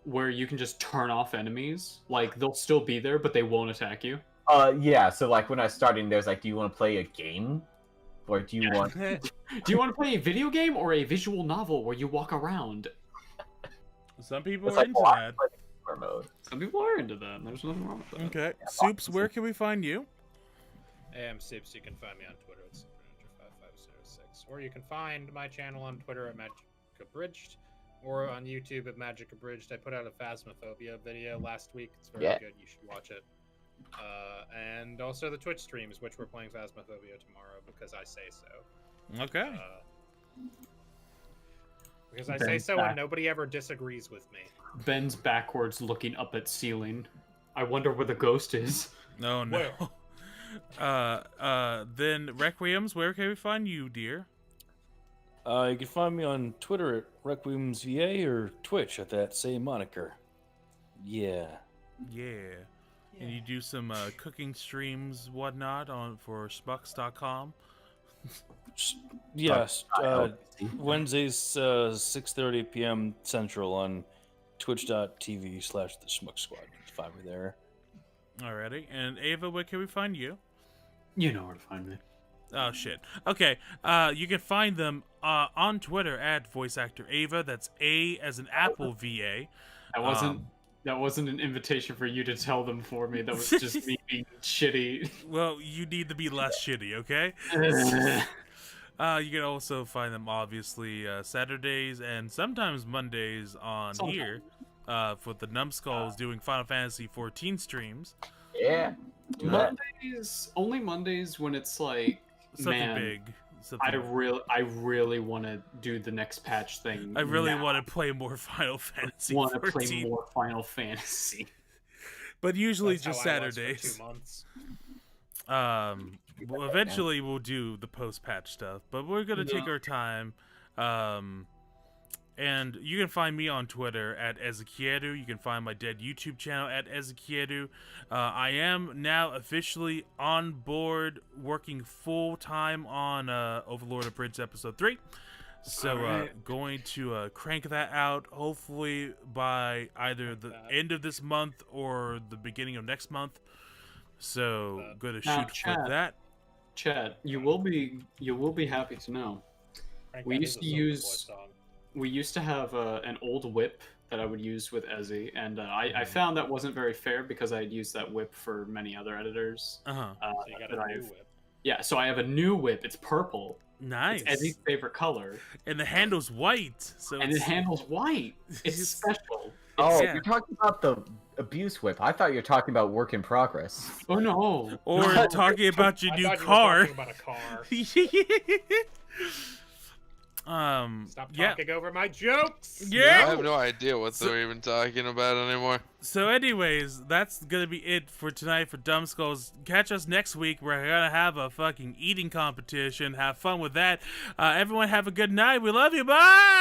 where you can just turn off enemies? Like, they'll still be there, but they won't attack you? Yeah, so like when I was starting, there's like, do you want to play a game? Or do you want... Do you want to play a video game or a visual novel where you walk around? Some people It's are like, into well, I that. play the gamer mode. Some people are into that, and there's nothing wrong with that. Okay. Soups, where can we find you? Hey, I'm Sips. You can find me on Twitter at SuperNinja5506. Or you can find my channel on Twitter at Magic Abridged, or on YouTube at Magic Abridged. I put out a Phasmophobia video last week. It's very good. You should watch it. And also the Twitch streams, which we're playing Phasmophobia tomorrow because I say so. Okay. Because I say so and nobody ever disagrees with me. Ben's backwards looking up at ceiling. I wonder where the ghost is. No. Then Requiems, where can we find you, dear? You can find me on Twitter at RequiemsVA or Twitch at that same moniker. Yeah. And you do some cooking streams, whatnot, for Spucks.com. Yes. Wednesdays, 6:30 p.m. Central on twitch.tv/the Schmuck Squad. Find me there. Alrighty. And Ava, where can we find you? You know where to find me. Oh shit. Okay. You can find them on Twitter at VoiceActorAva. That's A as an apple VA. That wasn't an invitation for you to tell them for me. That was just me being shitty. Well, you need to be less shitty, okay? You can also find them obviously Saturdays and sometimes Mondays on here for the Numbskulls doing Final Fantasy 14 streams. Yeah. Only Mondays when it's like Something man, big. I really want to do the next patch thing. I really want to play more Final Fantasy 14. Want to play more Final Fantasy. But usually That's just how I was Saturdays. for 2 months. Well, eventually we'll do the post-patch stuff, but we're gonna take our time. And you can find me on Twitter at Ezekiedu. You can find my dead YouTube channel at Ezekiedu. I am now officially on board, working full-time on Overlord of Prince Episode 3. So going to crank that out, hopefully by either the end of this month or the beginning of next month. So going to shoot for that. Chad, you will be happy to know. We used to have an old whip that I would use with Ezzy, and I found that wasn't very fair because I had used that whip for many other editors. So you got a new whip. Yeah, so I have a new whip. It's purple. Nice. It's Ezzy's favorite color. And the handle's white. And it handles white. It's special. Oh, you're talking about the abuse whip. I thought you were talking about work in progress. Oh no. Or talking about your new I thought car. you were talking about a car. Stop talking over my jokes. Yeah. I have no idea what they're even talking about anymore. So anyways, that's gonna be it for tonight for Dumbskulls. Catch us next week. We're gonna have a fucking eating competition. Have fun with that. Everyone have a good night. We love you. Bye.